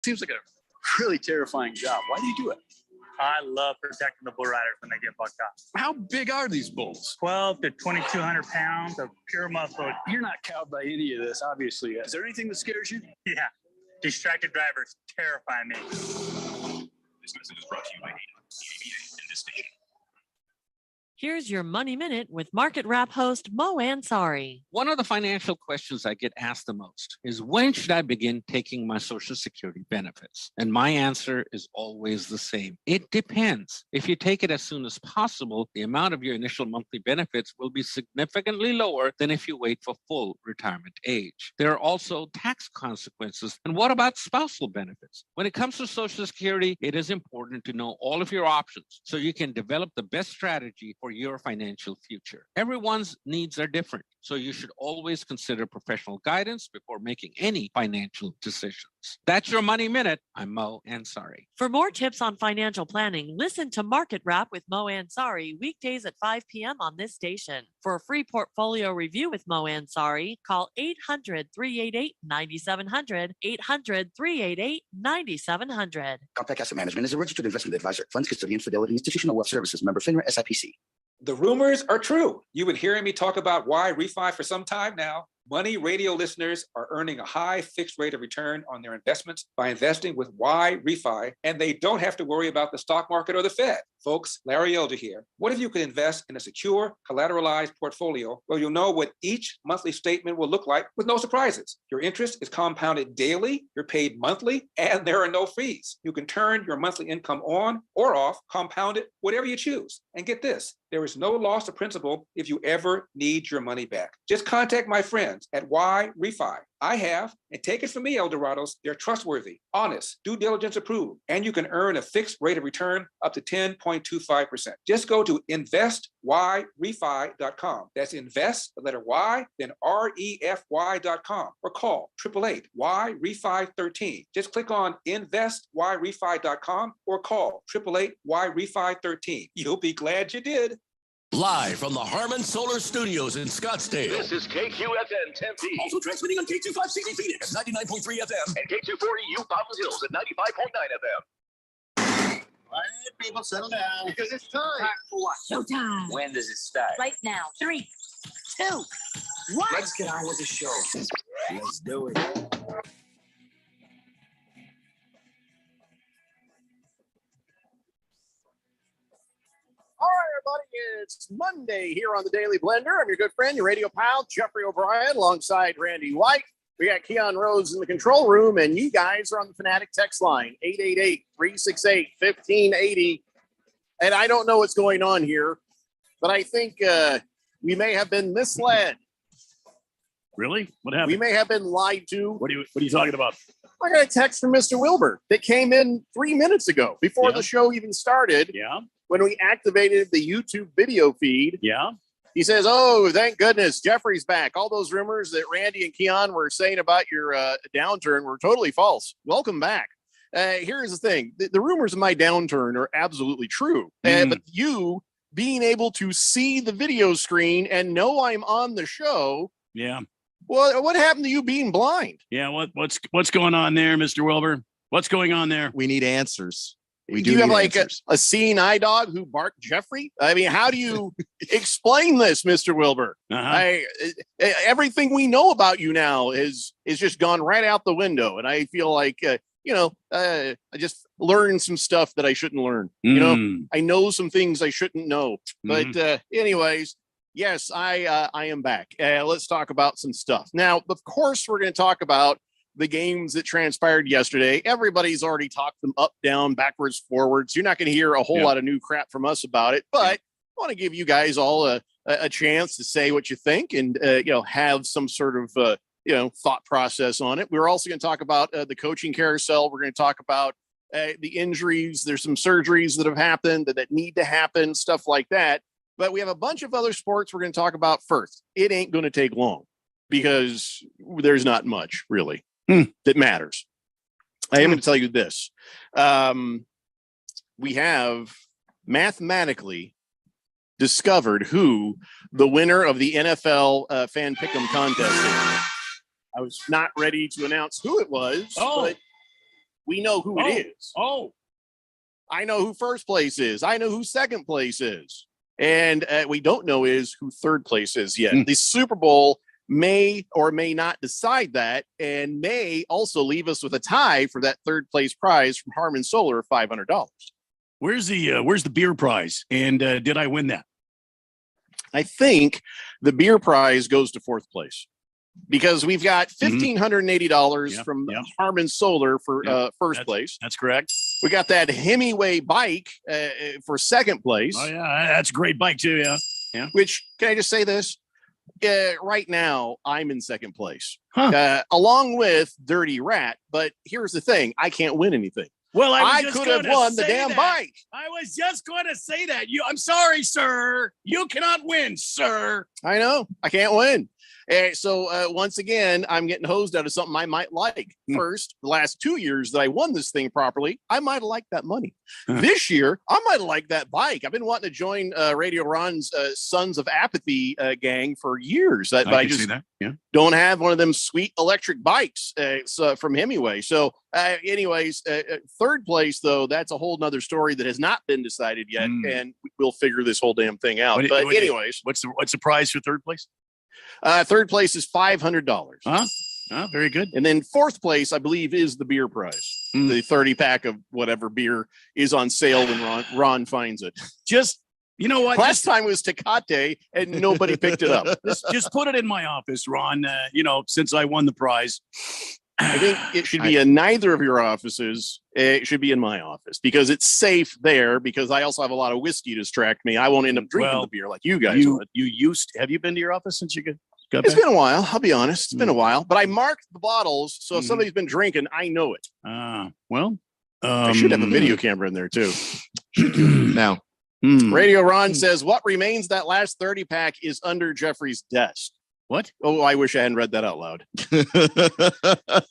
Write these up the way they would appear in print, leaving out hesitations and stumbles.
Seems like a really terrifying job. Why do you do it? I love protecting the bull riders when they get bucked up. How big are these bulls? 12 to 2,200 pounds of pure muscle. You're not cowed by any of this, obviously. Is there anything that scares you? Yeah. Distracted drivers terrify me. This message is brought to you by ABA and this station. Here's your Money Minute with Market Wrap host Mo Ansari. One of the financial questions I get asked the most is, when should I begin taking my Social Security benefits? And my answer is always the same. It depends. If you take it as soon as possible, the amount of your initial monthly benefits will be significantly lower than if you wait for full retirement age. There are also tax consequences. And what about spousal benefits? When it comes to Social Security, it is important to know all of your options so you can develop the best strategy for your financial future. Everyone's needs are different, so you should always consider professional guidance before making any financial decisions. That's your Money Minute. I'm Mo Ansari. For more tips on financial planning, listen to Market Wrap with Mo Ansari weekdays at 5 p.m. on this station. For a free portfolio review with Mo Ansari, call 800-388-9700, 800-388-9700. Compact Asset Management is a registered investment advisor. Funds custodian, Fidelity Institutional Wealth Services, member FINRA SIPC. The rumors are true. You've been hearing me talk about why refi for some time now. Money Radio listeners are earning a high fixed rate of return on their investments by investing with Y Refi, and they don't have to worry about the stock market or the Fed. Folks, Larry Elder here. What if you could invest in a secure, collateralized portfolio where you'll know what each monthly statement will look like with no surprises? Your interest is compounded daily, you're paid monthly, and there are no fees. You can turn your monthly income on or off, compound it, whatever you choose. And get this, there is no loss of principal if you ever need your money back. Just contact my friends at Y Refi. I have, and take it from me, Eldorados, they're trustworthy, honest, due diligence approved, and you can earn a fixed rate of return up to 10.25%. Just go to investyrefi.com. That's invest, the letter Y, then REFY.com, or call 888-Y-REFI-13. Just click on investyrefi.com or call 888-Y-REFI-13. You'll be glad you did. Live from the Harman Solar Studios in Scottsdale. This is KQFN Tempe. Also transmitting on K25CD Phoenix, 99.3 FM. And K240 U Fountain Hills at 95.9 FM. All right, people, settle down. Because it's time. Time for what? Showtime. When does it start? Right now. 3, 2, 1. Let's get on with the show. Let's do it. All right, everybody, it's Monday here on the Daily Blender. I'm your good friend, your radio pal, Jeffrey O'Brien, alongside Randy White. We got Keon Rose in the control room, and you guys are on the Fanatic text line, 888-368-1580. And I don't know what's going on here, but I think we may have been misled. Really? What happened? We may have been lied to. What are you talking about? I got a text from Mr. Wilbur that came in 3 minutes ago, before the show even started. Yeah. When we activated the YouTube video feed. Yeah. He says, oh, thank goodness, Jeffrey's back. All those rumors that Randy and Keon were saying about your downturn were totally false. Welcome back. Here's the thing. The rumors of my downturn are absolutely true. But you being able to see the video screen and know I'm on the show. Yeah. Well, what happened to you being blind? Yeah. What's going on there, Mr. Wilbur? What's going on there? We need answers. Do you have like a seeing eye dog who barked Jeffrey? I mean, how do you explain this, Mr. Wilbur? Everything we know about you now is just gone right out the window. And I feel like, I just learned some stuff that I shouldn't learn. I know some things I shouldn't know. But anyways, yes, I am back. Let's talk about some stuff. Now, of course, we're going to talk about the games that transpired yesterday. Everybody's already talked them up, down, backwards, forwards. You're not going to hear a whole lot of new crap from us about it, but I want to give you guys all a chance to say what you think and, have some sort of, thought process on it. We're also going to talk about the coaching carousel. We're going to talk about the injuries. There's some surgeries that have happened that need to happen, stuff like that. But we have a bunch of other sports we're going to talk about first. It ain't going to take long because there's not much really that matters. I am going to tell you this. We have mathematically discovered who the winner of the NFL fan pick'em contest is. I was not ready to announce who it was, but We know who it is. Oh, I know who first place is. I know who second place is. And we don't know is who third place is yet. The Super Bowl may or may not decide that, and may also leave us with a tie for that third place prize from Harmon Solar, $500. where's the beer prize? And did I win that? I think the beer prize goes to fourth place because we've got $1,580 from Harmon Solar for first place. That's correct. We got that Hemingway bike for second place. Oh yeah, that's a great bike too. Yeah, yeah. Which, can I just say this? Right now, I'm in second place, along with Dirty Rat. But here's the thing: I can't win anything. Well, I could have won the damn bike. I was just going to say that. I'm sorry, sir. You cannot win, sir. I know. I can't win. So once again, I'm getting hosed out of something I might like. First, the last 2 years that I won this thing properly, I might have liked that money. This year, I might have liked that bike. I've been wanting to join Radio Ron's Sons of Apathy gang for years. But I just don't have one of them sweet electric bikes from Hemingway. So anyways, third place, though, that's a whole nother story that has not been decided yet. And we'll figure this whole damn thing out. But anyways, what's the prize for third place? Third place is $500. Very good. And then fourth place, I believe, is the beer prize. The 30 pack of whatever beer is on sale when Ron finds it. Just, you know what? Last time was Tecate and nobody picked it up. Just put it in my office, Ron. Since I won the prize. I think it should be in neither of your offices. It should be in my office because it's safe there, because I also have a lot of whiskey to distract me. I won't end up drinking the beer like you guys would. Have you been to your office since you got It's been a while. I'll be honest. It's been a while, but I marked the bottles. So if somebody's been drinking, I know it. I should have a video camera in there too. Now, Radio Ron says, what remains that last 30 pack is under Jeffrey's desk. What? Oh, I wish I hadn't read that out loud.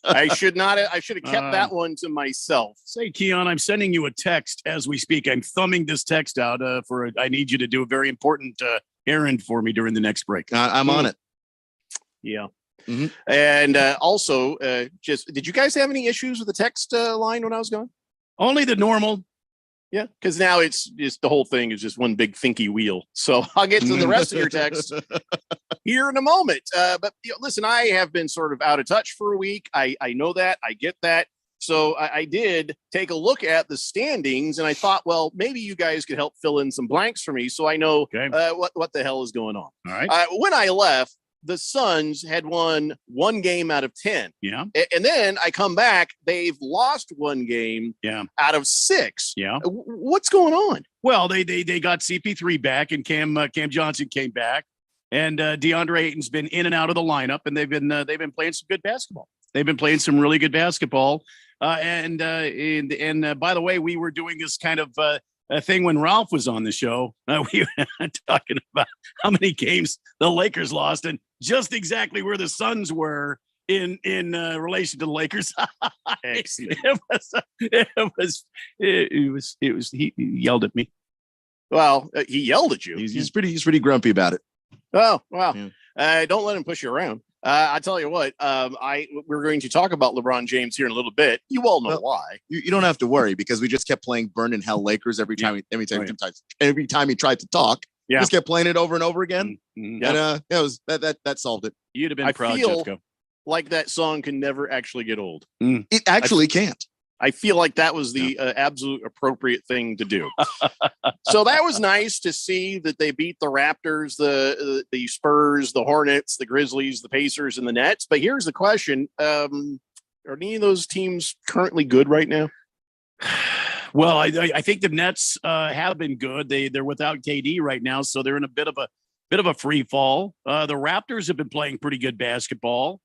I should not. I should have kept that one to myself. Say, Keon, I'm sending you a text as we speak. I'm thumbing this text out I need you to do a very important errand for me during the next break. I'm on it. Yeah. And also, did you guys have any issues with the text line when I was gone? Only the normal. Yeah, because now it's just the whole thing is just one big thinky wheel. So I'll get to the rest of your text here in a moment. But listen, I have been sort of out of touch for a week. I know that. I get that. So I did take a look at the standings, and I thought, well, maybe you guys could help fill in some blanks for me so I know what the hell is going on. All right. When I left, the Suns had won 1 game out of 10. Yeah. And then I come back, they've lost 1 game out of 6. Yeah. What's going on? Well, they got CP3 back, and Cam Johnson came back, and DeAndre Ayton's been in and out of the lineup, and they've been playing some good basketball. They've been playing some really good basketball. And by the way, we were doing this kind of a thing when Ralph was on the show. We were talking about how many games the Lakers lost and just exactly where the Suns were in relation to the Lakers. He yelled at me. Well, he yelled at you. He's pretty grumpy about it. Oh, wow. Don't let him push you around. I tell you what, we're going to talk about LeBron James here in a little bit. You all know why. You don't have to worry, because we just kept playing Burn in Hell Lakers every time he tried to talk. Yeah. Just kept playing it over and over again. And it was that solved it. You'd have been proud, Jeffco. Like that song can never actually get old. It actually can't. I feel like that was the absolute appropriate thing to do. So that was nice to see that they beat the Raptors, the Spurs, the Hornets, the Grizzlies, the Pacers, and the Nets. But here's the question. Are any of those teams currently good right now? Well, I think the Nets have been good. They're without KD right now, so they're in a bit of a free fall. The Raptors have been playing pretty good basketball.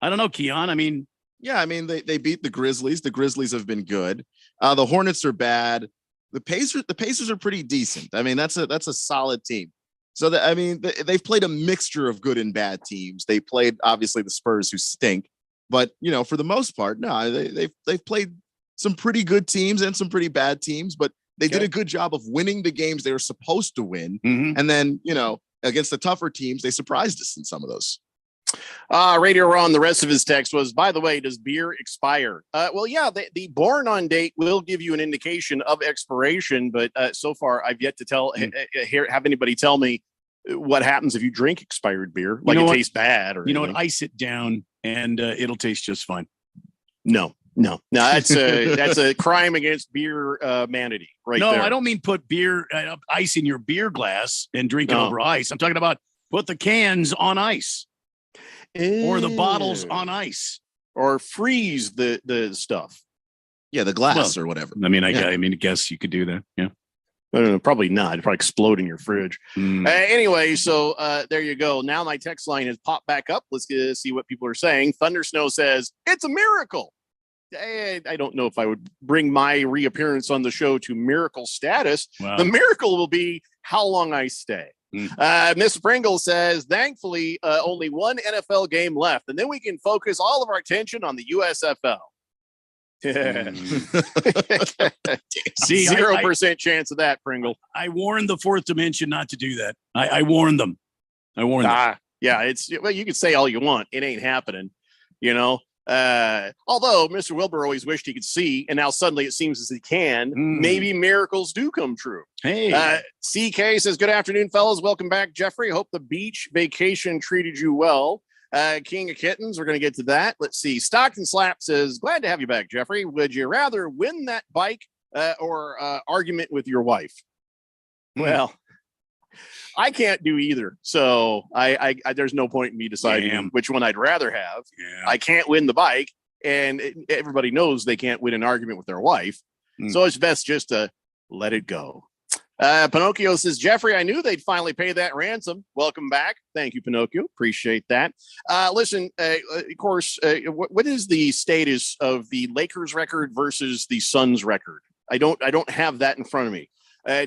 I don't know, Keon. I mean, they beat the Grizzlies. The Grizzlies have been good. The Hornets are bad. The Pacers are pretty decent. I mean, that's a solid team. So they've played a mixture of good and bad teams. They played obviously the Spurs, who stink, but for the most part, no, they've played some pretty good teams and some pretty bad teams, but they did a good job of winning the games they were supposed to win. And then, against the tougher teams, they surprised us in some of those. Radio Ron, the rest of his text was, by the way, does beer expire? Well, yeah, the born on date will give you an indication of expiration, but so far I've yet to have anybody tell me what happens if you drink expired beer, like it tastes bad or what, ice it down and it'll taste just fine. No, that's a crime against beer manity right there. No, I don't mean put ice in your beer glass and drink it over ice. I'm talking about put the cans on ice. Or the bottles on ice, or freeze the stuff. Yeah, the glass or whatever. I mean, I guess you could do that. Yeah, probably not. It'd probably explode in your fridge. Anyway, so there you go. Now my text line has popped back up. Let's see what people are saying. Thunder Snow says it's a miracle. I don't know if I would bring my reappearance on the show to miracle status. Wow. The miracle will be how long I stay. Miss Pringle says, thankfully, only one NFL game left, and then we can focus all of our attention on the USFL. See, 0% chance of that, Pringle. I warned the fourth dimension not to do that. I warned them. Yeah, you can say all you want. It ain't happening, although Mr. Wilbur always wished he could see, and now suddenly it seems as he can. Maybe miracles do come true. Hey, CK says, good afternoon, fellas. Welcome back, Jeffrey. Hope the beach vacation treated you well. King of Kittens, we're going to get to that. Let's see. Stockton Slap says, glad to have you back, Jeffrey. Would you rather win that bike or argument with your wife? Well, I can't do either. So I there's no point in me deciding which one I'd rather have. Yeah. I can't win the bike, and everybody knows they can't win an argument with their wife. So it's best just to let it go. Pinocchio says, Jeffrey, I knew they'd finally pay that ransom. Welcome back. Thank you, Pinocchio. Appreciate that. Listen, of course, what is the status of the Lakers record versus the Suns record? I don't have that in front of me.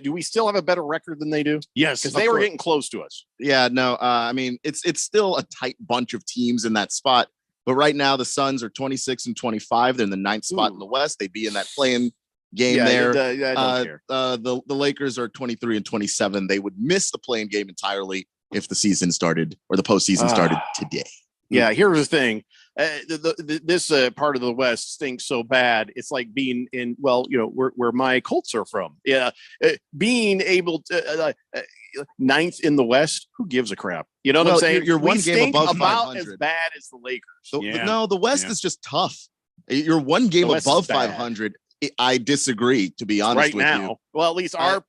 Do we still have a better record than they do? Yes, because they were getting close to us. Yeah, no. I mean, it's still a tight bunch of teams in that spot. But right now, the Suns are 26 and 25. They're in the 9th spot in the West. They'd be in that play-in game there. I don't care. The Lakers are 23 and 27. They would miss the play-in game entirely if the season started or the postseason started today. Yeah, here's the thing. This part of the West stinks so bad. It's like being in, where my Colts are from. Yeah, being able to 9th in the West. Who gives a crap? You know what I'm saying? You're one game above 500. As bad as the Lakers. No, the West is just tough. You're one game above 500. I disagree, to be honest with you. Well, at least our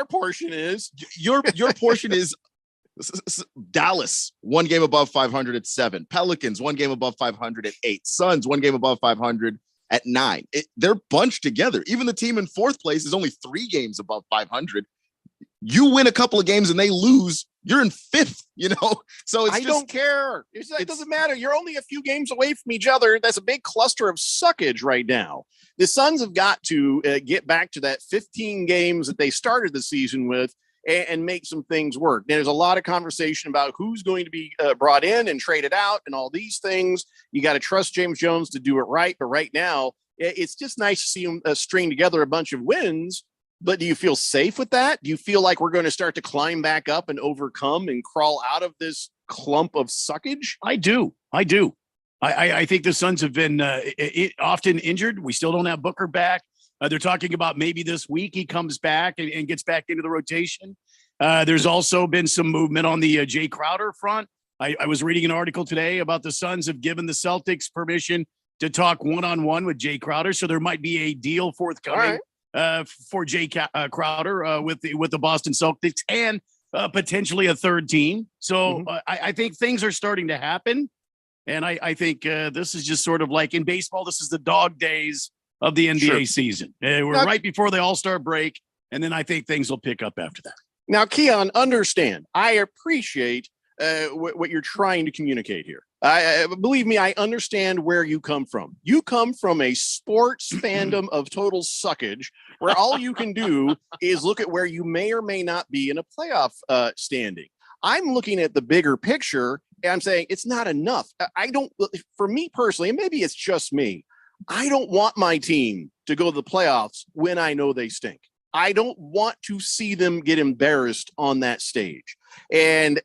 portion is. Your portion is. Dallas, one game above 500 at 7. Pelicans, one game above 500 at 8. Suns, one game above 500 at 9. They're bunched together. Even the team in 4th place is only 3 games above 500. You win a couple of games and they lose, you're in 5th, So I don't care. It doesn't matter. You're only a few games away from each other. That's a big cluster of suckage right now. The Suns have got to get back to that 15 games that they started the season with and make some things work. There's a lot of conversation about who's going to be brought in and traded out and all these things. You got to trust James Jones to do it right. But right now, it's just nice to see him string together a bunch of wins. But do you feel safe with that? Do you feel like we're going to start to climb back up and overcome and crawl out of this clump of suckage? I do. I think the Suns have been often injured. We still don't have Booker back. They're talking about maybe this week he comes back and gets back into the rotation. There's also been some movement on the Jay Crowder front. I was reading an article today about the Suns have given the Celtics permission to talk one-on-one with Jay Crowder. So there might be a deal forthcoming for Jay Crowder with the Boston Celtics and potentially a third team. So I think things are starting to happen. And I think this is just sort of like in baseball, this is the dog days of the NBA season. We're right before the All-Star break, and then I think things will pick up after that. Now, Keon, understand, I appreciate what you're trying to communicate here. Believe me, I understand where you come from. You come from a sports fandom of total suckage, where all you can do is look at where you may or may not be in a playoff standing. I'm looking at the bigger picture, and I'm saying it's not enough. For me personally, and maybe it's just me, I don't want my team to go to the playoffs when I know they stink. I don't want to see them get embarrassed on that stage. And,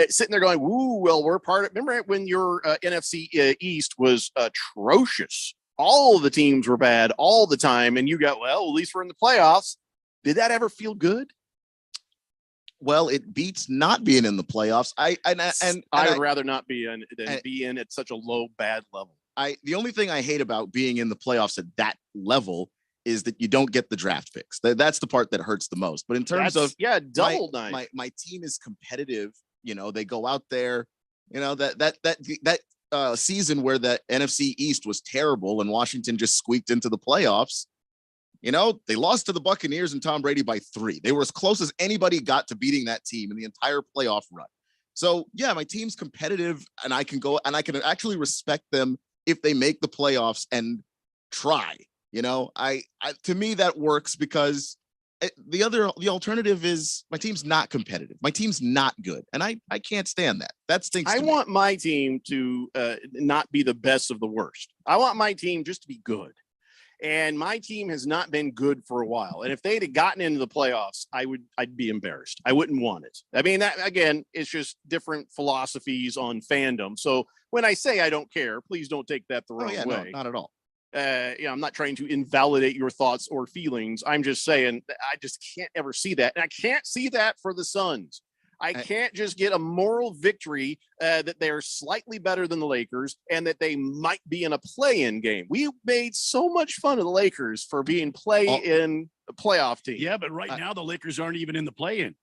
sitting there going, ooh, well, we're part of, remember when your NFC East was atrocious? All of the teams were bad all the time. And you got, well, at least we're in the playoffs. Did that ever feel good? Well, it beats not being in the playoffs. I would rather not be in than be in at such a low, bad level. The only thing I hate about being in the playoffs at that level is that you don't get the draft picks. That's the part that hurts the most. But in terms of double my team is competitive. They go out there. That season where the NFC East was terrible and Washington just squeaked into the playoffs. They lost to the Buccaneers and Tom Brady by 3. They were as close as anybody got to beating that team in the entire playoff run. So yeah, my team's competitive, and I can go and I can actually respect them if they make the playoffs and try. To me that works because the alternative is my team's not competitive. My team's not good, and I can't stand that. That stinks. I want my team to not be the best of the worst. I want my team just to be good. And my team has not been good for a while. And if they'd have gotten into the playoffs, I'd be embarrassed. I wouldn't want it. I mean, that again, it's just different philosophies on fandom. So when I say I don't care, please don't take that the wrong way. No, not at all. I'm not trying to invalidate your thoughts or feelings. I'm just saying that I just can't ever see that. And I can't see that for the Suns. I can't just get a moral victory that they're slightly better than the Lakers and that they might be in a play-in game. We made so much fun of the Lakers for being play-in playoff team. Yeah, but right now the Lakers aren't even in the play-in.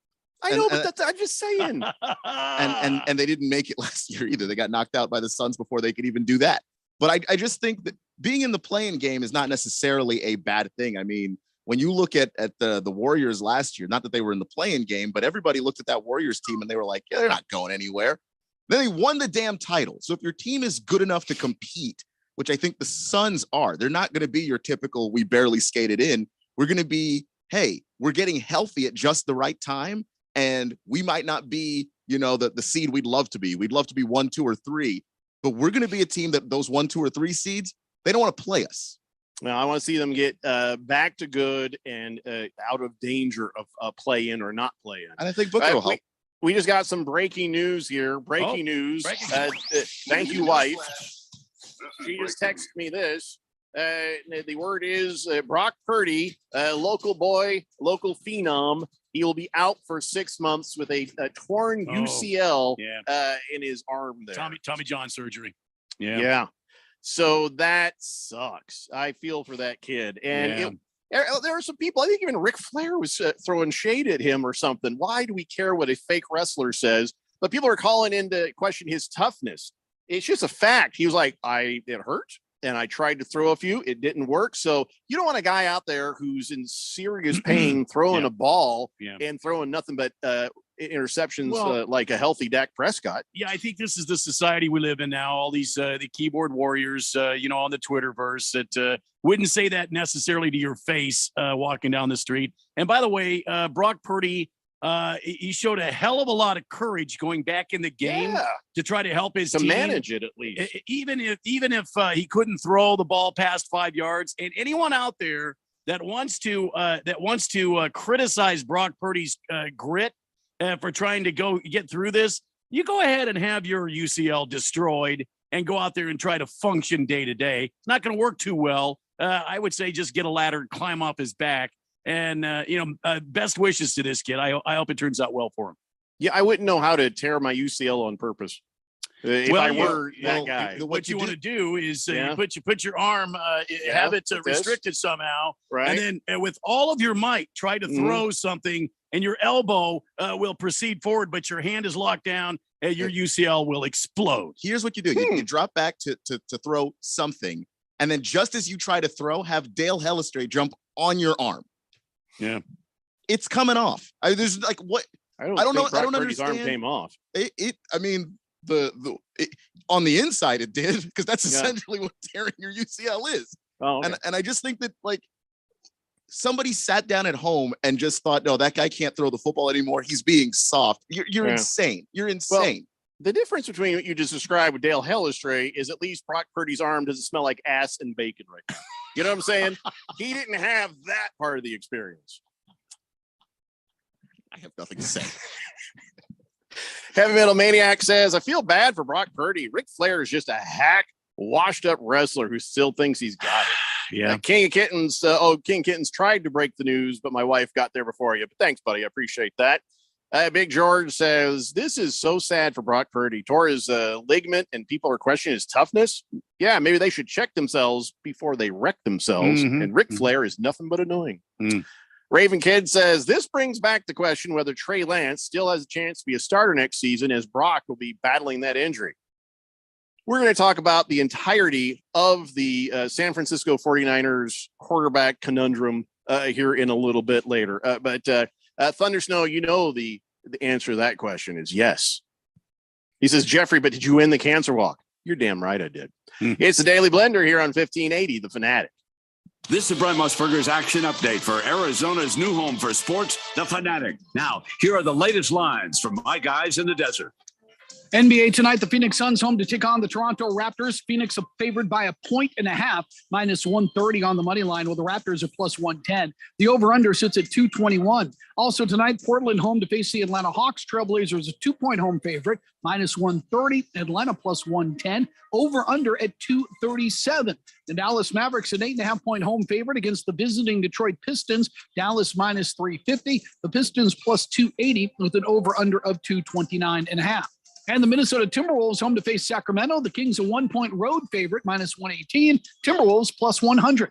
I know, but I'm just saying. and they didn't make it last year either. They got knocked out by the Suns before they could even do that. But I just think that being in the play-in game is not necessarily a bad thing. I mean, when you look at the Warriors last year, not that they were in the play-in game, but everybody looked at that Warriors team and they were like, yeah, they're not going anywhere. Then they won the damn title. So if your team is good enough to compete, which I think the Suns are, they're not going to be your typical, we barely skated in. We're going to be, hey, we're getting healthy at just the right time. And we might not be, the seed we'd love to be. We'd love to be 1, 2, or 3, but we're going to be a team that those 1, 2, or 3 seeds, they don't want to play us. Now, I want to see them get back to good and out of danger of play-in or not play-in. And I think Booker will help. We just got some breaking news here. Breaking news. Thank you, wife. She just texted me this. The word is Brock Purdy, local boy, local phenom. He will be out for 6 months with a torn UCL in his arm there. Tommy John surgery. Yeah. So that sucks. I feel for that kid. And there are some people, I think even Ric Flair was throwing shade at him or something. Why do we care what a fake wrestler says? But people are calling in to question his toughness. It's just a fact. He was like, it hurt. And I tried to throw a few. It didn't work. So you don't want a guy out there who's in serious pain throwing a ball and throwing nothing but interceptions like a healthy Dak Prescott. Yeah, I think this is the society we live in now. All these the keyboard warriors, on the Twitterverse that wouldn't say that necessarily to your face walking down the street. And by the way, Brock Purdy, he showed a hell of a lot of courage going back in the game to try to help his team manage it at least. Even if he couldn't throw the ball past 5 yards. And anyone out there that wants to criticize Brock Purdy's grit for trying to get through this, you go ahead and have your UCL destroyed and go out there and try to function day to day. It's not going to work too well. I would say just get a ladder and climb off his back. And, best wishes to this kid. I hope it turns out well for him. Yeah, I wouldn't know how to tear my UCL on purpose. If I were that guy. What you want to do is you put your arm, have it restricted somehow. Right. And then with all of your might, try to throw something and your elbow will proceed forward, but your hand is locked down and your UCL will explode. Here's what you do. You drop back to throw something. And then just as you try to throw, have Dale Hellestrate jump on your arm. Yeah, it's coming off. There's like what I don't know. I don't understand. His arm came off. I mean, on the inside it did because that's essentially what tearing your UCL is. Oh, okay. And I just think that like somebody sat down at home and just thought, no, that guy can't throw the football anymore. He's being soft. You're insane. You're insane. Well, the difference between what you just described with Dale Hellestrate is at least Brock Purdy's arm doesn't smell like ass and bacon right now. You know what I'm saying? He didn't have that part of the experience. I have nothing to say. Heavy Metal Maniac says, I feel bad for Brock Purdy. Ric Flair is just a hack, washed up wrestler who still thinks he's got it. Yeah. King of Kittens. King of Kittens tried to break the news, but my wife got there before you. But thanks, buddy. I appreciate that. Big George says, this is so sad for Brock Purdy. Tore his ligament and people are questioning his toughness. Yeah, maybe they should check themselves before they wreck themselves. And Ric Flair is nothing but annoying. Raven Kid says, this brings back the question whether Trey Lance still has a chance to be a starter next season, as Brock will be battling that injury. We're going to talk about the entirety of the San Francisco 49ers quarterback conundrum here in a little bit later. But Thunder Snow, you know the answer to that question is yes. He says, Jeffrey, but did you win the cancer walk? You're damn right I did. It's the Daily Blender here on 1580, The Fanatic. This is Brent Musburger's action update for Arizona's new home for sports, The Fanatic. Now, here are the latest lines from my guys in the desert. NBA tonight, the Phoenix Suns home to take on the Toronto Raptors. Phoenix favored by 1.5 points, minus 130 on the money line, while the Raptors are plus 110. The over-under sits at 221. Also tonight, Portland home to face the Atlanta Hawks. Trailblazers a 2-point home favorite, minus 130. Atlanta plus 110. Over-under at 237. The Dallas Mavericks an 8.5-point home favorite against the visiting Detroit Pistons. Dallas minus 350. The Pistons plus 280 with an over-under of 229.5. And the Minnesota Timberwolves home to face Sacramento. The Kings a 1-point road favorite, minus 118. Timberwolves plus 100.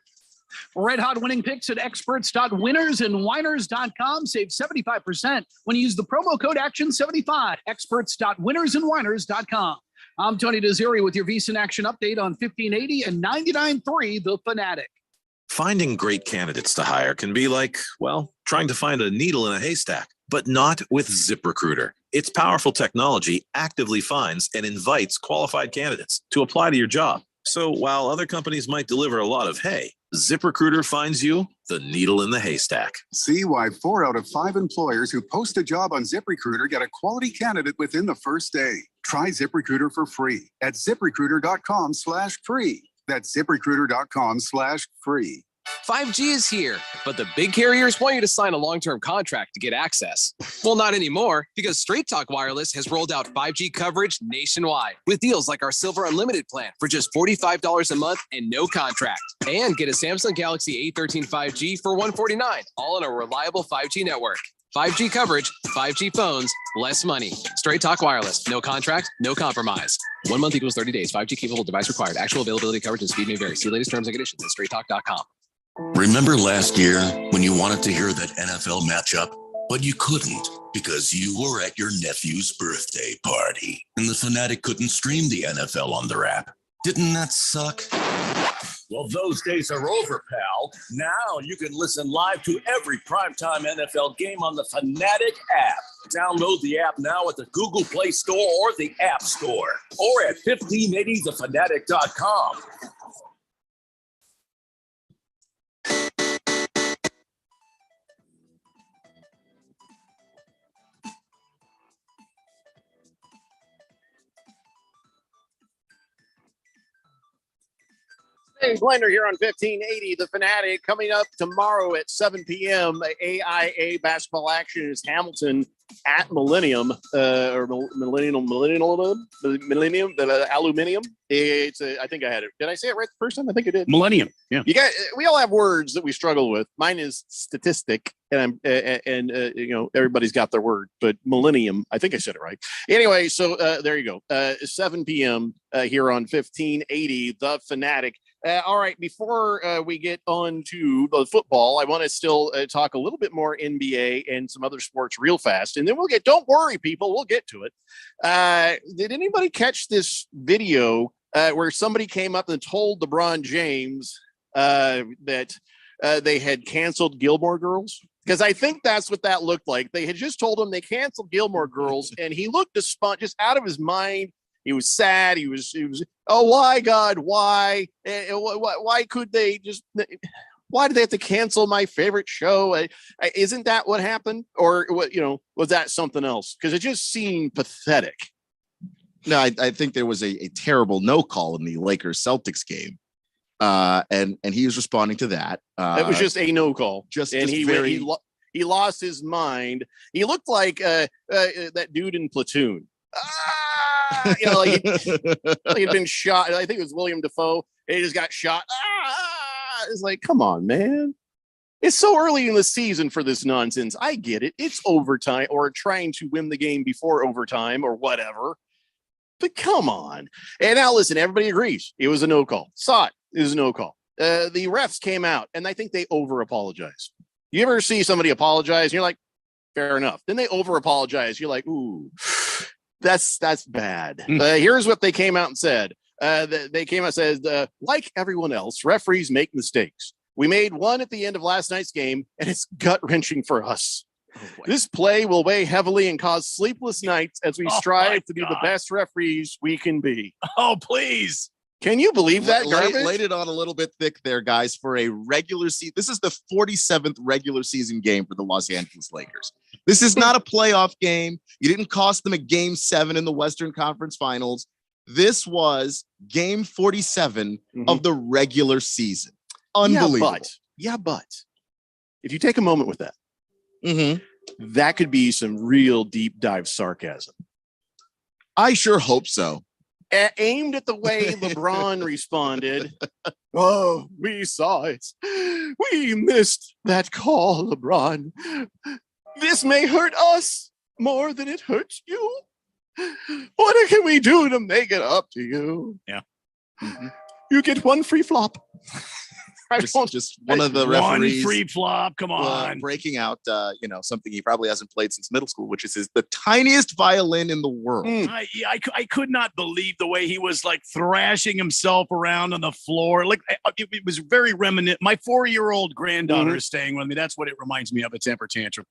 Red hot winning picks at experts.winnersandwiners.com. Save 75% when you use the promo code ACTION75. Experts.winnersandwiners.com. I'm Tony Desiri with your VSiN Action Update on 1580 and 99.3 The Fanatic. Finding great candidates to hire can be like, well, trying to find a needle in a haystack, but not with ZipRecruiter. Its powerful technology actively finds and invites qualified candidates to apply to your job. So while other companies might deliver a lot of hay, ZipRecruiter finds you the needle in the haystack. See why 4 out of 5 employers who post a job on ZipRecruiter get a quality candidate within the first day. Try ZipRecruiter for free at ZipRecruiter.com/free. That's ZipRecruiter.com/free. 5G is here, but the big carriers want you to sign a long-term contract to get access. Well, not anymore, because Straight Talk Wireless has rolled out 5G coverage nationwide with deals like our Silver Unlimited plan for just $45 a month and no contract. And get a Samsung Galaxy A13 5G for $149, all on a reliable 5G network. 5G coverage, 5G phones, less money. Straight Talk Wireless. No contract, no compromise. 1 month equals 30 days. 5G capable device required. Actual availability, coverage, and speed may vary. See latest terms and conditions at straighttalk.com. Remember last year when you wanted to hear that NFL matchup, but you couldn't because you were at your nephew's birthday party and the Fanatic couldn't stream the NFL on their app? Didn't that suck? Well, those days are over, pal. Now you can listen live to every primetime NFL game on the Fanatic app. Download the app now at the Google Play Store or the App Store, or at 1580thefanatic.com. Blender here on 1580, The Fanatic. Coming up tomorrow at 7 p.m. AIA basketball action is Hamilton at Millennium, or Millennium, the Aluminium. It's I think I had it. Did I say it right the first time? I think I did. Millennium. Yeah. We all have words that we struggle with. Mine is statistic, and everybody's got their word. But Millennium, I think I said it right. Anyway, so there you go. 7 p.m. Here on 1580, The Fanatic. All right, before we get on to the football, I want to still talk a little bit more NBA and some other sports real fast. And then don't worry, people, we'll get to it. Did anybody catch this video where somebody came up and told LeBron James that they had canceled Gilmore Girls? Because I think that's what that looked like. They had just told him they canceled Gilmore Girls, and he looked just out of his mind. He was sad. He was. Oh, why, God? Why? Why could they just? Why did they have to cancel my favorite show? Isn't that what happened, or what? Was that something else? Because it just seemed pathetic. No, I think there was a terrible no call in the Lakers Celtics game. And he was responding to that. It was just a no call. He lost his mind. He looked like that dude in Platoon. Like he'd been shot. I think it was William Dafoe. He just got shot. It's like, come on, man. It's so early in the season for this nonsense. I get it. It's overtime or trying to win the game before overtime or whatever. But come on. And now listen, everybody agrees. It was a no call. Saw it. It was a no call. The refs came out and I think they over apologize. You ever see somebody apologize and you're like, fair enough. Then they over apologize. You're like, ooh, that's bad. Here's what they came out and said. They came out and said, like everyone else, referees make mistakes. We made one at the end of last night's game, and it's gut-wrenching for us. This play will weigh heavily and cause sleepless nights as we strive to be the best referees we can be. Oh, please. Can you believe that garbage? Laid it on a little bit thick there, guys, for a regular season. This is the 47th regular season game for the Los Angeles Lakers. This is not a playoff game. You didn't cost them a game 7 in the Western Conference Finals. This was game 47 of the regular season. Unbelievable. Yeah, but if you take a moment with that, that could be some real deep dive sarcasm. I sure hope so. Aimed at the way LeBron responded. Oh, we saw it. We missed that call, LeBron. This may hurt us more than it hurts you. What can we do to make it up to you? Yeah. You get one free flop. Just one of the referees. One free flop. Come on. Breaking out, something he probably hasn't played since middle school, which is the tiniest violin in the world. I could not believe the way he was like thrashing himself around on the floor. Like it was very reminiscent. My 4-year-old granddaughter is staying with me. That's what it reminds me of. A temper tantrum.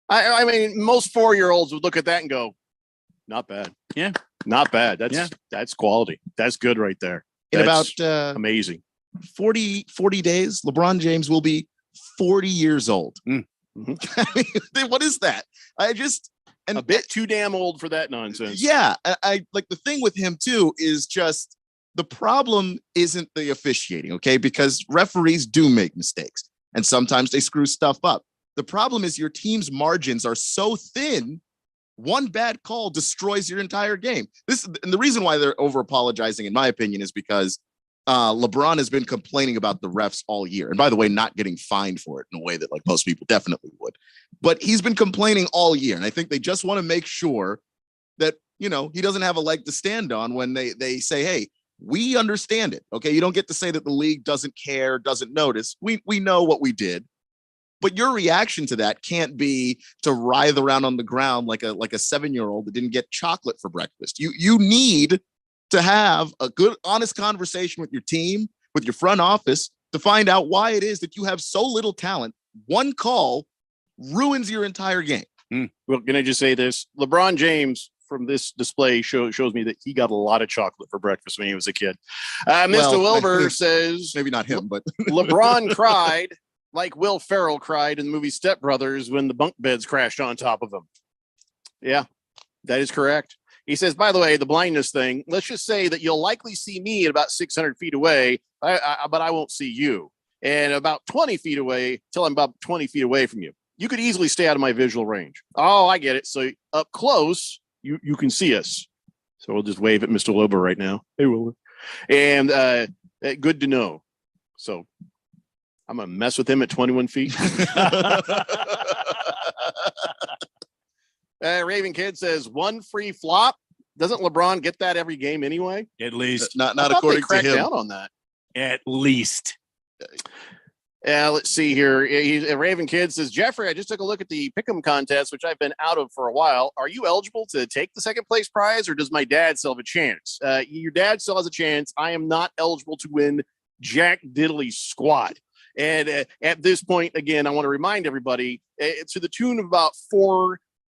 I mean, most 4-year-olds would look at that and go, not bad. Yeah. Not bad. That's quality. That's good right there. That's amazing. 40 days, LeBron James will be 40 years old. I mean, what is that? A bit too damn old for that nonsense. Yeah. I like the thing with him too is just the problem isn't the officiating, okay? Because referees do make mistakes and sometimes they screw stuff up. The problem is your team's margins are so thin. One bad call destroys your entire game. And the reason why they're over apologizing, in my opinion, is because LeBron has been complaining about the refs all year. And by the way, not getting fined for it in a way that like most people definitely would. But he's been complaining all year. And I think they just want to make sure that, he doesn't have a leg to stand on when they say, hey, we understand it. Okay. You don't get to say that the league doesn't care, doesn't notice. We know what we did. But your reaction to that can't be to writhe around on the ground like a 7-year-old that didn't get chocolate for breakfast. You need to have a good, honest conversation with your team, with your front office, to find out why it is that you have so little talent. One call ruins your entire game. Well, can I just say this? LeBron James from this display shows me that he got a lot of chocolate for breakfast when he was a kid. Mr. Wilbur says, maybe not him, but LeBron cried like Will Ferrell cried in the movie Step Brothers when the bunk beds crashed on top of him. Yeah, that is correct. He says, by the way, the blindness thing, let's just say that you'll likely see me at about 600 feet away, but I won't see you. And about 20 feet away, till I'm about 20 feet away from you. You could easily stay out of my visual range. Oh, I get it. So up close, you can see us. So we'll just wave at Mr. Wilbur right now. Hey, Wilbur. And good to know. So I'm going to mess with him at 21 feet. Raven Kid says one free flop. Doesn't LeBron get that every game anyway? At least. Not according to him. Down on that. At least. Let's see here. Raven Kid says, Jeffrey, I just took a look at the Pick'em contest, which I've been out of for a while. Are you eligible to take the second place prize, or does my dad still have a chance? Your dad still has a chance. I am not eligible to win Jack Diddley squat. And at this point, again, I want to remind everybody, to the tune of about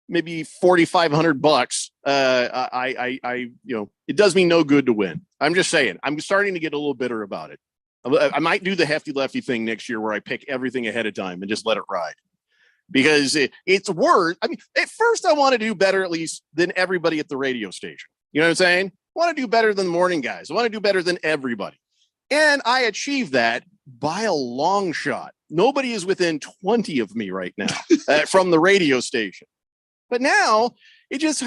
maybe $4,500. It does me no good to win. I'm just saying. I'm starting to get a little bitter about it. I might do the hefty lefty thing next year where I pick everything ahead of time and just let it ride, because it's worth. I mean, at first I want to do better at least than everybody at the radio station. You know what I'm saying? I want to do better than the morning guys. I want to do better than everybody. And I achieved that by a long shot. Nobody is within 20 of me right now from the radio station. But now it just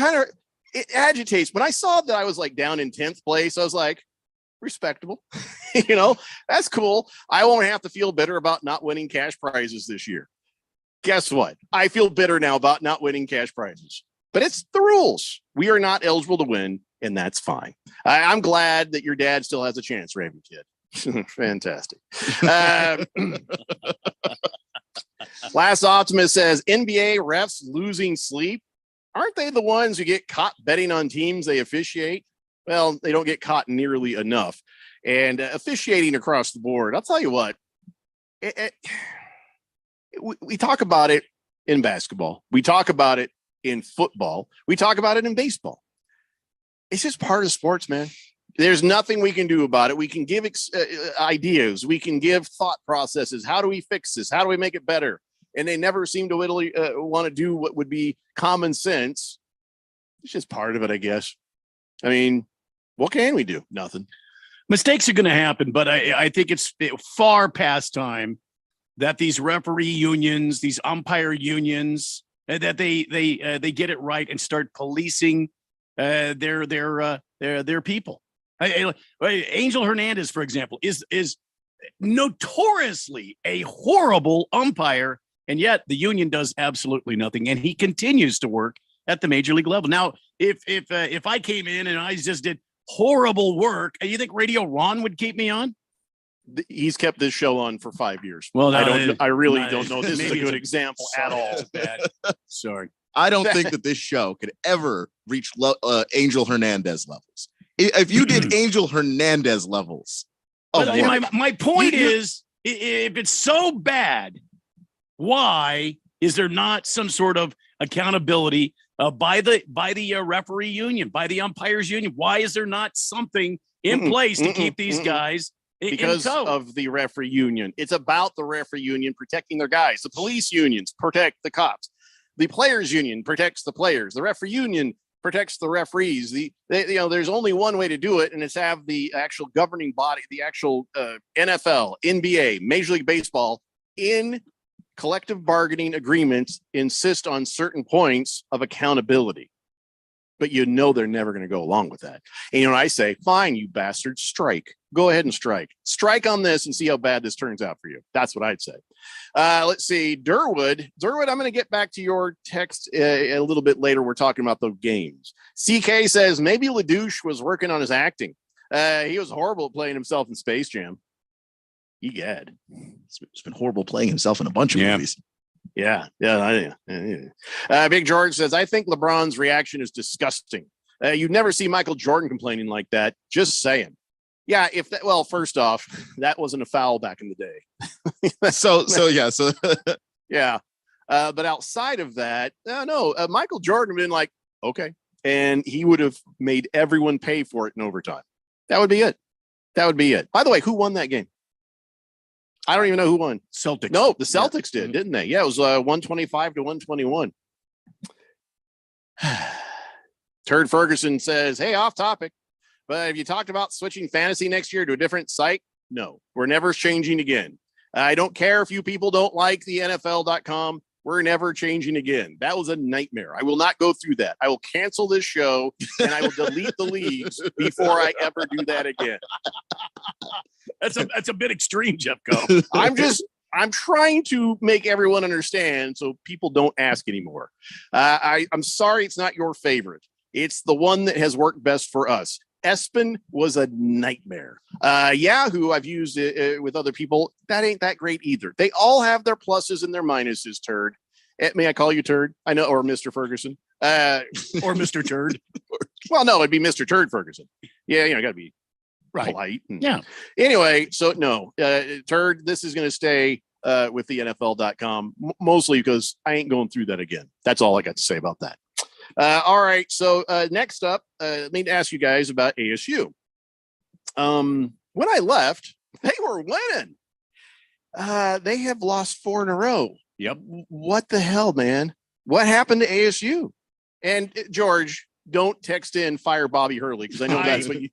it agitates. When I saw that I was like down in 10th place, I was like, respectable. That's cool. I won't have to feel bitter about not winning cash prizes this year. Guess what? I feel bitter now about not winning cash prizes. But it's the rules. We are not eligible to win, and that's fine. I'm glad that your dad still has a chance, Raven Kid. Fantastic. Last Optimist says NBA refs losing sleep. Aren't they the ones who get caught betting on teams they officiate? Well, they don't get caught nearly enough. And officiating across the board, I'll tell you what, we talk about it in basketball. We talk about it in football. We talk about it in baseball. It's just part of sports, man. There's nothing we can do about it. We can give ideas. We can give thought processes. How do we fix this? How do we make it better? And they never seem to want to do what would be common sense. It's just part of it, I guess. I mean, what can we do? Nothing. Mistakes are going to happen, but I think it's far past time that these referee unions, these umpire unions, that they get it right and start policing their people. Angel Hernandez, for example, is notoriously a horrible umpire, and yet the union does absolutely nothing, and he continues to work at the major league level. Now, if I came in and I just did horrible work, you think Radio Ron would keep me on? He's kept this show on for 5 years. Well, I really don't know. This is a good example at all. Sorry. I don't think that this show could ever reach Angel Hernandez levels. If you did Angel Hernandez levels, my point is, if it's so bad, why is there not some sort of accountability by the referee union, by the umpires union? Why is there not something in place to keep these guys? Because of the referee union. It's about the referee union protecting their guys. The police unions protect the cops. The players union protects the players. The referee union protects the referees. There's only one way to do it, and it's have the actual governing body, the actual NFL, NBA, Major League Baseball, in collective bargaining agreements insist on certain points of accountability. But they're never going to go along with that. And I say, fine, you bastards, strike. Go ahead and strike. Strike on this and see how bad this turns out for you. That's what I'd say. Let's see. Durwood, I'm going to get back to your text a little bit later. We're talking about the games. CK says maybe LaDouche was working on his acting. He was horrible at playing himself in Space Jam. Egad. It's been horrible playing himself in a bunch of movies. Yeah. Big George says, I think LeBron's reaction is disgusting. You'd never see Michael Jordan complaining like that. Just saying. Yeah. First off, that wasn't a foul back in the day. Yeah. But outside of that, no, Michael Jordan would have been like, okay. And he would have made everyone pay for it in overtime. That would be it. By the way, who won that game? I don't even know who won. Celtics. No, the Celtics did, didn't they? Yeah, it was 125 to 121. Turd Ferguson says, hey, off topic, but have you talked about switching fantasy next year to a different site? No, we're never changing again. I don't care if you people don't like the NFL.com. We're never changing again. That was a nightmare. I will not go through that. I will cancel this show and I will delete the leagues before I ever do that again. That's a bit extreme, Jeffco. I'm trying to make everyone understand so people don't ask anymore. I'm sorry it's not your favorite. It's the one that has worked best for us. Espen was a nightmare. Yahoo, I've used it with other people. That ain't that great either. They all have their pluses and their minuses, Turd. May I call you Turd? I know, or Mr. Ferguson. Or Mr. Turd. Well, no, it'd be Mr. Turd Ferguson. Yeah, got to be polite. Yeah. Anyway, so no, Turd, this is going to stay with the NFL.com, mostly because I ain't going through that again. That's all I got to say about that. All right. So next up, let me ask you guys about ASU. When I left, they were winning. They have lost 4 in a row. Yep. What the hell, man? What happened to ASU? And George, don't text in fire Bobby Hurley because I know that's what you.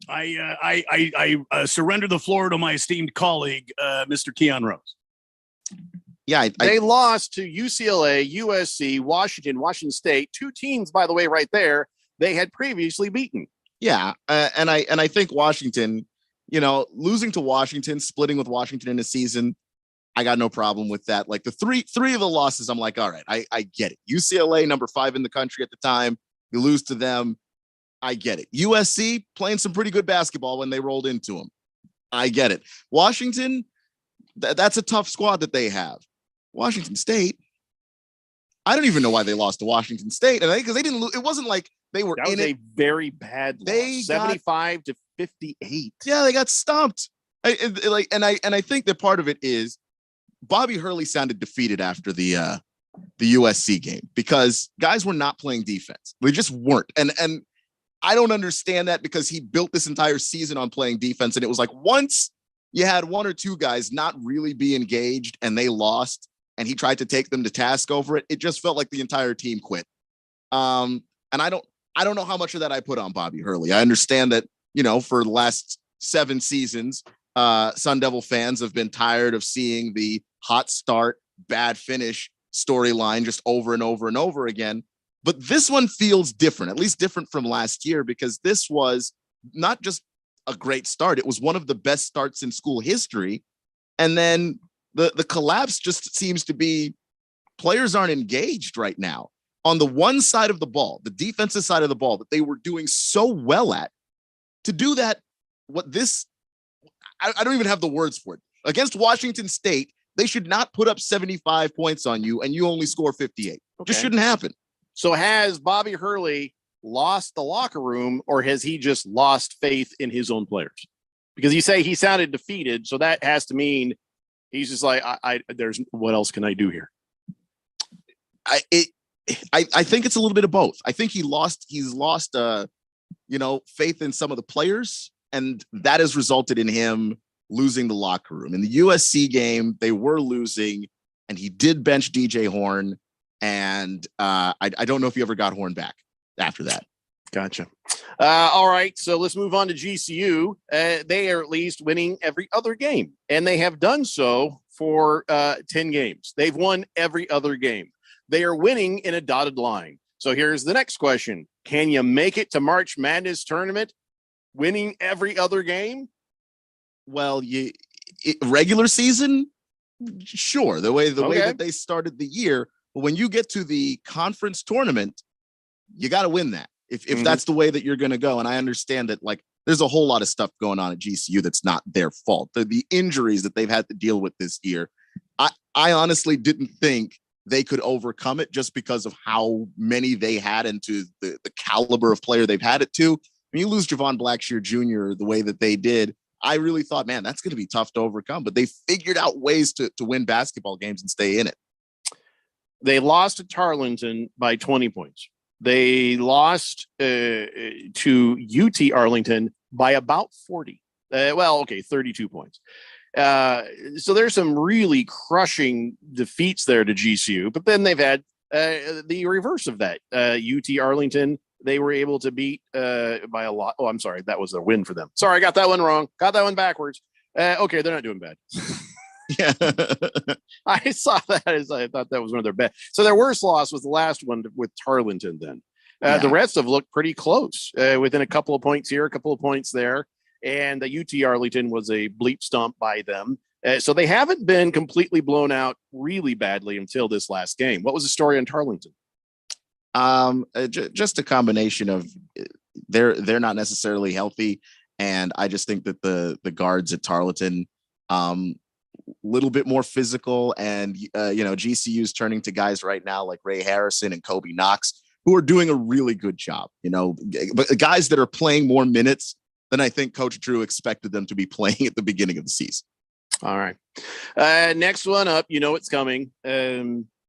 I surrender the floor to my esteemed colleague, Mr. Keon Rose. Yeah, They lost to UCLA, USC, Washington State, two teams, by the way, right there, they had previously beaten. Yeah, and I think Washington, losing to Washington, splitting with Washington in a season, I got no problem with that. Like the three of the losses, I'm like, all right, I get it. UCLA, number 5 in the country at the time, you lose to them, I get it. USC playing some pretty good basketball when they rolled into them, I get it. Washington, that's a tough squad that they have. Washington State, I don't even know why they lost to Washington State, and because they didn't lose. It wasn't like they were that in was it. A very bad loss. They 75 to 58. Yeah, they got stumped. I think that part of it is Bobby Hurley sounded defeated after the USC game because guys were not playing defense. They just weren't, and I don't understand that because he built this entire season on playing defense, and it was like once you had one or two guys not really be engaged and they lost, and he tried to take them to task over it, it just felt like the entire team quit. And I don't know how much of that I put on Bobby Hurley. I understand that, for the last 7 seasons, Sun Devil fans have been tired of seeing the hot start, bad finish storyline just over and over and over again. But this one feels different, at least different from last year, because this was not just a great start. It was one of the best starts in school history. And then the collapse just seems to be players aren't engaged right now. On the one side of the ball, the defensive side of the ball that they were doing so well at, to do that, I don't even have the words for it. Against Washington State, they should not put up 75 points on you and you only score 58. Okay. Just shouldn't happen. So has Bobby Hurley lost the locker room, or has he just lost faith in his own players? Because you say he sounded defeated, so that has to mean he's just like, there's what else can I do here? I think it's a little bit of both. I think he's lost faith in some of the players, and that has resulted in him losing the locker room. In the USC game, they were losing, and he did bench DJ Horn, and I don't know if he ever got Horn back after that. Gotcha. All right, so let's move on to GCU. They are at least winning every other game, and they have done so for 10 games. They've won every other game. They are winning in a dotted line. So here's the next question. Can you make it to March Madness tournament winning every other game? Well, regular season, sure. The way that they started the year, but when you get to the conference tournament, you got to win that. If that's the way that you're going to go. And I understand that there's a whole lot of stuff going on at GCU that's not their fault. The injuries that they've had to deal with this year, I honestly didn't think they could overcome it just because of how many they had and to the caliber of player they've had it to. When you lose Javon Blackshear Jr. the way that they did, I really thought, man, that's going to be tough to overcome. But they figured out ways to win basketball games and stay in it. They lost to Tarleton by 20 points. They lost to UT Arlington by about 40. 32 points. So there's some really crushing defeats there to GCU, but then they've had the reverse of that. UT Arlington, they were able to beat by a lot. Oh, I'm sorry. That was their win for them. Sorry, I got that one wrong. Got that one backwards. Okay, they're not doing bad. Yeah. I saw that as I thought that was one of their best. So their worst loss was the last one with Tarleton then. The rest have looked pretty close, within a couple of points here, a couple of points there. And the UT Arlington was a bleep stomp by them. So they haven't been completely blown out really badly until this last game. What was the story on Tarleton? Just a combination of they're not necessarily healthy. And I just think that the guards at Tarleton, little bit more physical, and GCU's turning to guys right now like Ray Harrison and Kobe Knox, who are doing a really good job, but guys that are playing more minutes than I think Coach Drew expected them to be playing at the beginning of the season. All right. Next one up, it's coming.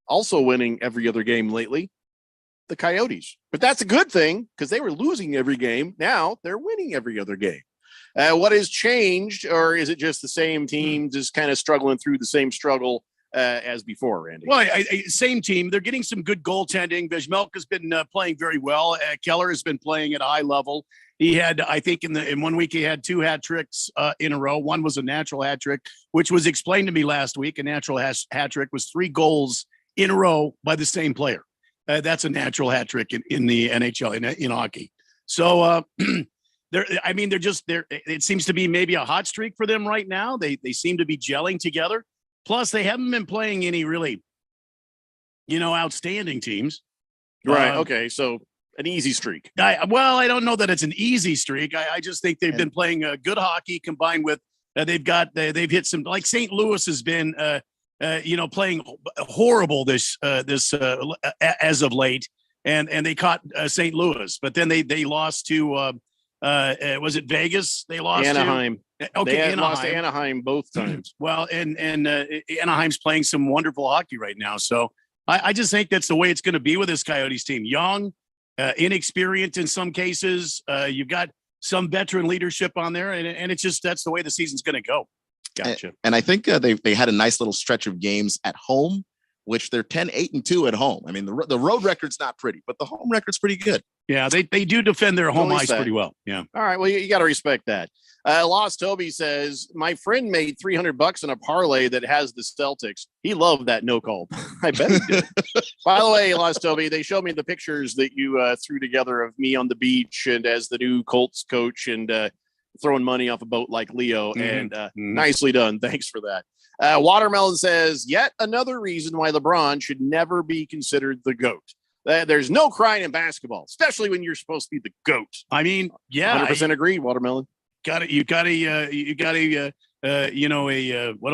Also winning every other game lately, the Coyotes. But that's a good thing because they were losing every game. Now they're winning every other game. What has changed, or is it just the same team just kind of struggling through the same struggle as before, Randy? Well, same team. They're getting some good goaltending. Vizmelka's been playing very well. Keller has been playing at a high level. He had, I think, in 1 week he had 2 hat tricks in a row. One was a natural hat trick, which was explained to me last week. A natural hat trick was 3 goals in a row by the same player. That's a natural hat trick in the NHL in hockey. So it seems to be maybe a hot streak for them right now. They seem to be gelling together. Plus, they haven't been playing any really, outstanding teams. Right. Okay. So an easy streak. I don't know that it's an easy streak. I just think they've been playing good hockey combined with they've hit some, like St. Louis has been playing horrible this as of late, and they caught St. Louis, but then they lost to was it Vegas? They lost Anaheim. Okay, Anaheim. Lost to Anaheim both times. Well, and Anaheim's playing some wonderful hockey right now. So I just think that's the way it's going to be with this Coyotes team. Young, inexperienced in some cases. You've got some veteran leadership on there, and it's just that's the way the season's going to go. Gotcha. And I think they had a nice little stretch of games at home, which they're 10-8-2 at home. I mean, the road record's not pretty, but the home record's pretty good. Yeah, they do defend their home ice pretty well. Yeah. All right. Well, you got to respect that. Lost Toby says, my friend made $300 in a parlay that has the Celtics. He loved that no call. I bet he did. By the way, Lost Toby, they showed me the pictures that you threw together of me on the beach and as the new Colts coach and throwing money off a boat like Leo. And nicely done. Thanks for that. Watermelon says, yet another reason why LeBron should never be considered the GOAT. There's no crying in basketball, especially when you're supposed to be the GOAT. I mean, yeah, 100% agree, Watermelon. What am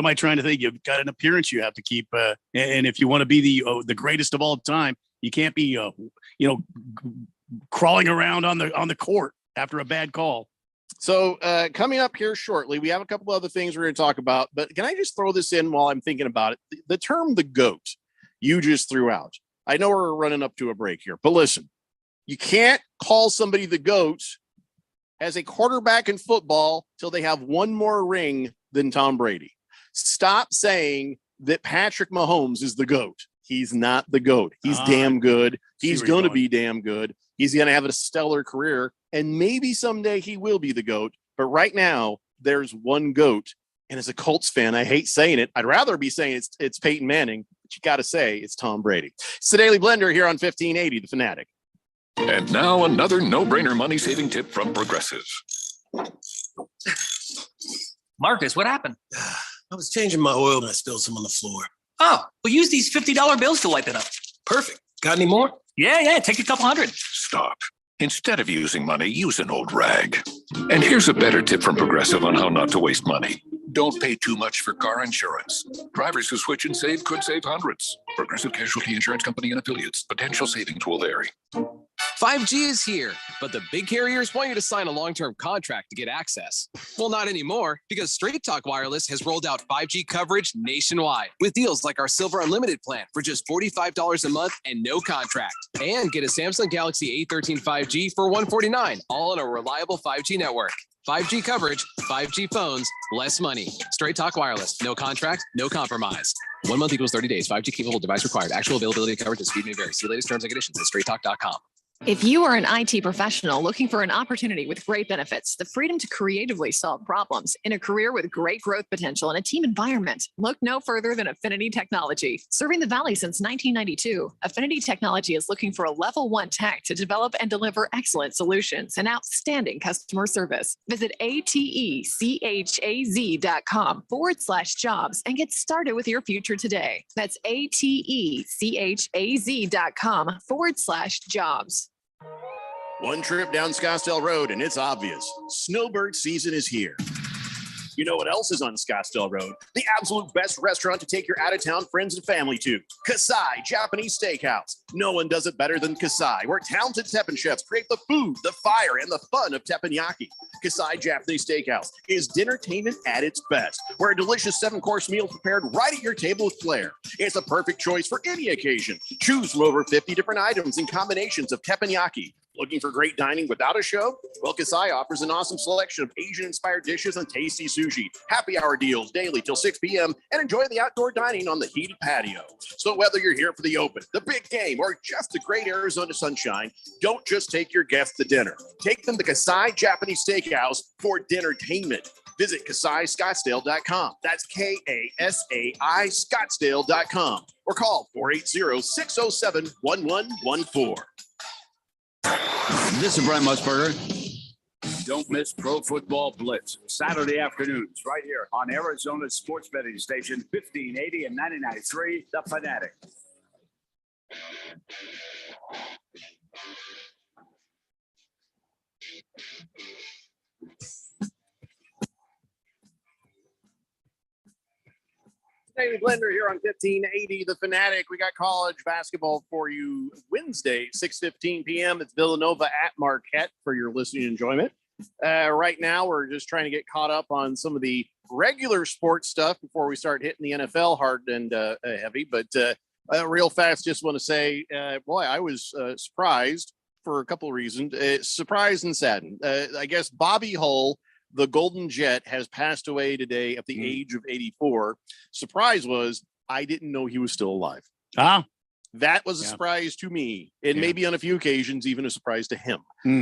I trying to think? You've got an appearance you have to keep. And if you want to be the greatest of all time, you can't be, crawling around on the court after a bad call. So coming up here shortly, we have a couple other things we're going to talk about, but can I just throw this in while I'm thinking about it? The term the GOAT you just threw out. I know we're running up to a break here, but listen, you can't call somebody the GOAT as a quarterback in football till they have one more ring than Tom Brady. Stop saying that Patrick Mahomes is the GOAT. He's not the GOAT. He's damn good. He's going to be damn good. He's going to have a stellar career, and maybe someday he will be the GOAT. But right now, there's one GOAT. And as a Colts fan, I hate saying it. I'd rather be saying it's Peyton Manning, but you got to say it's Tom Brady. It's the Daily Blender here on 1580, The Fanatic. And now another no-brainer money-saving tip from Progressive. Marcus, what happened? I was changing my oil and I spilled some on the floor. Oh, well, use these $50 bills to wipe it up. Perfect. Got any more? Yeah, take a couple hundred. Stop. Instead of using money, use an old rag. And here's a better tip from Progressive on how not to waste money. Don't pay too much for car insurance. Drivers who switch and save could save hundreds. Progressive Casualty Insurance Company and affiliates. Potential savings will vary. 5G is here, but the big carriers want you to sign a long-term contract to get access. Well, not anymore, because Straight Talk Wireless has rolled out 5G coverage nationwide with deals like our Silver Unlimited plan for just $45 a month and no contract. And get a Samsung Galaxy A13 5G for $149, all on a reliable 5G network. 5G coverage, 5G phones, less money. Straight Talk Wireless, no contract, no compromise. 1 month equals 30 days. 5G capable device required. Actual availability of coverage and speed may vary. See latest terms and conditions at straighttalk.com. If you are an IT professional looking for an opportunity with great benefits, the freedom to creatively solve problems in a career with great growth potential and a team environment, look no further than Affinity Technology. Serving the Valley since 1992, Affinity Technology is looking for a level 1 tech to develop and deliver excellent solutions and outstanding customer service. Visit atechaz.com/jobs and get started with your future today. That's atechaz.com/jobs. One trip down Scottsdale Road, and it's obvious. Snowbird season is here. You know what else is on Scottsdale Road? The absolute best restaurant to take your out-of-town friends and family to. Kasai Japanese Steakhouse. No one does it better than Kasai, where talented Teppanyaki chefs create the food, the fire, and the fun of teppanyaki. Kasai Japanese Steakhouse is dinnertainment at its best, where a delicious 7-course meal is prepared right at your table with flair. It's the perfect choice for any occasion. Choose from over 50 different items and combinations of teppanyaki. Looking for great dining without a show? Well, Kasai offers an awesome selection of Asian-inspired dishes and tasty sushi. Happy hour deals daily till 6 p.m. and enjoy the outdoor dining on the heated patio. So whether you're here for the open, the big game, or just the great Arizona sunshine, don't just take your guests to dinner. Take them to Kasai Japanese Steakhouse for dinnertainment. Visit KasaiScottsdale.com. That's KASAI Scottsdale.com. Or call 480-607-1114. This is Brent Musburger. Don't miss Pro Football Blitz, Saturday afternoons, right here on Arizona's sports betting station, 1580 and 99.3, The Fanatic. David Blender here on 1580 The Fanatic. We got college basketball for you Wednesday, 6:15 p.m. It's Villanova at Marquette for your listening enjoyment. Right now, we're just trying to get caught up on some of the regular sports stuff before we start hitting the NFL hard and heavy. But real fast, just want to say, boy, I was surprised for a couple of reasons. Surprised and saddened. I guess Bobby Hull, the Golden Jet, has passed away today at the age of 84. Surprise was, I didn't know he was still alive. That was a surprise to me. And maybe on a few occasions, even a surprise to him.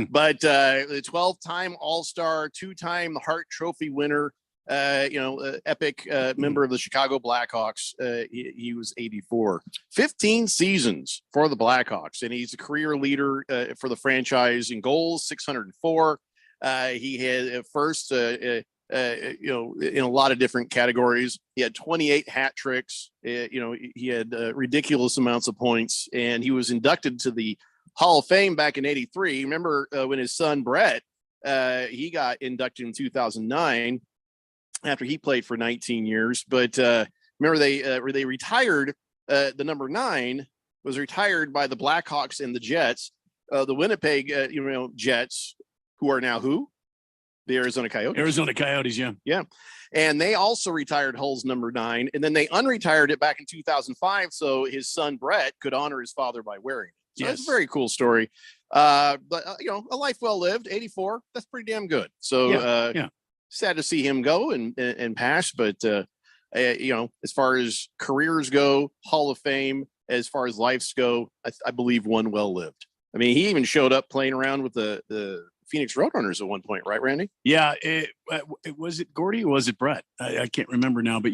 But the 12-time All-Star, 2-time Hart Trophy winner, epic member of the Chicago Blackhawks. He was 84. 15 seasons for the Blackhawks, and he's a career leader for the franchise in goals, 604. He had at first, in a lot of different categories. He had 28 hat tricks. He had ridiculous amounts of points, and he was inducted to the Hall of Fame back in '83. Remember when his son Brett, he got inducted in 2009 after he played for 19 years. But remember they retired. The number 9 was retired by the Blackhawks and the Jets. The Winnipeg, Jets, who are now who? The Arizona Coyotes. Arizona Coyotes, yeah. Yeah. And they also retired Hull's number 9. And then they unretired it back in 2005. So his son Brett could honor his father by wearing it. So that's a very cool story. But a life well lived, 84. That's pretty damn good. So sad to see him go and pass. But, as far as careers go, Hall of Fame, as far as lives go, I believe one well lived. I mean, he even showed up playing around with the Phoenix Roadrunners at one point, right, Randy? Yeah. Was it Gordy or was it Brett? I can't remember now, but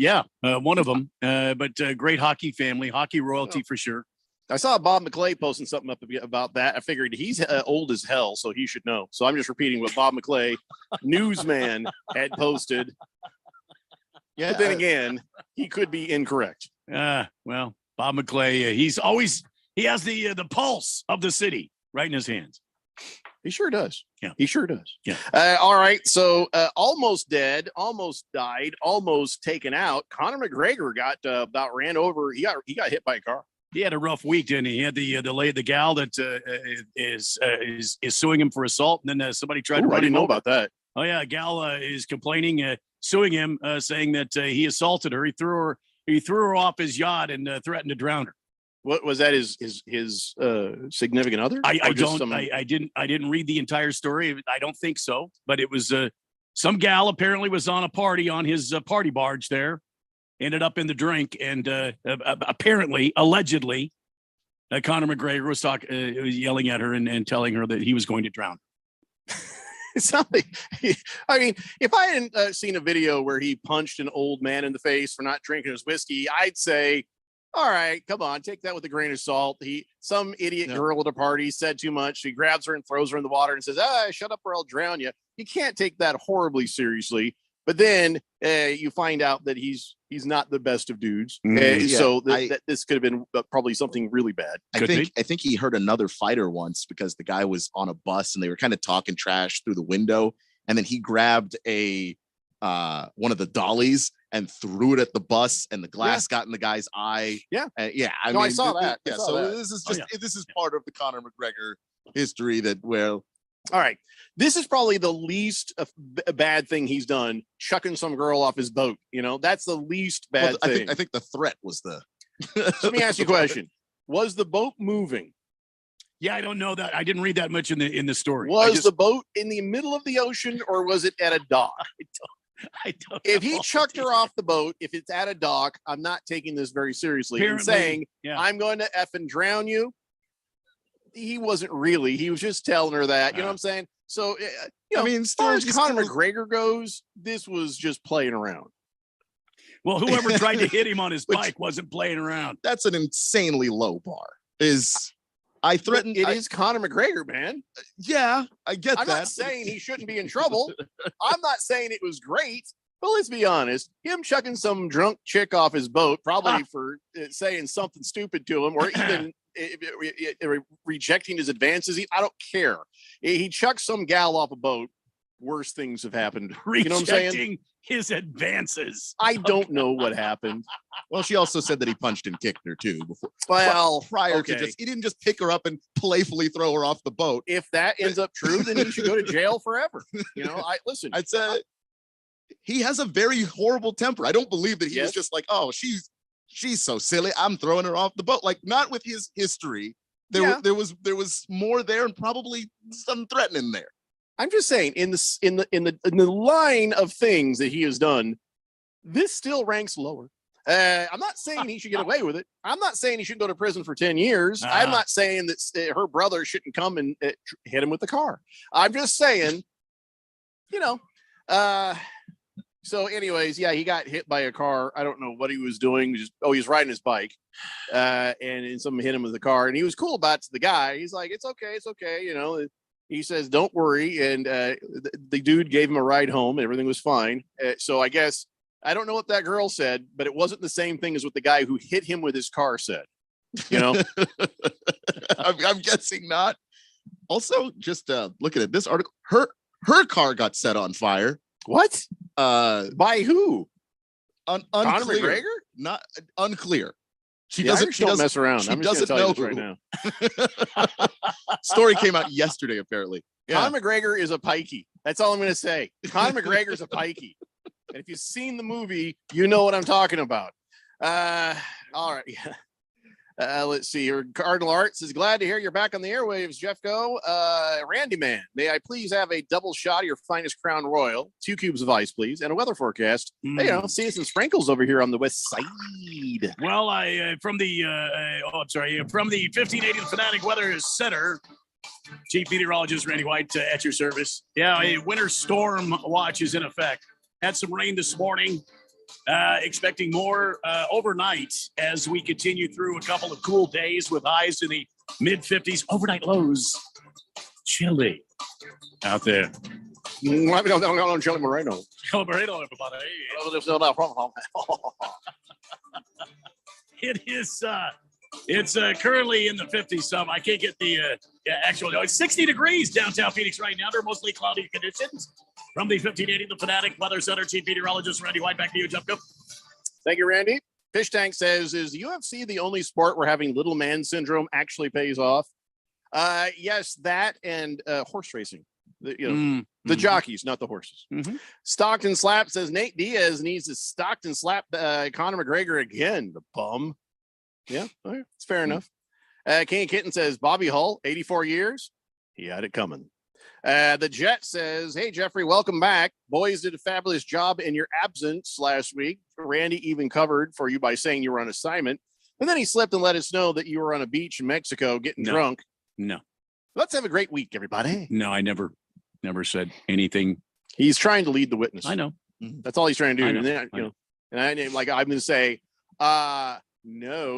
one of them. But great hockey family, hockey royalty for sure. I saw Bob McClay posting something up about that. I figured he's old as hell, so he should know. So I'm just repeating what Bob McClay, newsman, had posted. Yeah. But then again, he could be incorrect. Well, Bob McClay, he has the pulse of the city right in his hands. He sure does. Yeah, he sure does. Yeah. All right. So almost dead, almost died, almost taken out. Conor McGregor got about ran over. He got hit by a car. He had a rough week, didn't he? He had the gal that is suing him for assault, and then somebody tried to run I didn't him know over. about that. Oh yeah, a gal is complaining, suing him, saying that he assaulted her. He threw her off his yacht and threatened to drown her. What was that? His significant other? I didn't read the entire story. I don't think so, but it was some gal apparently was on a party on his party barge there, ended up in the drink, and allegedly, Conor McGregor was yelling at her and telling her that he was going to drown. It's not like, I mean, if I hadn't seen a video where he punched an old man in the face for not drinking his whiskey, I'd say, all right, come on, take that with a grain of salt. Some idiot girl at a party said too much. He grabs her and throws her in the water and says, shut up or I'll drown you. You can't take that horribly seriously. But then you find out that he's not the best of dudes. So this could have been probably something really bad. I think he hurt another fighter once because the guy was on a bus and they were kind of talking trash through the window. And then he grabbed one of the dollies and threw it at the bus, and the glass got in the guy's eye. I saw that. This is just this is part of the Conor McGregor history all right. This is probably the least bad thing he's done, chucking some girl off his boat. That's the least bad thing. I think the threat was Let me ask you a question. Was the boat moving? Yeah, I don't know that. I didn't read that much in the story. Was the boat in the middle of the ocean or was it at a dock? I don't If know. he chucked her off the boat, if it's at a dock, I'm not taking this very seriously. And Apparently, saying, yeah. I'm going to effing drown you. He wasn't really. He was just telling her that. You know what I'm saying? So, I mean, as far as Sturgis Conor still- McGregor goes, this was just playing around. Well, whoever tried to hit him on his Which- bike wasn't playing around. That's an insanely low bar. I threatened. It is Conor McGregor, man. Yeah, I get I'm that. not saying he shouldn't be in trouble. I'm not saying it was great. But let's be honest, him chucking some drunk chick off his boat, probably for saying something stupid to him, or even rejecting his advances. I don't care. He chucked some gal off a boat. Worse things have happened. You know what I'm saying? Rejecting his advances. I don't know what happened. Well, she also said that he punched and kicked her too. Before, Well, prior okay. to he didn't just pick her up and playfully throw her off the boat. If that ends up true, then he should go to jail forever. You know, listen. I'd say he has a very horrible temper. I don't believe that he was Yes. just like, oh, she's so silly, I'm throwing her off the boat. Like, not with his history. There was more there, and probably some threatening there. I'm just saying, in the line of things that he has done, this still ranks lower. I'm not saying he should get away with it. I'm not saying he should go to prison for 10 years. I'm not saying that her brother shouldn't come and hit him with the car. I'm just saying, you know. So, anyways, yeah, he got hit by a car. I don't know what he was doing. He was riding his bike, and someone hit him with the car. And he was cool about it to the guy. He's like, "It's okay." You know. He says, "Don't worry," and the dude gave him a ride home. Everything was fine. So I guess I don't know what that girl said, but it wasn't the same thing as what the guy who hit him with his car said. You know, I'm guessing not. Also, just looking at this article, her car got set on fire. What? By who? Conor McGregor? Not unclear. She The doesn't. Irish She don't doesn't mess around. She I'm just doesn't gonna know tell you this right now. Story came out yesterday, apparently. Yeah. Conor McGregor is a pikey. That's all I'm going to say. Conor McGregor is a pikey. And if you've seen the movie, you know what I'm talking about. All right. Let's see here. Cardinal Arts is glad to hear you're back on the airwaves, Jeffco. Randy Man, may I please have a double shot of your finest Crown Royal, 2 cubes of ice, please, and a weather forecast. Hey, you know, seeing some sprinkles over here on the west side. Well, from the 1580 Fanatic Weather Center, Chief Meteorologist Randy White at your service. Yeah, a winter storm watch is in effect. Had some rain this morning. Expecting more overnight as we continue through a couple of cool days with highs in the mid 50s. Overnight lows chilly out there. Chili Moreno. Chili Moreno, everybody. It is. It's currently in the 50s. Some I can't get the actual. No, it's 60 degrees downtown Phoenix right now. They're mostly cloudy conditions. From the 1580, the Fanatic Weather Center, Chief Meteorologist Randy White. Back to you, Jeffco. Thank you, Randy. Fish Tank says, is UFC the only sport where having little man syndrome actually pays off? Yes, that and horse racing. The jockeys, not the horses. Stockton Slap says Nate Diaz needs to Stockton Slap Conor McGregor again. The bum. Yeah, okay, it's fair enough. King Kitten says Bobby Hull, 84 years. He had it coming. The Jet says, hey, Jeffrey, welcome back. Boys did a fabulous job in your absence last week. Randy even covered for you by saying you were on assignment. And then he slipped and let us know that you were on a beach in Mexico getting drunk. No. Let's have a great week, everybody. No, I never said anything. He's trying to lead the witness. I know. That's all he's trying to do. I know. And then, I'm going to say, no,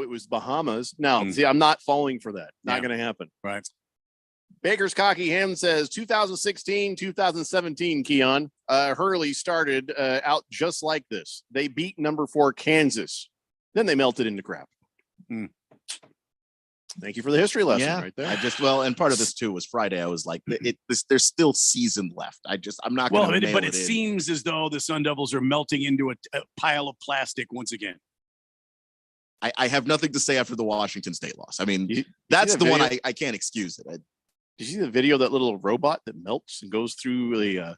it was Bahamas. No, see, I'm not falling for that. Not going to happen. Right. Baker's Cocky Ham says 2016, 2017, Keon, Hurley started out just like this. They beat number 4 Kansas. Then they melted into crap. Thank you for the history lesson right there. And part of this too was Friday. I was like, there's still season left. I'm not going to. But it seems as though the Sun Devils are melting into a pile of plastic once again. I have nothing to say after the Washington State loss. I mean, that's the one I can't excuse it. Did you see the video of that little robot that melts and goes through the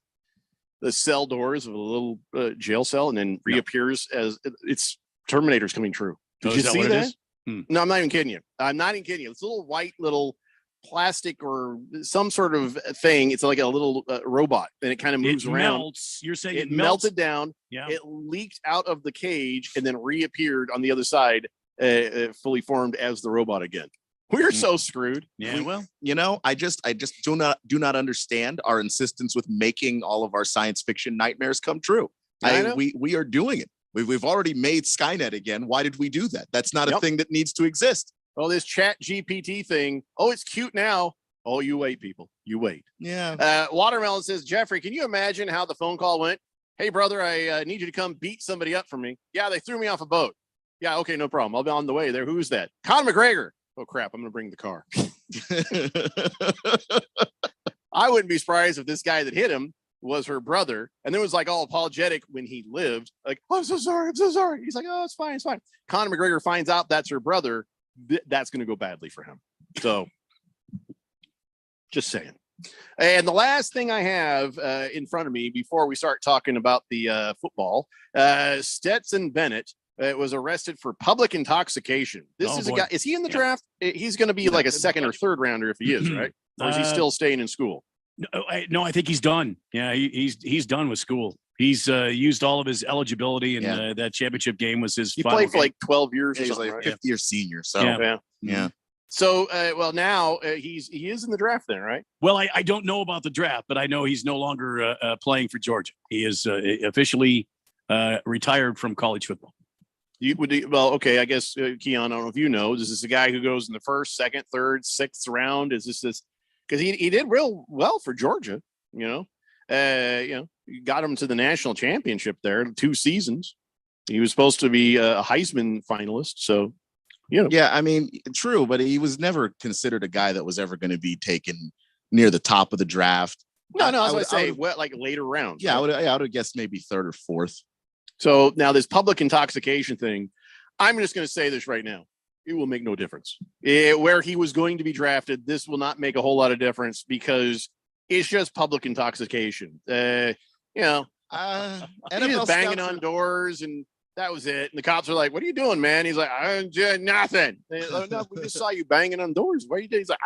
cell doors of a little jail cell and then reappears as it's Terminator's coming true? Did you see that? No, I'm not even kidding you. I'm not even kidding you. It's a little white little plastic or some sort of thing. It's like a little robot, and it kind of moves around. Melts. You're saying it melts? melted down. Yeah. It leaked out of the cage and then reappeared on the other side, fully formed as the robot again. We're so screwed. Yeah, well, you know, I just do not understand our insistence with making all of our science fiction nightmares come true. We are doing it. We've already made Skynet again. Why did we do that? That's not a thing that needs to exist. Oh, this Chat GPT thing. Oh, it's cute now. Oh, you wait, people. You wait. Yeah. Watermelon says, Jeffrey, can you imagine how the phone call went? Hey, brother, I need you to come beat somebody up for me. Yeah, they threw me off a boat. Yeah, okay, no problem. I'll be on the way there. Who's that? Conor McGregor. Oh, crap. I'm going to bring the car. I wouldn't be surprised if this guy that hit him was her brother, and then was like all apologetic when he lived. Like, oh, I'm so sorry. I'm so sorry. He's like, oh, it's fine. It's fine. Conor McGregor finds out that's her brother. That's going to go badly for him. So just saying. And the last thing I have in front of me before we start talking about the football, Stetson Bennett was arrested for public intoxication. This is a guy. Is he in the draft? He's going to be like a second or third rounder if he is, right? Or is he still staying in school? No, I think he's done. Yeah, he's done with school. He's used all of his eligibility, and that championship game was his. He played for like 12 years. He's like a fifth-year senior. So yeah. So, well, now he is in the draft then, right? Well, I don't know about the draft, but I know he's no longer playing for Georgia. He is officially retired from college football. Okay, I guess, Keon, I don't know if you know, is this a guy who goes in the first, second, third, sixth round? Is this because he did real well for Georgia, you got him to the national championship there, 2 seasons. He was supposed to be a Heisman finalist. So, Yeah, I mean, true, but he was never considered a guy that was ever going to be taken near the top of the draft. No, I would say like later rounds. Yeah, right? I would have guessed maybe third or fourth. So now this public intoxication thing, I'm just going to say this right now. It will make no difference. Where he was going to be drafted, this will not make a whole lot of difference because it's just public intoxication. He was banging on doors and that was it. And the cops are like, what are you doing, man? He's like, I'm doing nothing. Like, no, we just saw you banging on doors. What are you doing? He's like,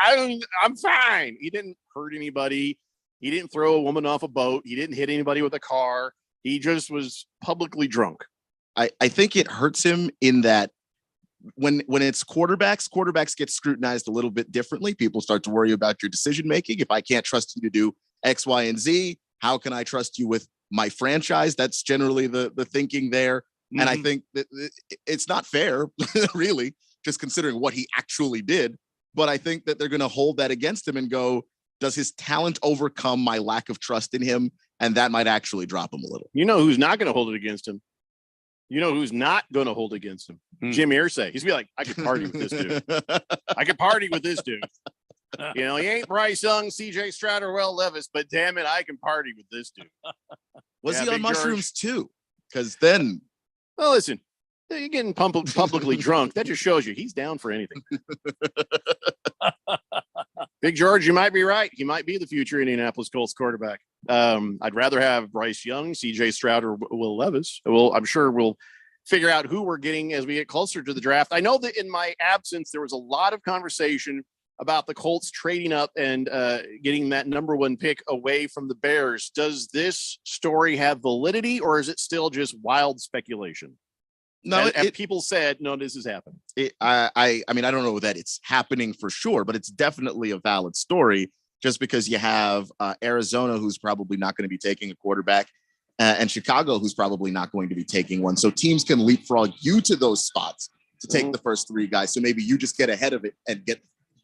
I'm fine. He didn't hurt anybody. He didn't throw a woman off a boat. He didn't hit anybody with a car. He just was publicly drunk. I think it hurts him in that when it's quarterbacks get scrutinized a little bit differently. People start to worry about your decision making. If I can't trust you to do X, Y, and Z, how can I trust you with my franchise? That's generally the thinking there. Mm-hmm. And I think that it's not fair, really, just considering what he actually did. But I think that they're going to hold that against him and go, does his talent overcome my lack of trust in him? And that might actually drop him a little. You know who's not going to hold it against him? You know who's not going to hold against him? Jim Irsay. He's going to be like, I could party with this dude. I could party with this dude. He ain't Bryce Young, CJ Stroud, or Will Levis, but damn it, I can party with this dude. Was he on mushrooms too? Because then... Well, listen, you're getting publicly drunk. That just shows you he's down for anything. Big George, you might be right. He might be the future Indianapolis Colts quarterback. I'd rather have Bryce Young, CJ Stroud, or Will Levis. I'm sure we'll figure out who we're getting as we get closer to the draft. I know that in my absence, there was a lot of conversation about the Colts trading up and getting that number 1 pick away from the Bears. Does this story have validity, or is it still just wild speculation? No, people said, no, this is happening. I mean, I don't know that it's happening for sure, but it's definitely a valid story just because you have Arizona, who's probably not going to be taking a quarterback, and Chicago, who's probably not going to be taking one. So teams can leapfrog you to those spots to take the first 3 guys. So maybe you just get ahead of it and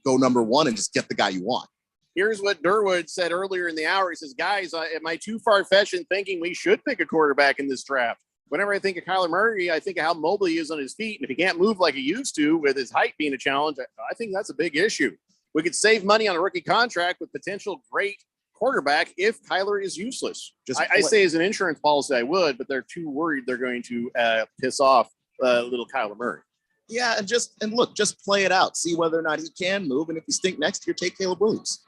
go number 1 and just get the guy you want. Here's what Durwood said earlier in the hour. He says, guys, am I too far-fetched in thinking we should pick a quarterback in this draft? Whenever I think of Kyler Murray, I think of how mobile he is on his feet. And if he can't move like he used to with his height being a challenge, I think that's a big issue. We could save money on a rookie contract with potential great quarterback if Kyler is useless. I say as an insurance policy, I would, but they're too worried they're going to piss off little Kyler Murray. Yeah, and look, just play it out. See whether or not he can move. And if you stink next year, take Caleb Williams.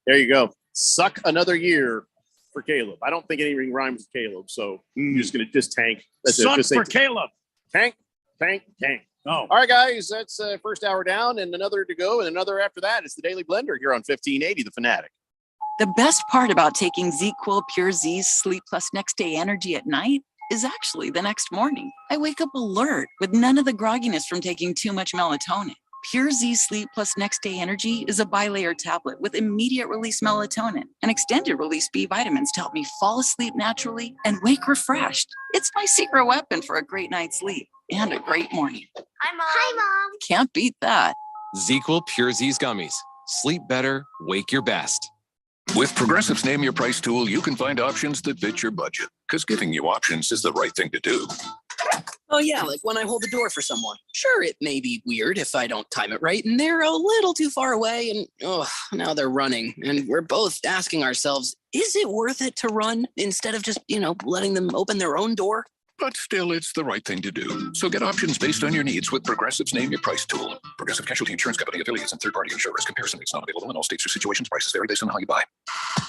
There you go. Suck another year for Caleb. I don't think anything rhymes with Caleb, so I'm just going to tank. That's Suck for Caleb. Tank Tank. Oh, All right, guys, that's first hour down and another to go and another after that. It's the Daily Blender here on 1580 The Fanatic. The best part about taking ZQuil Pure Z's Sleep Plus Next Day Energy at night is actually the next morning. I wake up alert with none of the grogginess from taking too much melatonin. Pure Z Sleep Plus Next Day Energy is a bilayer tablet with immediate release melatonin and extended release B vitamins to help me fall asleep naturally and wake refreshed. It's my secret weapon for a great night's sleep and a great morning. Hi, Mom. Hi, Mom. Can't beat that. ZQuil Pure Z's gummies. Sleep better, wake your best. With Progressive's Name Your Price tool, you can find options that fit your budget. Because giving you options is the right thing to do. Oh, yeah, like when I hold the door for someone. Sure, it may be weird if I don't time it right, and they're a little too far away, and now they're running. And we're both asking ourselves, is it worth it to run instead of just, letting them open their own door? But still, it's the right thing to do. So get options based on your needs with Progressive's Name Your Price tool. Progressive Casualty Insurance Company affiliates and third-party insurers. Comparison rates not available in all states or situations. Prices vary based on how you buy.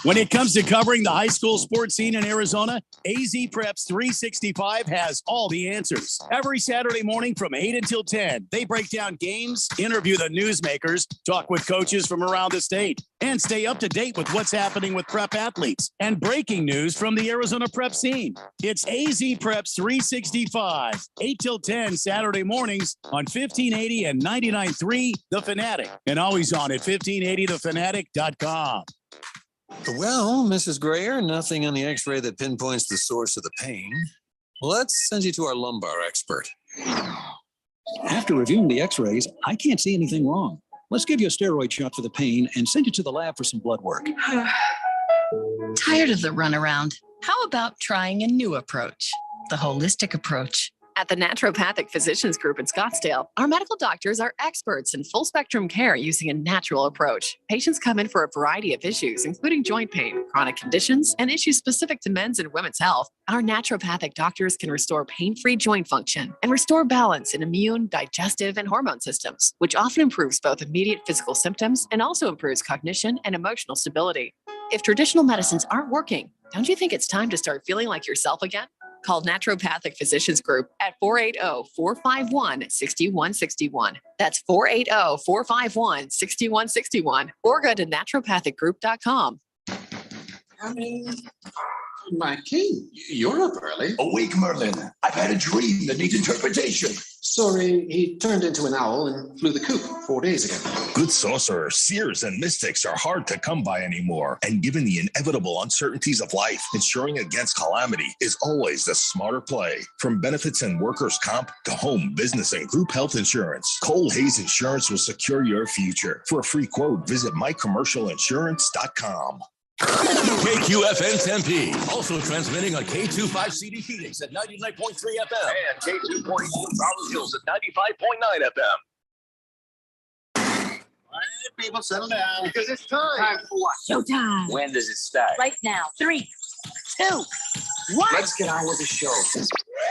when it comes to covering the high school sports scene in Arizona, AZ Preps 365 has all the answers. Every Saturday morning from 8 until 10, they break down games, interview the newsmakers, talk with coaches from around the state, and stay up to date with what's happening with prep athletes and breaking news from the Arizona prep scene. It's AZ Preps 365, 8 till 10 Saturday mornings on 1580 and 99.3 The Fanatic, and always on at 1580thefanatic.com. Well, Mrs. Grayer, nothing on the x-ray that pinpoints the source of the pain. Let's send you to our lumbar expert. After reviewing the x-rays, I can't see anything wrong. Let's give you a steroid shot for the pain and send you to the lab for some blood work. Tired of the runaround? How about trying a new approach? The holistic approach. At the Naturopathic Physicians Group in Scottsdale, our medical doctors are experts in full spectrum care using a natural approach. Patients come in for a variety of issues, including joint pain, chronic conditions, and issues specific to men's and women's health. Our naturopathic doctors can restore pain-free joint function and restore balance in immune, digestive, and hormone systems, which often improves both immediate physical symptoms and also improves cognition and emotional stability. If traditional medicines aren't working, don't you think it's time to start feeling like yourself again? Call Naturopathic Physicians Group at 480-451-6161. That's 480-451-6161. Or go to naturopathicgroup.com. My king, you're up early. Awake, Merlin. I've had a dream that needs interpretation. Sorry, he turned into an owl and flew the coop 4 days ago. Good sorcerers, seers, and mystics are hard to come by anymore. And given the inevitable uncertainties of life, insuring against calamity is always the smarter play. From benefits and workers' comp to home, business, and group health insurance, Cole Hayes Insurance will secure your future. For a free quote, visit mycommercialinsurance.com. KQFN Tempe, also transmitting on K25CD Phoenix at 99.3 FM and K2.2 Rolling Hills at 95.9 FM. All right, people, settle down because it's time. Time for what? Showtime. When does it start? Right now. 3, 2, 1. Let's get on with the show.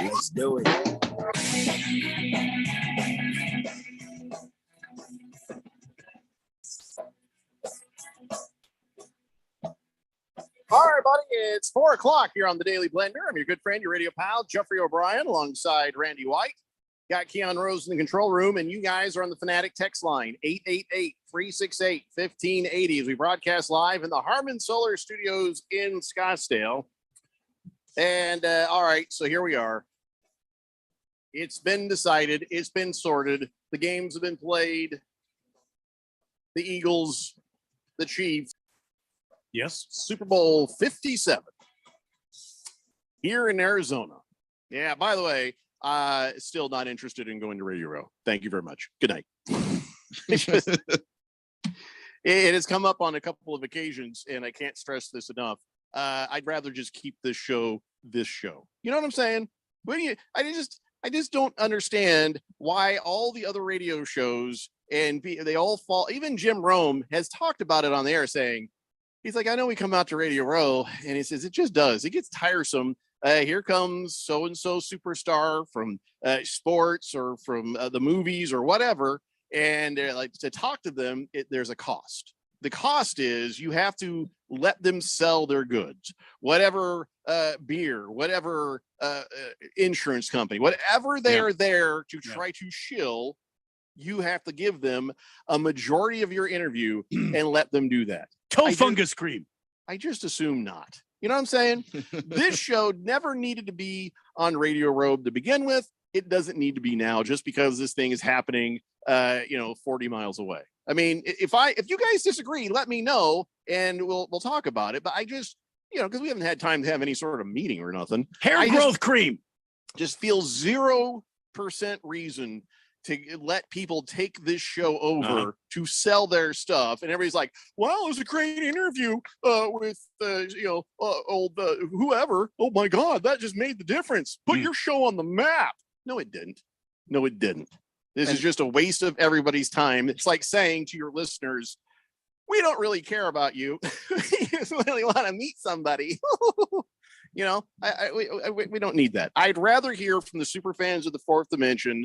Let's do it. All right, buddy, it's 4 o'clock here on the Daily Blender. I'm your good friend, your radio pal, Jeffrey O'Brien, alongside Randy White. Got Keon Rose in the control room, and you guys are on the Fanatic text line, 888-368-1580, as we broadcast live in the Harman Solar Studios in Scottsdale. And, all right, so here we are. It's been decided. It's been sorted. The games have been played. The Eagles, the Chiefs. Yes. Super Bowl 57 here in Arizona. Yeah, by the way, still not interested in going to Radio Row. Thank you very much. Good night. It has come up on a couple of occasions, and I can't stress this enough. I'd rather just keep this show. You know what I'm saying? I just don't understand why all the other radio shows and they all fall. Even Jim Rome has talked about it on the air, saying, he's like, I know we come out to Radio Row, and he says, it just does. It gets tiresome. Here comes so-and-so superstar from sports or from the movies or whatever. And like to talk to them, there's a cost. The cost is you have to let them sell their goods, whatever beer, whatever insurance company, whatever they're there to try to shill, you have to give them a majority of your interview and let them do that. Fungus cream. I just assume not. You know what I'm saying? This show never needed to be on Radio Row to begin with. It doesn't need to be now just because this thing is happening 40 miles away. I mean, if you guys disagree, let me know and we'll talk about it. But I just, because we haven't had time to have any sort of meeting or nothing. Hair growth cream. Just feel 0% reason to let people take this show over to sell their stuff. And everybody's like, wow, it was a great interview with, whoever. Oh my God, that just made the difference. Put your show on the map. No, it didn't. This is just a waste of everybody's time. It's like saying to your listeners, we don't really care about you. We just really want to meet somebody. We don't need that. I'd rather hear from the super fans of the Fourth Dimension,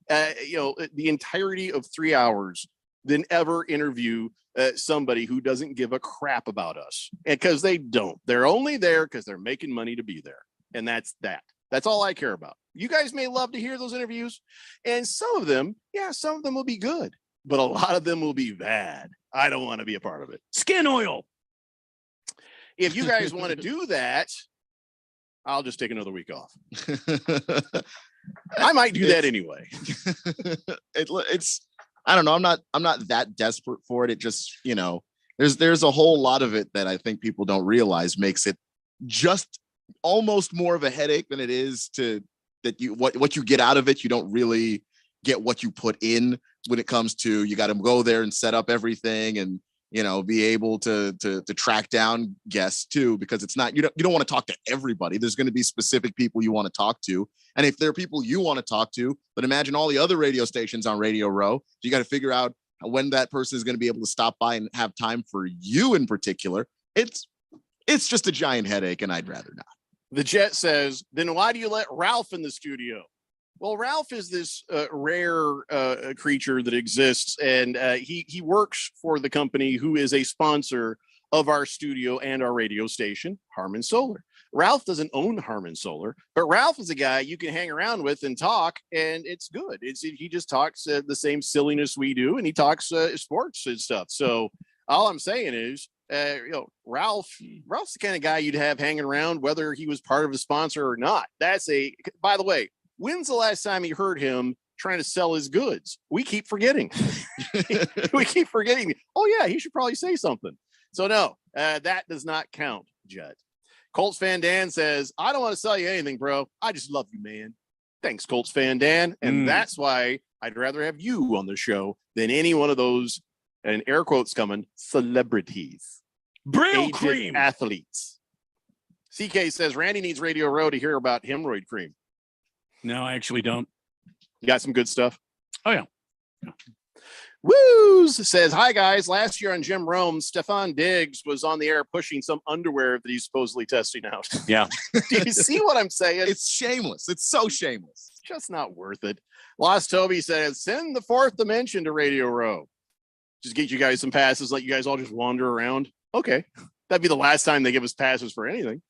the entirety of 3 hours than ever interview somebody who doesn't give a crap about us. And because they don't. They're only there because they're making money to be there. And that's that. That's all I care about. You guys may love to hear those interviews, and some of them will be good, but a lot of them will be bad. I don't want to be a part of it. Skin oil. If you guys want to do that, I'll just take another week off. I might do that anyway. It's I don't know. I'm not that desperate for it. It just, there's a whole lot of it that I think people don't realize makes it just almost more of a headache than it is what you get out of it. You don't really get what you put in when it comes to, you got to go there and set up everything and, be able to track down guests too, because it's not, you don't want to talk to everybody. There's going to be specific people you want to talk to. And if there are people you want to talk to, but imagine all the other radio stations on Radio Row, you got to figure out when that person is going to be able to stop by and have time for you in particular. It's just a giant headache, and I'd rather not. The Jet says, then why do you let Ralph in the studio? Well, Ralph is this rare creature that exists, and he works for the company who is a sponsor of our studio and our radio station, Harman Solar. Ralph doesn't own Harman Solar, but Ralph is a guy you can hang around with and talk, and it's good. He just talks the same silliness we do, and he talks sports and stuff. So all I'm saying is, Ralph's the kind of guy you'd have hanging around, whether he was part of a sponsor or not. By the way, when's the last time you heard him trying to sell his goods? We keep forgetting. Oh yeah, he should probably say something. So no, that does not count, Judd. Colts fan Dan says, I don't want to sell you anything, bro. I just love you, man. Thanks, Colts fan Dan. And that's why I'd rather have you on the show than any one of those, and air quotes coming, celebrities. Brill cream. Athletes. CK says, Randy needs Radio Row to hear about hemorrhoid cream. No, I actually don't. You got some good stuff? Oh, yeah. Woos says, hi, guys. Last year on Jim Rome, Stefan Diggs was on the air pushing some underwear that he's supposedly testing out. Yeah. Do you see what I'm saying? It's shameless. It's so shameless. Just not worth it. Lost Toby says, send the Fourth Dimension to Radio Row. Just get you guys some passes, let you guys all just wander around. Okay. That'd be the last time they give us passes for anything.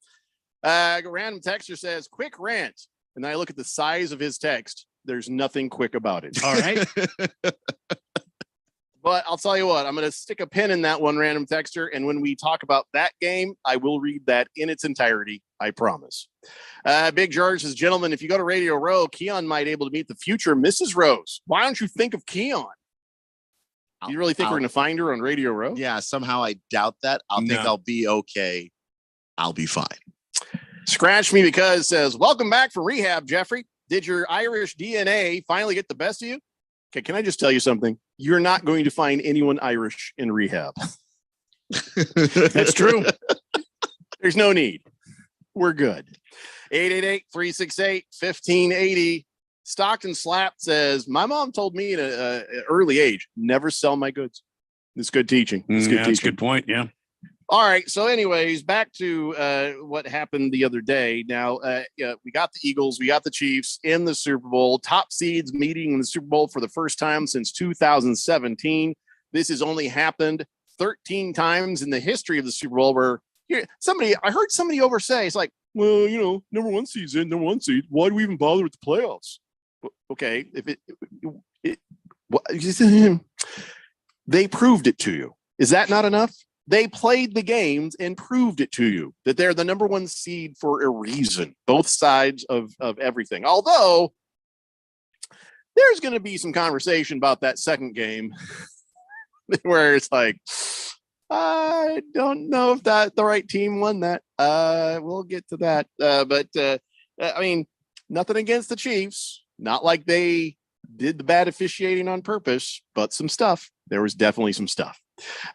Random texter says, quick rant. And then I look at the size of his text. There's nothing quick about it. All right. But I'll tell you what, I'm going to stick a pin in that one, random texter. And when we talk about that game, I will read that in its entirety. I promise. Big George says, gentlemen, if you go to Radio Row, Keon might be able to meet the future Mrs. Rose. Why don't you think of Keon? You really think we're going to find her on Radio Row? Yeah, somehow I doubt that. Think I'll be okay. I'll be fine. Scratch Me Because says, welcome back from rehab, Jeffrey. Did your Irish DNA finally get the best of you? Okay, can I just tell you something? You're not going to find anyone Irish in rehab. That's true. There's no need. We're good. 888-368-1580. Stockton Slap says, my mom told me at an early age, never sell my goods. It's good teaching. That's a good point. Yeah. All right. So anyways, back to what happened the other day. Now, we got the Eagles, we got the Chiefs in the Super Bowl, top seeds meeting in the Super Bowl for the first time since 2017. This has only happened 13 times in the history of the Super Bowl where I heard somebody say, it's like, well, number one seed. Why do we even bother with the playoffs? Okay, they proved it to you. Is that not enough? They played the games and proved it to you that they're the number one seed for a reason. Both sides of everything. Although there's going to be some conversation about that second game where it's like, I don't know if the right team won that. We'll get to that. But I mean, nothing against the Chiefs. Not like they did the bad officiating on purpose, but some stuff. There was definitely some stuff.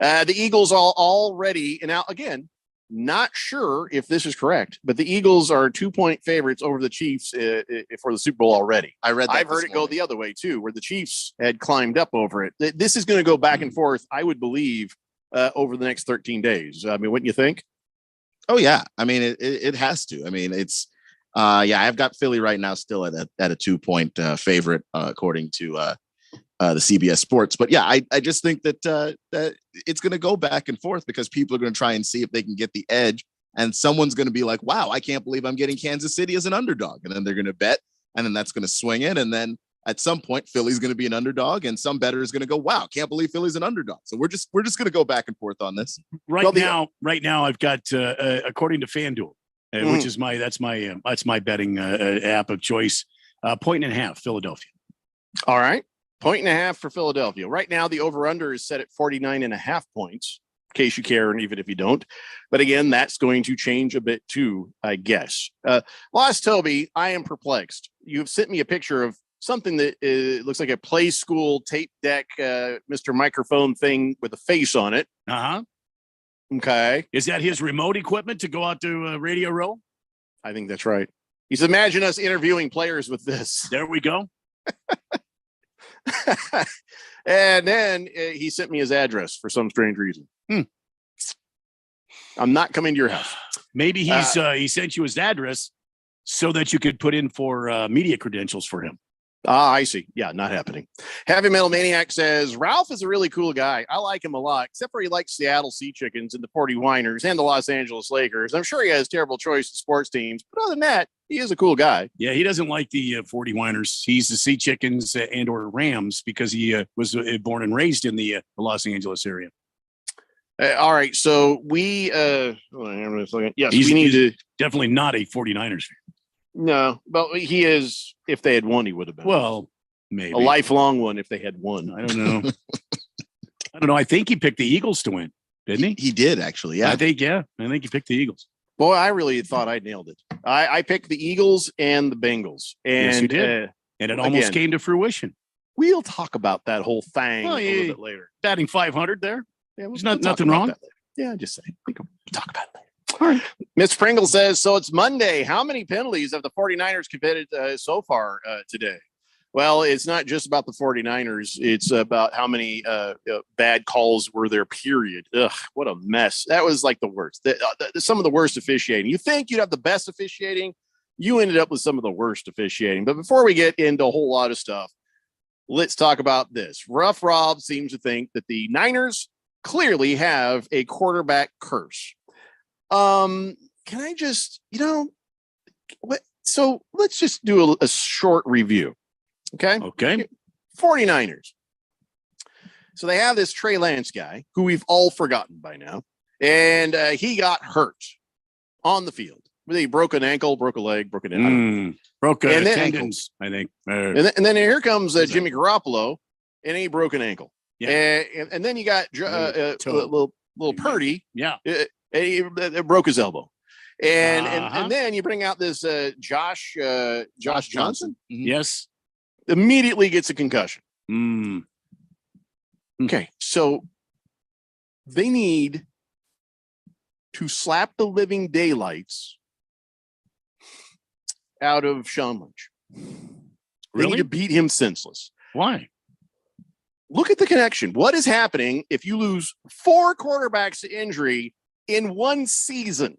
The Eagles already, and now again, not sure if this is correct, but the Eagles are 2-point favorites over the Chiefs for the Super Bowl already. I've heard it go the other way too, where the Chiefs had climbed up over it. This is going to go back and forth, I would believe, over the next 13 days. I mean, wouldn't you think? Oh yeah. I mean, it has to. I mean, it's I've got Philly right now still at a 2-point favorite according to the CBS Sports. But yeah, I just think that it's going to go back and forth because people are going to try and see if they can get the edge, and someone's going to be like, wow, I can't believe I'm getting Kansas City as an underdog. And then they're going to bet, and then that's going to swing it. And then at some point, Philly's going to be an underdog, and some bettor is going to go, wow, can't believe Philly's an underdog. So we're just going to go back and forth on this. Right now, I've got according to FanDuel, which is that's my betting app of choice. 1.5 Philadelphia. All right. 1.5 for Philadelphia. Right now, the over-under is set at 49.5 points, in case you care, and even if you don't. But again, that's going to change a bit too, I guess. Lost Toby, I am perplexed. You've sent me a picture of something that looks like a play school tape deck, Mr. Microphone thing with a face on it. Uh-huh. Okay. Is that his remote equipment to go out to Radio Row? I think that's right. He's imagine us interviewing players with this. There we go. And then he sent me his address for some strange reason. I'm not coming to your house. Maybe he sent you his address so that you could put in for media credentials for him. I see. Yeah, not happening. Heavy Metal Maniac says, Ralph is a really cool guy. I like him a lot, except for he likes Seattle Sea Chickens and the 49ers and the Los Angeles Lakers. I'm sure he has terrible choice of sports teams, but other than that, he is a cool guy. Yeah, he doesn't like the 49ers. He's the Sea Chickens and or Rams because he was born and raised in the Los Angeles area. All right, so we yes, he's, we need to definitely not a 49ers fan. No, but he is. If they had won, he would have been. Well, maybe a lifelong one if they had won. I don't know. I think he picked the Eagles to win, didn't he? He did actually. Yeah, I think he picked the Eagles. Boy, I really thought I nailed it. I picked the Eagles and the Bengals, and yes, you did. And it almost came to fruition. We'll talk about that whole thing a little bit later. Batting 500 there. Yeah, there's nothing wrong. Yeah, just saying. We can talk about it later. All right. Miss Pringle says, so it's Monday. How many penalties have the 49ers committed so far today? Well, it's not just about the 49ers. It's about how many bad calls were there, period. Ugh, what a mess. That was like the worst. Some of the worst officiating. You think you'd have the best officiating? You ended up with some of the worst officiating. But before we get into a whole lot of stuff, let's talk about this. Rough Rob seems to think that the Niners clearly have a quarterback curse. Can I just, so let's just do a short review. Okay. 49ers. So they have this Trey Lance guy who we've all forgotten by now. And he got hurt on the field. He broke an ankle, broke a leg, broke an broke tendons, I think. And then here comes Jimmy Garoppolo, and he broke an ankle. Yeah. And then you got little Purdy. Yeah. He broke his elbow. And then you bring out this Josh Johnson. Mm-hmm. Yes. Immediately gets a concussion. Okay. So they need to slap the living daylights out of Sean Lynch. They need to beat him senseless. Why? Look at the connection. What is happening if you lose 4 quarterbacks to injury in one season?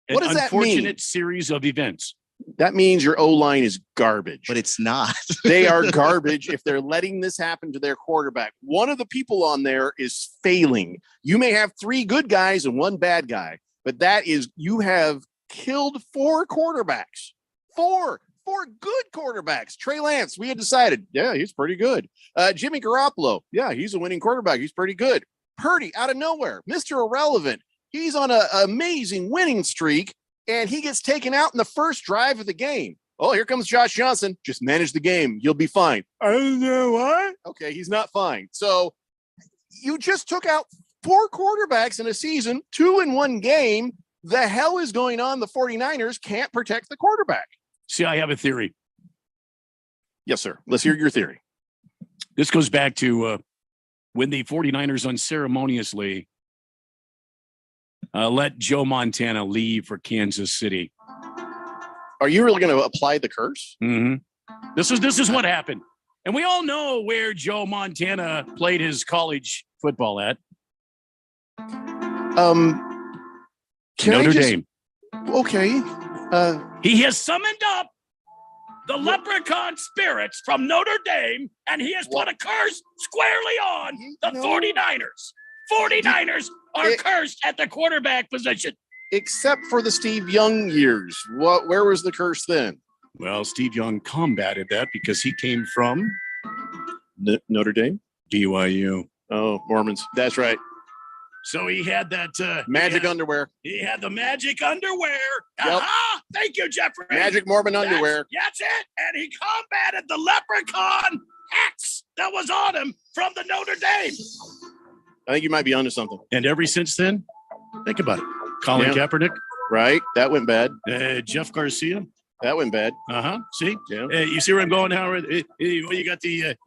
What does that mean? Unfortunate series of events. That means your O-line is garbage. But it's not. They are garbage if they're letting this happen to their quarterback. One of the people on there is failing. You may have 3 good guys and 1 bad guy, but you have killed 4 quarterbacks. 4 good quarterbacks. Trey Lance, we had decided, yeah, he's pretty good. Jimmy Garoppolo, yeah, he's a winning quarterback. He's pretty good. Purdy, out of nowhere, Mr. Irrelevant. He's on an amazing winning streak, and he gets taken out in the first drive of the game. Oh, here comes Josh Johnson. Just manage the game. You'll be fine. I don't know what. Okay, he's not fine. So you just took out 4 quarterbacks in a season, 2 in 1 game. The hell is going on? The 49ers can't protect the quarterback. See, I have a theory. Yes, sir. Let's hear your theory. This goes back to when the 49ers unceremoniously let Joe Montana leave for Kansas City. Are you really going to apply the curse? Mm-hmm. This is what happened. And we all know where Joe Montana played his college football at. Notre Dame. Okay. He has summoned up the leprechaun spirits from Notre Dame, and he has put a curse squarely on the 49ers. 49ers are cursed at the quarterback position. Except for the Steve Young years. Where was the curse then? Well, Steve Young combated that because he came from Notre Dame? BYU. Oh, Mormons. That's right. So he had that magic underwear. He had the magic underwear. Yep. Aha! Thank you, Jeffrey. Magic Mormon underwear. That's it. And he combated the leprechaun X that was on him from the Notre Dame. I think you might be onto something. And ever since then, think about it. Colin Kaepernick. Right. That went bad. Jeff Garcia. That went bad. See? Yeah. You see where I'm going, Howard? You got the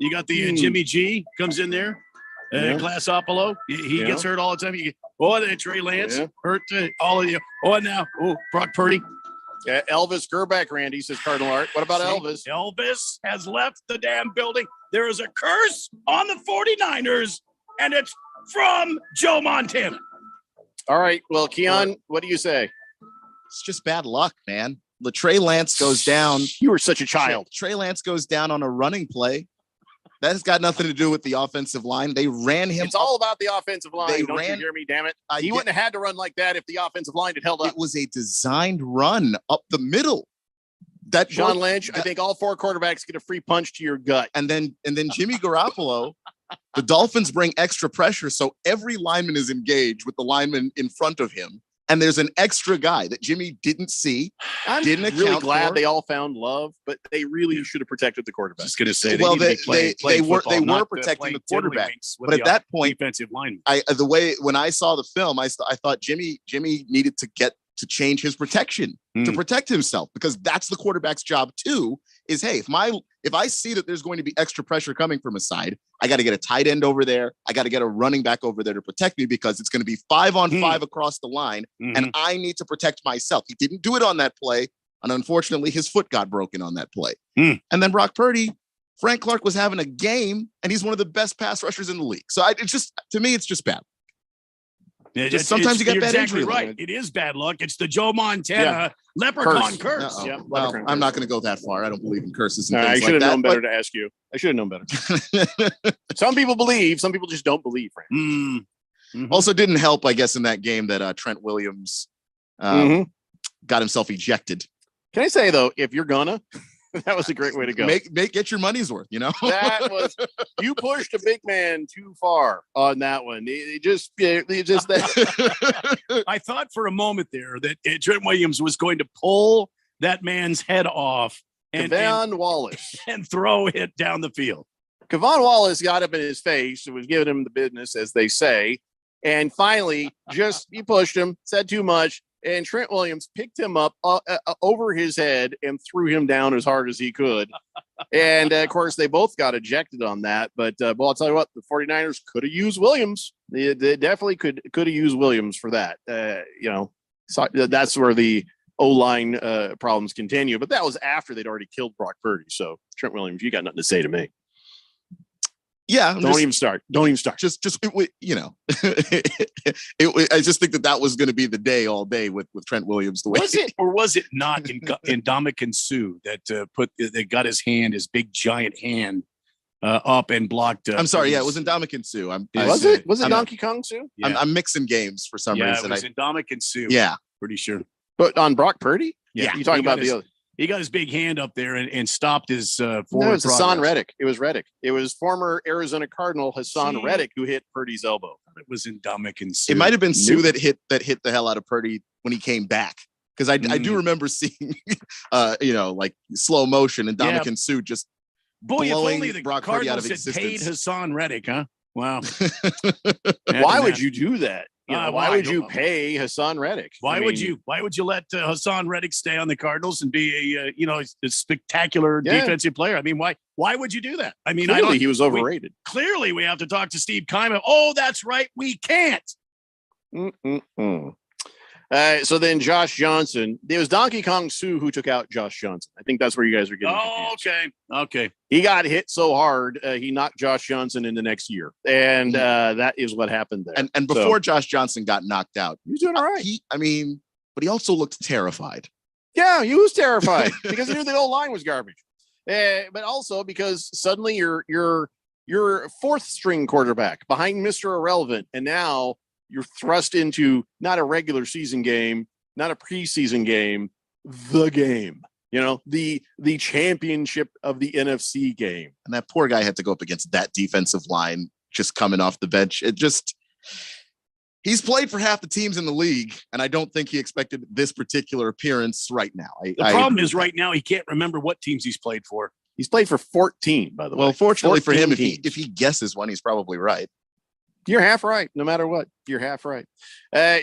Jimmy G comes in there. Glassopolo, he gets hurt all the time. Then Trey Lance hurt all of you. Brock Purdy. Elvis Gerback, Randy, says Cardinal Art. What about Elvis? Elvis has left the damn building. There is a curse on the 49ers, and it's from Joe Montana. All right. Well, Keon, what do you say? It's just bad luck, man. Trey Lance goes down. You were such a child. Trey Lance goes down on a running play. That has got nothing to do with the offensive line. They ran him. It's all about the offensive line. You hear me? Damn it! He wouldn't have had to run like that if the offensive line had held up. It was a designed run up the middle. That John Lynch. I think all 4 quarterbacks get a free punch to your gut. And then Jimmy Garoppolo. The Dolphins bring extra pressure, so every lineman is engaged with the lineman in front of him. And there's an extra guy that Jimmy didn't see. I'm really glad they all found love, but they really should have protected the quarterback. Just going to say, they were protecting the quarterback. But at that point, defensive line. When I saw the film, I thought Jimmy needed to change his protection to protect himself, because that's the quarterback's job too. Is hey, if I see that there's going to be extra pressure coming from a side, I got to get a tight end over there. I got to get a running back over there to protect me, because it's going to be 5-on-5 across the line, and I need to protect myself. He didn't do it on that play, and unfortunately, his foot got broken on that play. And then Brock Purdy, Frank Clark was having a game, and he's one of the best pass rushers in the league. So to me, it's just bad. Sometimes you get bad injury. Right. It is bad luck. It's the Joe Montana leprechaun curse. Yeah, well, I'm not going to go that far. I don't believe in curses. And I should have known better to ask you. I should have known better. Some people believe. Some people just don't believe. Also, didn't help, I guess, in that game that Trent Williams got himself ejected. Can I say though, if you're gonna, that was a great way to go. Get your money's worth. That was, you pushed a big man too far on that one. It just that. I thought for a moment there that Trent Williams was going to pull that man's head off and Wallace and throw it down the field. Kevon Wallace got up in his face and was giving him the business, as they say, and finally he pushed him, said too much. And Trent Williams picked him up over his head and threw him down as hard as he could. And, of course, they both got ejected on that. But, I'll tell you what, the 49ers could have used Williams. They definitely could have used Williams for that. So that's where the O-line problems continue. But that was after they'd already killed Brock Purdy. So, Trent Williams, you got nothing to say to me. Yeah. Don't even start. Just you know, I just think that was going to be the day all day with Trent Williams. The way Was it, or was it not in Ndamukong Suh that got his big giant hand up and blocked? I'm sorry. Yeah, it was Ndamukong Suh. Was it Donkey Kong Suh? Yeah. I'm mixing games for some reason. Yeah, it was Ndamukong Suh. Yeah, pretty sure. But on Brock Purdy? Yeah, you talking about the other? He got his big hand up there and stopped his forward. No, it was Hassan progress. Reddick. It was Reddick. It was former Arizona Cardinal Hassan Reddick who hit Purdy's elbow. It was Ndamukong Suh. It might have been Sue that hit the hell out of Purdy when he came back. Because I do remember seeing, like slow motion and Ndamukong Suh just blowing if only Brock Purdy out of Cardinals had existence. paid Hassan Reddick, huh? Wow. Why would you do that? Why would you know. pay Hassan Reddick? Why would you let Hassan Reddick stay on the Cardinals and be a spectacular defensive player? I mean, why would you do that? I mean, clearly he was overrated. Clearly, we have to talk to Steve Keim. Oh, that's right, we can't. So then Josh Johnson, it was Donkey Kong Suh who took out Josh Johnson. I think that's where you guys are getting. Oh, okay. He got hit so hard, he knocked Josh Johnson in the next year. And that is what happened there. And before Josh Johnson got knocked out, he was doing all right. But he also looked terrified. Yeah, he was terrified because he knew the old line was garbage. But also because suddenly you're fourth string quarterback behind Mr. Irrelevant. And now you're thrust into not a regular season game, not a preseason game, the game, the championship of the NFC game. And that poor guy had to go up against that defensive line just coming off the bench. He's played for half the teams in the league, and I don't think he expected this particular appearance right now. The problem is right now he can't remember what teams he's played for. He's played for 14, by the way. Well, fortunately for him, teams. if he guesses one, he's probably right. You're half right, no matter what. You're half right.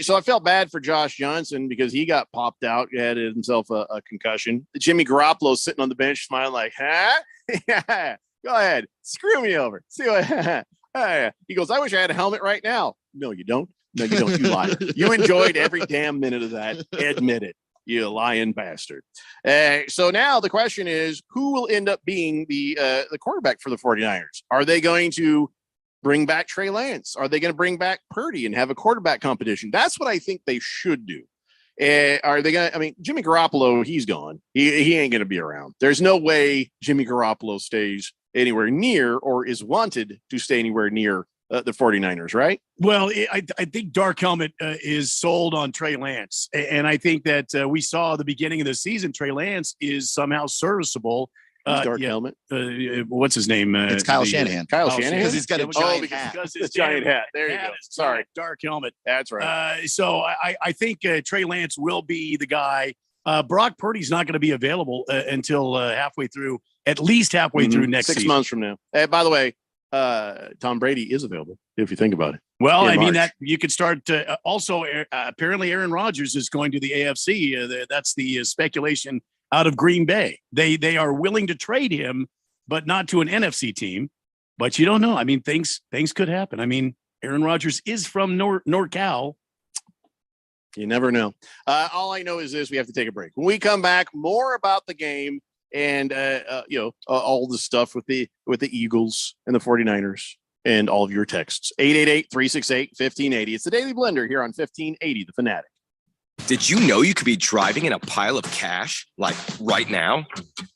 So I felt bad for Josh Johnson because he got popped out. He had himself a concussion. Jimmy Garoppolo sitting on the bench smiling like, huh? Yeah, go ahead. Screw me over. See what? He goes, I wish I had a helmet right now. No, you don't. No, you don't. You liar. You enjoyed every damn minute of that. Admit it. You lying bastard. So now the question is, who will end up being the quarterback for the 49ers? Are they going to bring back Trey Lance? Are they going to bring back Purdy and have a quarterback competition? That's what I think they should do. Are they going to, Jimmy Garoppolo, he's gone. He ain't going to be around. There's no way Jimmy Garoppolo stays anywhere near or is wanted to stay anywhere near the 49ers, right? Well, I think Dark Helmet is sold on Trey Lance. And I think that we saw at the beginning of the season, Trey Lance is somehow serviceable. Dark Helmet. What's his name? It's Kyle Shanahan. Kyle Shanahan? Because he's got a giant hat. Because his giant hat. There you go. Sorry. Dark Helmet. That's right. So I think Trey Lance will be the guy. Brock Purdy's not going to be available until at least halfway through next 6 season. months from now. By the way, Tom Brady is available if you think about it. Well, in I mean March. that you could start also apparently Aaron Rodgers is going to the AFC. That's the speculation out of Green Bay. They are willing to trade him, but not to an NFC team. But you don't know. I mean, things could happen. I mean, Aaron Rodgers is from NorCal. You never know. All I know is this: we have to take a break. When we come back, more about the game and all the stuff with the Eagles and the 49ers and all of your texts. 888-368-1580. It's the Daily Blender here on 1580 The Fanatic. Did you know you could be driving in a pile of cash, like right now?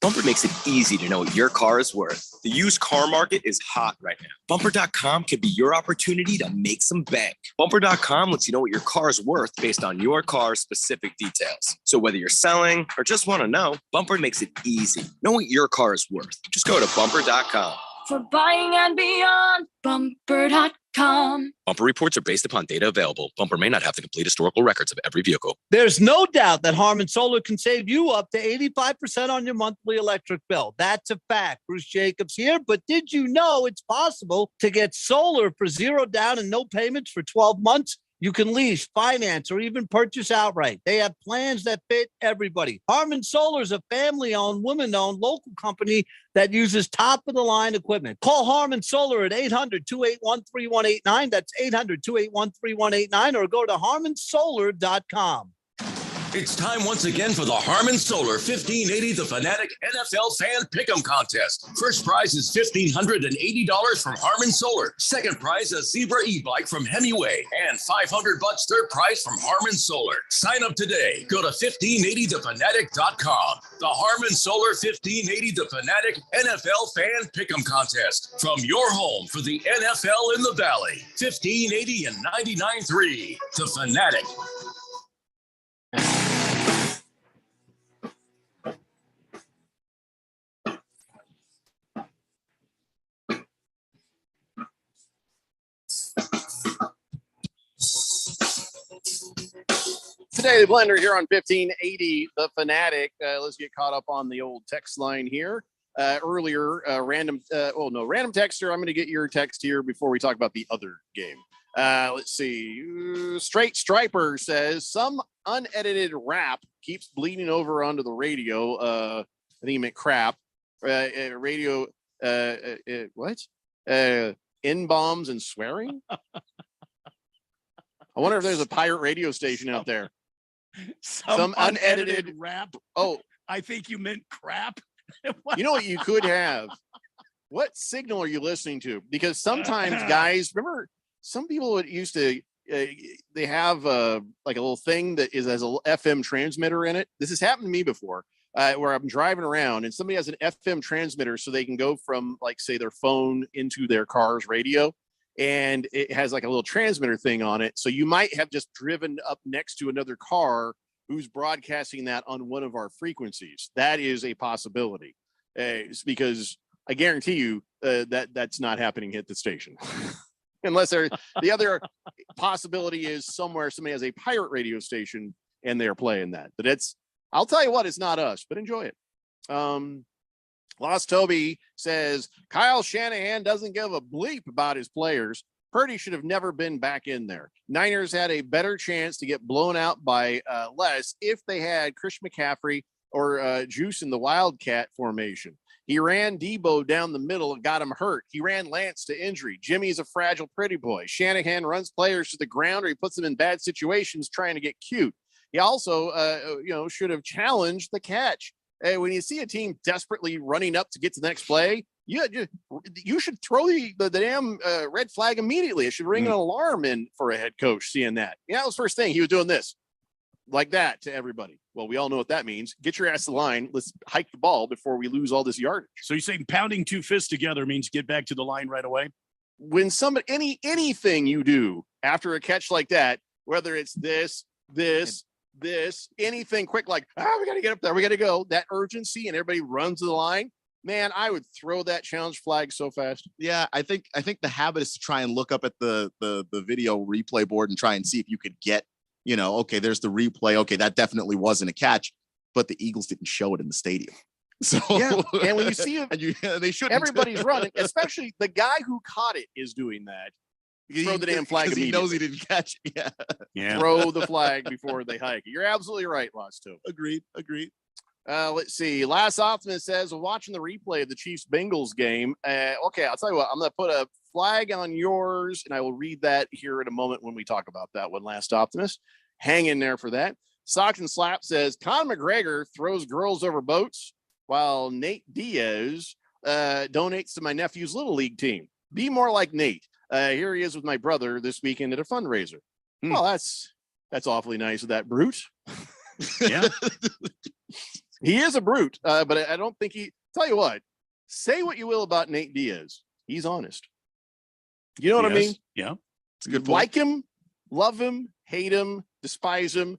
Bumper makes it easy to know what your car is worth. The used car market is hot right now. Bumper.com could be your opportunity to make some bank. Bumper.com lets you know what your car is worth based on your car's specific details. So whether you're selling or just want to know, Bumper makes it easy. Know what your car is worth. Just go to Bumper.com. For buying and beyond, Bumper.com. Bumper reports are based upon data available. Bumper may not have the complete historical records of every vehicle. There's no doubt that Harman Solar can save you up to 85% on your monthly electric bill. That's a fact. Bruce Jacobs here. But did you know it's possible to get solar for zero down and no payments for 12 months? You can lease, finance, or even purchase outright. They have plans that fit everybody. Harman Solar is a family-owned, woman-owned local company that uses top-of-the-line equipment. Call Harman Solar at 800-281-3189. That's 800-281-3189, or go to harmansolar.com. It's time once again for the Harman Solar 1580 The Fanatic NFL Fan Pick'em Contest. First prize is $1,580 from Harman Solar. Second prize, a Zebra e-bike from Hemingway. And $500 third prize from Harman Solar. Sign up today. Go to 1580thefanatic.com. The Harman Solar 1580 The Fanatic NFL Fan Pick'em Contest. From your home for the NFL in the Valley. 1580 and 99.3. The Fanatic. Today, the Blender here on 1580 The Fanatic. Let's get caught up on the old text line here. Earlier, random texter. I'm going to get your text here before we talk about the other game. Let's see. Straight Striper says some unedited rap keeps bleeding over onto the radio. I think he meant crap. Radio. What? N-bombs and swearing. I wonder if there's a pirate radio station out there. Some unedited rap. Oh, I think you meant crap. You know what you could have? What signal are you listening to? Because sometimes, guys, remember some people that used to they have like a little thing that has a little FM transmitter in it. This has happened to me before, where I'm driving around and somebody has an FM transmitter so they can go from, like, say, their phone into their car's radio. And it has like a little transmitter thing on it. So you might have just driven up next to another car who's broadcasting that on one of our frequencies. That is a possibility, because I guarantee you that's not happening at the station. Unless the other possibility is somewhere somebody has a pirate radio station and they're playing that. But I'll tell you what, it's not us, but enjoy it. Lost Toby says Kyle Shanahan doesn't give a bleep about his players. Purdy should have never been back in there. Niners had a better chance to get blown out by less if they had Chris McCaffrey or Juice in the Wildcat formation. He ran Debo down the middle and got him hurt. He ran Lance to injury. Jimmy's a fragile pretty boy. Shanahan runs players to the ground, or he puts them in bad situations trying to get cute. He also, should have challenged the catch. When you see a team desperately running up to get to the next play, you should throw the damn red flag immediately. It should ring an alarm in for a head coach seeing that. Yeah, that was the first thing. He was doing this like that to everybody. Well, we all know what that means. Get your ass to the line. Let's hike the ball before we lose all this yardage. So you're saying pounding two fists together means get back to the line right away? When somebody, anything you do after a catch like that, whether it's this, anything quick, like, we got to get up there, we got to go, that urgency, and everybody runs to the line, man, I would throw that challenge flag so fast. Yeah, I think the habit is to try and look up at the video replay board and try and see if you could get, okay, there's the replay. Okay, that definitely wasn't a catch, but the Eagles didn't show it in the stadium. So yeah, and when you see it, they should. Everybody's running, especially the guy who caught it is doing that. Throw the damn flag immediately. He knows he didn't catch it. Yeah. Throw the flag before they hike it. You're absolutely right, Lost Too. Agreed. Let's see. Last Optimist says, watching the replay of the Chiefs-Bengals game. Okay, I'll tell you what. I'm going to put a flag on yours, and I will read that here in a moment when we talk about that one, Last Optimist. Hang in there for that. Socks and Slap says, Conor McGregor throws girls over boats, while Nate Diaz donates to my nephew's Little League team. Be more like Nate. Here he is with my brother this weekend at a fundraiser. Well, that's awfully nice of that brute. Yeah. He is a brute, but I don't think tell you what, say what you will about Nate Diaz. He's honest. You know what I mean? Yeah. It's a good point. Like him, love him, hate him, despise him.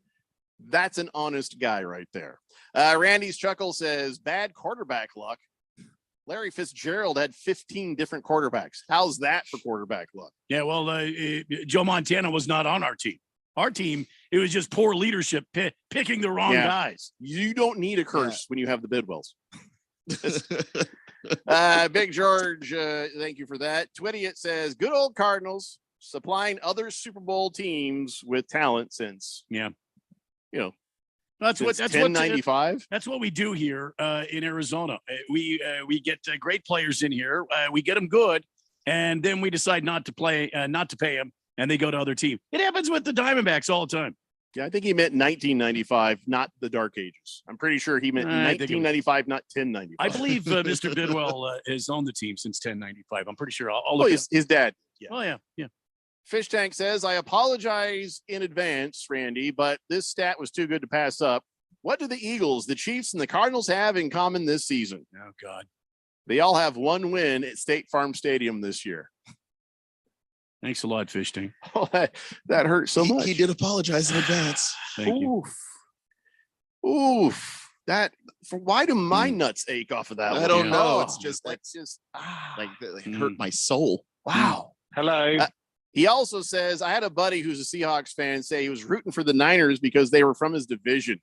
That's an honest guy right there. Randy's Chuckle says, bad quarterback luck. Larry Fitzgerald had 15 different quarterbacks. How's that for quarterback luck? Yeah, well, Joe Montana was not on our team. Our team, it was just poor leadership picking the wrong guys. You don't need a curse when you have the Bidwells. Big George, thank you for that. Twittiot says, good old Cardinals supplying other Super Bowl teams with talent since, That's what 1095. That's what we do here in Arizona. We get great players in here. We get them good, and then we decide not to pay them, and they go to other teams. It happens with the Diamondbacks all the time. Yeah, I think he meant 1995, not the Dark Ages. I'm pretty sure he meant I think it was- 1995, not 1095. I believe Mr. Bidwell has owned the team since 1095. I'm pretty sure. I'll Oh, look it up. his dad. Yeah. Oh, yeah. Fish Tank says, I apologize in advance, Randy, but this stat was too good to pass up. What do the Eagles, the Chiefs, and the Cardinals have in common this season? Oh, God. They all have one win at State Farm Stadium this year. Thanks a lot, Fish Tank. Oh, that hurt so much. He did apologize in advance. Thank you. Oof. Why do my nuts ache off of that? I don't know. Oh, It's just like it hurt Mm. my soul. Wow. Hello. He also says, I had a buddy who's a Seahawks fan say he was rooting for the Niners because they were from his division.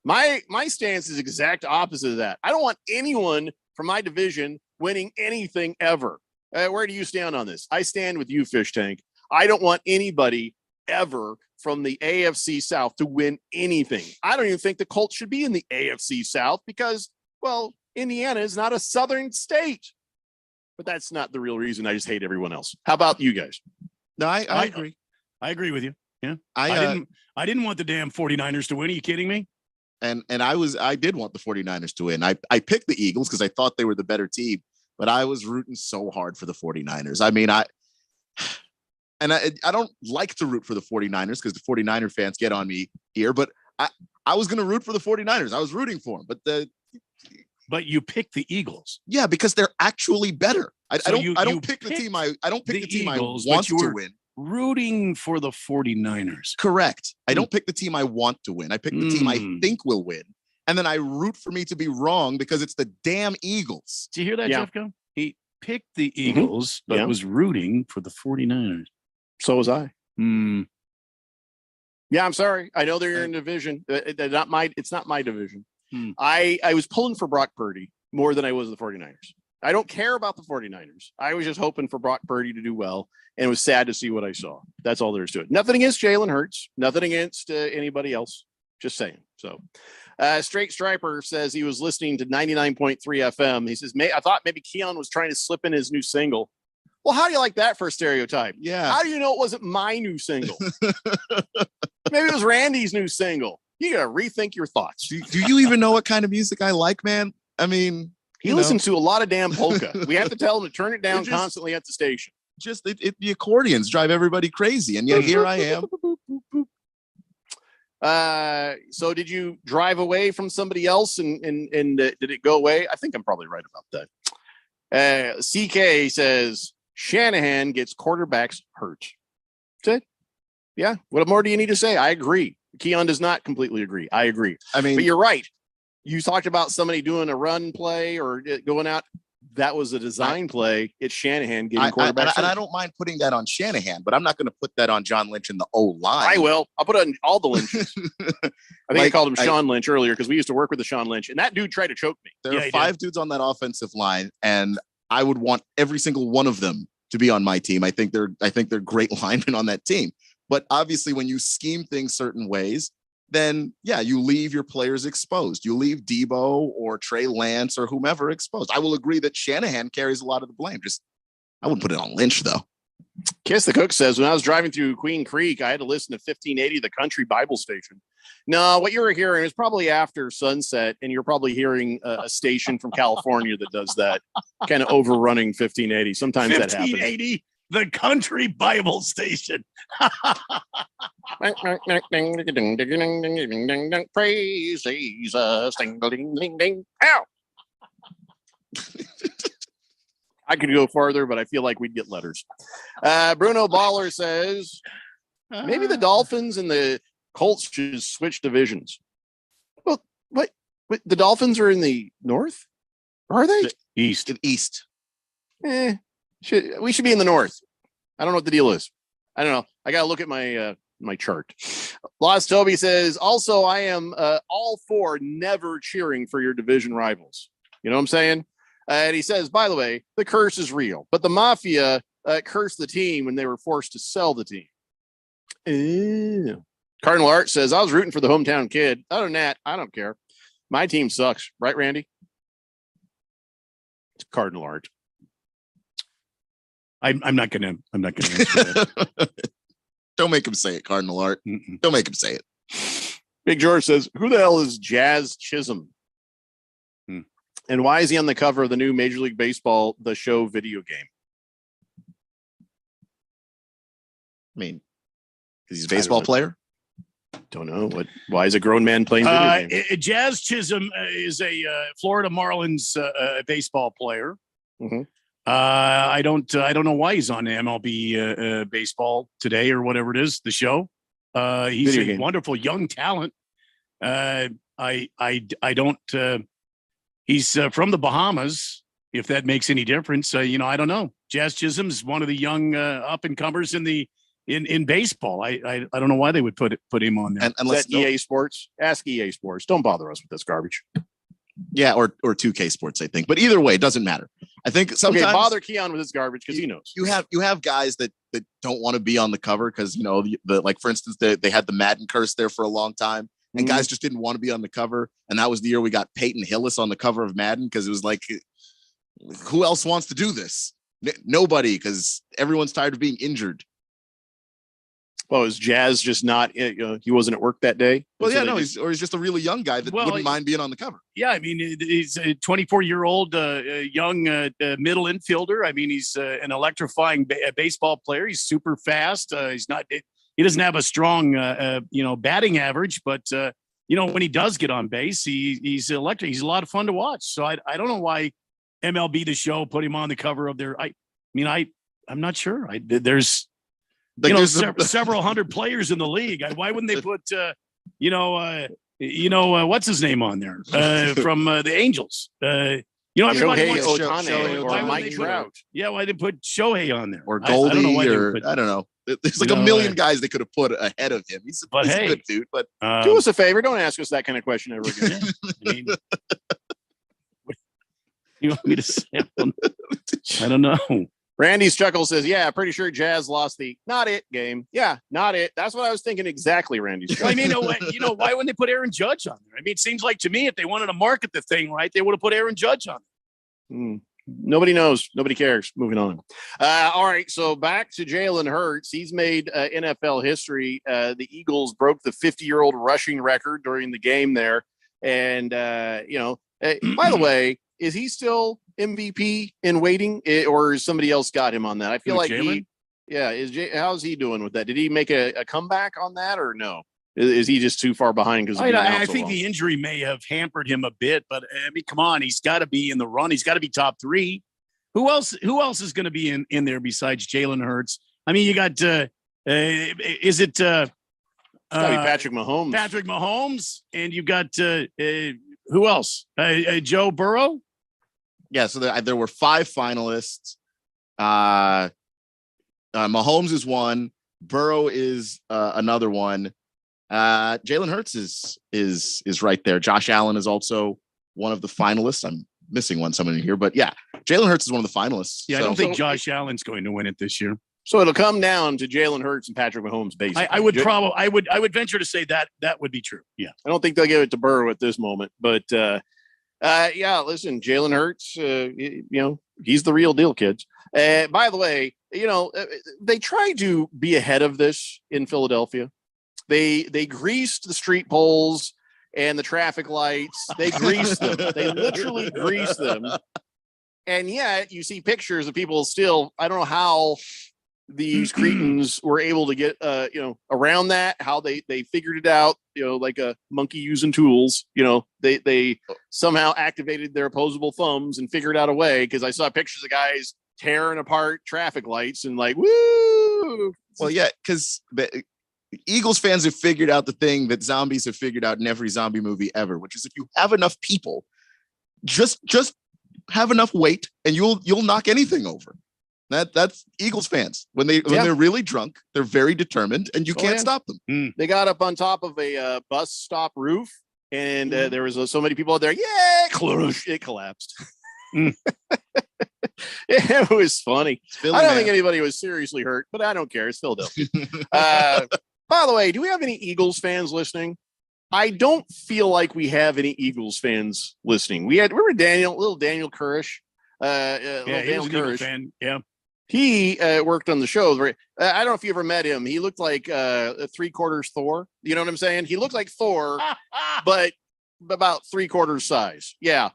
My stance is exact opposite of that. I don't want anyone from my division winning anything ever. Where do you stand on this? I stand with you, Fish Tank. I don't want anybody ever from the AFC South to win anything. I don't even think the Colts should be in the AFC South because, well, Indiana is not a Southern state. But that's not the real reason. I just hate everyone else. How about you guys? No, I agree. I agree with you. Yeah. I didn't want the damn 49ers to win. Are you kidding me? And I did want the 49ers to win. I picked the Eagles because I thought they were the better team, but I was rooting so hard for the 49ers. I mean, I don't like to root for the 49ers because the 49er fans get on me here, but I was going to root for the 49ers. I was rooting for them, but you picked the Eagles. Yeah, because they're actually better. I don't pick the picked team I Eagles, want but you to were win. Rooting for the 49ers. Correct. I don't pick the team I want to win. I pick the team I think will win. And then I root for me to be wrong because it's the damn Eagles. Did you hear that, Jeff? He picked the Eagles, but was rooting for the 49ers. So was I. Hmm. Yeah, I'm sorry. I know they're in division. It's not my division. I was pulling for Brock Purdy more than I was the 49ers. I don't care about the 49ers. I was just hoping for Brock Purdy to do well, and it was sad to see what I saw. That's all there is to it. Nothing against Jalen Hurts. Nothing against anybody else. Just saying. So, Straight Striper says he was listening to 99.3 FM. He says, I thought maybe Keon was trying to slip in his new single. Well, how do you like that for a stereotype? Yeah. How do you know it wasn't my new single? Maybe it was Randy's new single. You got to rethink your thoughts. Do you even know what kind of music I like, man? I mean, he listens to a lot of damn polka. We have to tell him to turn it down constantly at the station. Just the accordions drive everybody crazy, and yet here I am. So did you drive away from somebody else and did it go away? I think I'm probably right about that. CK says Shanahan gets quarterbacks hurt. That's it. Yeah. What more do you need to say? I agree. Keon does not completely agree. I agree. I mean, but you're right. You talked about somebody doing a run play or going out. That was a design play. It's Shanahan getting quarterbacks. And I don't mind putting that on Shanahan, but I'm not going to put that on John Lynch in the O-line. I will. I'll put it on all the Lynches. I think I called him Sean Lynch earlier because we used to work with the Sean Lynch, and that dude tried to choke me. There are 5 dudes on that offensive line, and I would want every single one of them to be on my team. I think they're great linemen on that team. But obviously, when you scheme things certain ways, then yeah, you leave your players exposed. You leave Debo or Trey Lance or whomever exposed. I will agree that Shanahan carries a lot of the blame. I wouldn't put it on Lynch though. Kiss the Cook says, when I was driving through Queen Creek, I had to listen to 1580, the country Bible station. No, what you were hearing is probably after sunset, and you're probably hearing a station from California that does that, kind of overrunning 1580. Sometimes that happens. 1580, the country Bible station. Praise Jesus. Ding, ding, ding, ding. Ow! I could go farther, but I feel like we'd get letters. Bruno Baller says, maybe the Dolphins and the Colts should switch divisions. Well, what? The Dolphins are in the north? Are they? East. East. We should be in the north. I don't know what the deal is. I don't know. I got to look at my my chart. Lost Toby says, also, I am all for never cheering for your division rivals. You know what I'm saying? And he says, by the way, the curse is real, but the mafia cursed the team when they were forced to sell the team. Ew. Cardinal Art says, I was rooting for the hometown kid. Other than that, I don't care. My team sucks. Right, Randy? It's Cardinal Art. I'm not gonna answer that. Don't make him say it, Cardinal Art. Don't make him say it. Big George says, who the hell is Jazz Chisholm? And why is he on the cover of the new Major League Baseball, The Show video game? I mean, because he's a baseball player? Don't know. Why is a grown man playing video games? Jazz Chisholm is a Florida Marlins baseball player. I don't know why he's on MLB baseball today or whatever it is, the show. He's Video a game. wonderful young talent. I don't. He's from the Bahamas. If that makes any difference, I don't know. Jazz Chisholm is one of the young up and comers in baseball. I don't know why they would put him on there. And unless EA Sports, ask EA Sports. Don't bother us with this garbage. Yeah, or 2K Sports, I think. But either way, it doesn't matter. I think sometimes bother Keon with this garbage because he knows. You have guys that don't want to be on the cover because like for instance, they had the Madden curse there for a long time, and guys just didn't want to be on the cover. And that was the year we got Peyton Hillis on the cover of Madden because it was like, who else wants to do this? Nobody, because everyone's tired of being injured. Well, is Jazz just not? He wasn't at work that day. Well, yeah, no, he's just a really young guy that wouldn't mind being on the cover. Yeah, I mean, he's a 24-year-old young middle infielder. I mean, he's an electrifying baseball player. He's super fast. He's not. He doesn't have a strong, batting average, but when he does get on base, he's electric. He's a lot of fun to watch. So I don't know why MLB The Show put him on the cover of their. I'm not sure. There's several hundred players in the league. Why wouldn't they put, what's his name on there from the Angels? Everybody Shohei wants Ohtani or Mike Trout. Why didn't put Shohei on there? Or Goldie, I don't know. There's like a million guys they could have put ahead of him. He's a good dude, but do us a favor. Don't ask us that kind of question ever again. You want me to say? I don't know. Randy's chuckle says, yeah, pretty sure Jazz lost the not it game. Yeah, not it. That's what I was thinking exactly, Randy's chuckle. I mean, why wouldn't they put Aaron Judge on there? I mean, it seems like to me, if they wanted to market the thing right, they would have put Aaron Judge on there. Nobody knows. Nobody cares. Moving on. All right. So back to Jalen Hurts. He's made NFL history. The Eagles broke the 50-year-old rushing record during the game there. And, by the way, is he still MVP in waiting, or somebody else got him on that? I feel like Jalen? How's he doing with that? Did he make a comeback on that, or no? Is he just too far behind? Because I think the injury may have hampered him a bit, but I mean, come on, he's got to be in the run. He's got to be top 3. Who else is going to be in there besides Jalen Hurts? I mean, you got is it? It's got to be Patrick Mahomes. Patrick Mahomes, and you got who else? Joe Burrow. Yeah, so there were 5 finalists. Mahomes is one. Burrow is another one. Jalen Hurts is right there. Josh Allen is also one of the finalists. I'm missing one somewhere in here, but yeah, Jalen Hurts is one of the finalists. Yeah, I don't think Josh Allen's going to win it this year. So it'll come down to Jalen Hurts and Patrick Mahomes, basically. I would venture to say that would be true. Yeah, I don't think they'll give it to Burrow at this moment, but listen, Jalen Hurts, he's the real deal, kids. By the way, they tried to be ahead of this in Philadelphia. They greased the street poles and the traffic lights. They greased them. They literally greased them. And yet you see pictures of people still, I don't know how these cretins were able to get, around that, how they figured it out, like a monkey using tools, they somehow activated their opposable thumbs and figured out a way. Cause I saw pictures of guys tearing apart traffic lights and like, woo. Well, yeah. Cause the Eagles fans have figured out the thing that zombies have figured out in every zombie movie ever, which is if you have enough people, just have enough weight and you'll knock anything over. That's Eagles fans. When they're really drunk, they're very determined and you can't stop them. They got up on top of a bus stop roof and there was so many people out there. Yeah, it collapsed. It was funny. I don't think anybody was seriously hurt, but I don't care. It's Philadelphia. By the way, do we have any Eagles fans listening? I don't feel like we have any Eagles fans listening. We were little Daniel Kurish. He was an Eagle fan. Yeah. He worked on the show. I don't know if you ever met him. He looked like a 3/4 Thor. You know what I'm saying? He looked like Thor, but about 3/4 size. Yeah.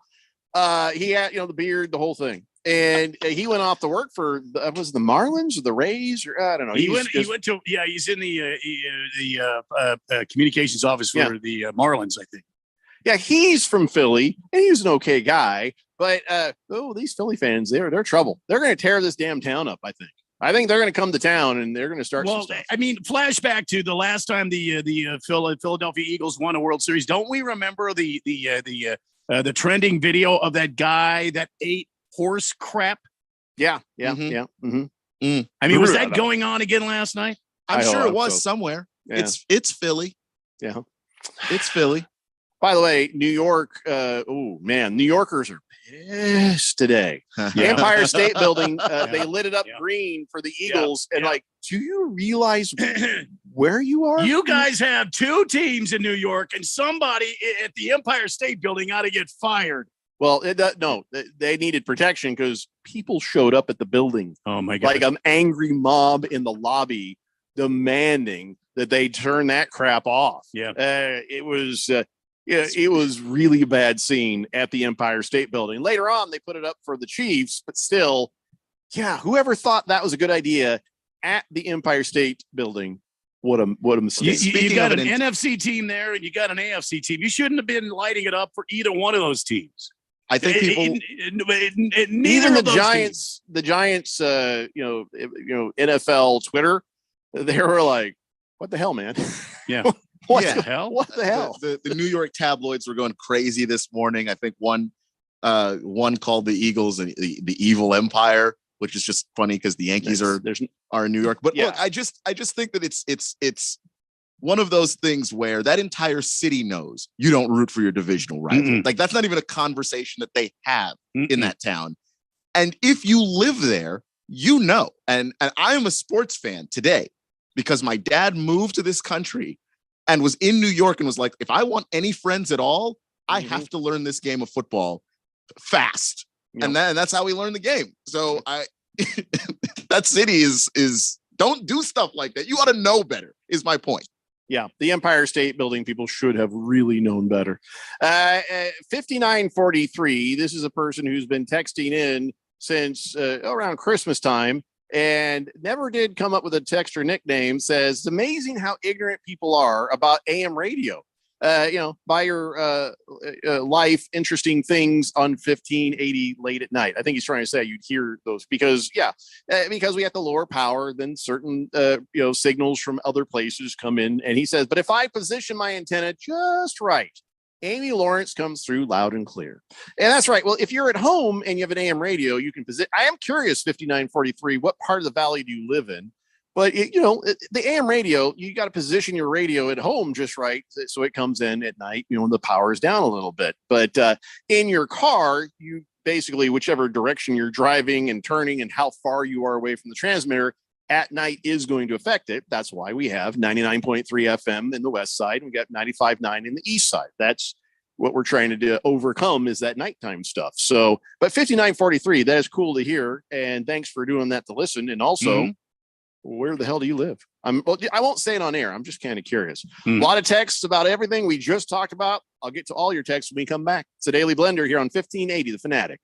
He had, the beard, the whole thing. And he went off to work for was the Marlins or the Rays, or I don't know. He went to he's in the communications office for the Marlins, I think. Yeah, he's from Philly, and he's an okay guy. But these Philly fans, they're trouble. They're going to tear this damn town up. I think they're going to come to town and they're going to start. Well, I mean, flashback to the last time the Philadelphia Eagles won a World Series. Don't we remember the trending video of that guy that ate horse crap? Yeah. I mean, was that going on again last night? I'm sure it was somewhere. Yeah. It's Philly. Yeah, it's Philly. By the way, New York. New Yorkers are pissed today. The Empire State Building. They lit it up green for the Eagles, and do you realize where you are? You guys have two teams in New York, and somebody at the Empire State Building ought to get fired. Well, they needed protection because people showed up at the building. Oh my God! Like an angry mob in the lobby demanding that they turn that crap off. Yeah, it was. It was really a bad scene at the Empire State Building. Later on, they put it up for the Chiefs, but still, whoever thought that was a good idea at the Empire State Building, what a mistake. You got an NFC team there, and you got an AFC team. You shouldn't have been lighting it up for either one of those teams. I think people, even the Giants, NFL Twitter, they were like, "What the hell, man?" Yeah. What the hell? What the hell? The New York tabloids were going crazy this morning. I think one called the Eagles the evil empire, which is just funny because the Yankees are in New York. But look, I just think that it's one of those things where that entire city knows you don't root for your divisional rival. Like that's not even a conversation that they have in that town. And if you live there, and I am a sports fan today because my dad moved to this country and was in New York and was like, if I want any friends at all, I have to learn this game of football fast. Yep. And that's how we learn the game. So that city is don't do stuff like that. You ought to know better is my point. Yeah. The Empire State Building people should have really known better. 5943. This is a person who's been texting in since around Christmas time and never did come up with a text or nickname. Says it's amazing how ignorant people are about AM radio. By your life, interesting things on 1580 late at night. I think he's trying to say you'd hear those because we have to lower power, then certain signals from other places come in. And he says, but if I position my antenna just right, Amy Lawrence comes through loud and clear. And that's right. Well, if you're at home and you have an AM radio, you can position. I am curious, 5943, what part of the valley do you live in? But, the AM radio, you got to position your radio at home just right so it comes in at night, when the power is down a little bit. But in your car, you basically, whichever direction you're driving and turning and how far you are away from the transmitter at night is going to affect it. That's why we have 99.3 FM in the west side. And we got 95.9 in the east side. That's what we're trying to overcome is that nighttime stuff. So, but 5943, that is cool to hear. And thanks for doing that to listen. And also, where the hell do you live? I won't say it on air. I'm just kind of curious. A lot of texts about everything we just talked about. I'll get to all your texts when we come back. It's a Daily Blender here on 1580, The Fanatic.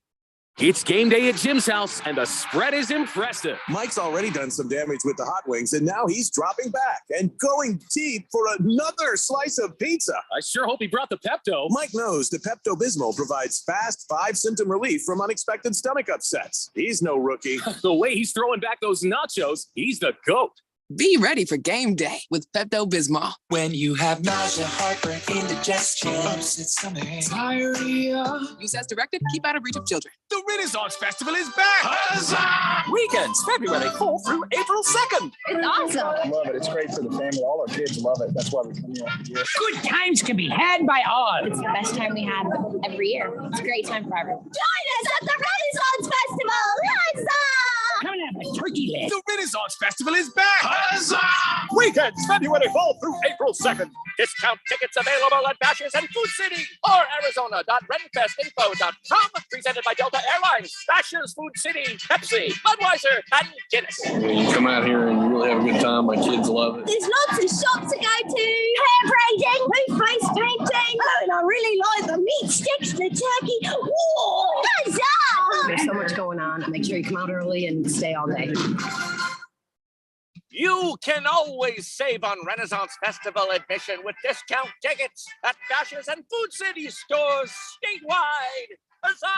It's game day at Jim's house, and the spread is impressive. Mike's already done some damage with the hot wings, and now he's dropping back and going deep for another slice of pizza. I sure hope he brought the Pepto. Mike knows the Pepto-Bismol provides fast 5-symptom relief from unexpected stomach upsets. He's no rookie. The way he's throwing back those nachos, he's the GOAT. Be ready for game day with Pepto-Bismol. When you have nausea, heartburn, indigestion, upset stomach, diarrhea. Use as directed. Keep out of reach of children. The Renaissance Festival is back. Huzzah! Weekends, February 4th through April 2nd. It's awesome. Love it. It's great for the family. All our kids love it. That's why we come here every year. Good times can be had by all. It's the best time we have every year. It's a great time for everyone. Join us at the Renaissance Festival. Huzzah! Come and have a turkey leg. The Renaissance Festival is back! Huzzah! Weekends, February 4th through April 2nd. Discount tickets available at Bashers and Food City or Arizona.renfestinfo.com. Presented by Delta Airlines, Bashers, Food City, Pepsi, Budweiser, and Guinness. You come out here and you really have a good time. My kids love it. There's lots of shops to go to. Hair braiding, face painting. Oh, and I really like the meat sticks, the turkey. Whoa! Huzzah! There's so much going on. Make sure you come out early and stay all day. You can always save on Renaissance Festival admission with discount tickets at Bashers and Food City stores statewide. Huzzah!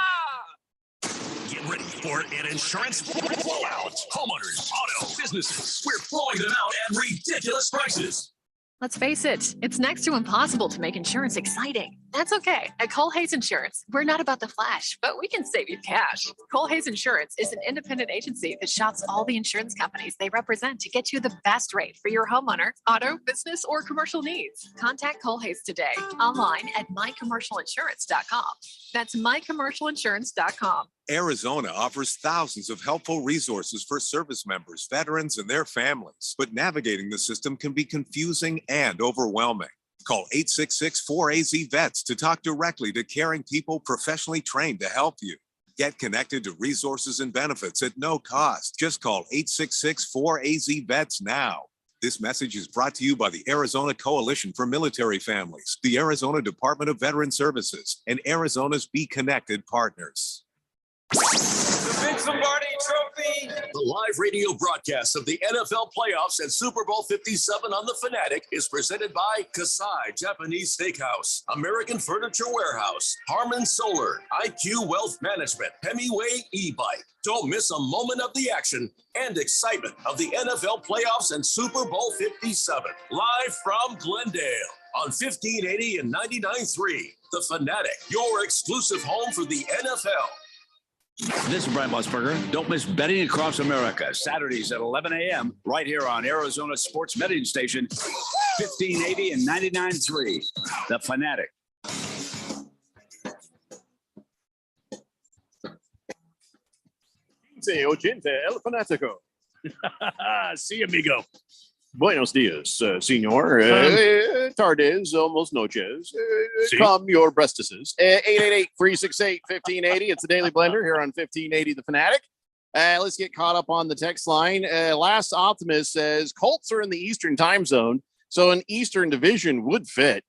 Get ready for an insurance blowout. Homeowners, auto, businesses, we're blowing them out at ridiculous prices. Let's face it, it's next to impossible to make insurance exciting. That's okay. At Cole Hayes Insurance, we're not about the flash, but we can save you cash. Cole Hayes Insurance is an independent agency that shops all the insurance companies they represent to get you the best rate for your homeowner, auto, business, or commercial needs. Contact Cole Hayes today, online at mycommercialinsurance.com. That's mycommercialinsurance.com. Arizona offers thousands of helpful resources for service members, veterans, and their families, but navigating the system can be confusing and overwhelming. Call 866-4AZ-VETS to talk directly to caring people professionally trained to help you. Get connected to resources and benefits at no cost. Just call 866-4AZ-VETS now. This message is brought to you by the Arizona Coalition for Military Families, the Arizona Department of Veteran Services, and Arizona's Be Connected partners. The Vince Lombardi Trophy. The live radio broadcast of the NFL playoffs and Super Bowl 57 on the Fanatic is presented by Kasai Japanese Steakhouse, American Furniture Warehouse, Harmon Solar, IQ Wealth Management, Hemingway e-bike. Don't miss a moment of the action and excitement of the NFL playoffs and Super Bowl 57. Live from Glendale on 1580 and 99.3. The Fanatic, your exclusive home for the NFL. This is Brent Musburger. Don't miss Betting Across America, Saturdays at 11 a.m. right here on Arizona Sports Betting Station, 1580 and 99.3. The Fanatic. El Fanatico. Sí, amigo. Buenos dias, senor. Tardes, almost noches. Sí. Come your breastises. 888-368-1580. It's the Daily Blender here on 1580 The Fanatic. Let's get caught up on the text line. Last Optimist says Colts are in the Eastern time zone, so an Eastern division would fit.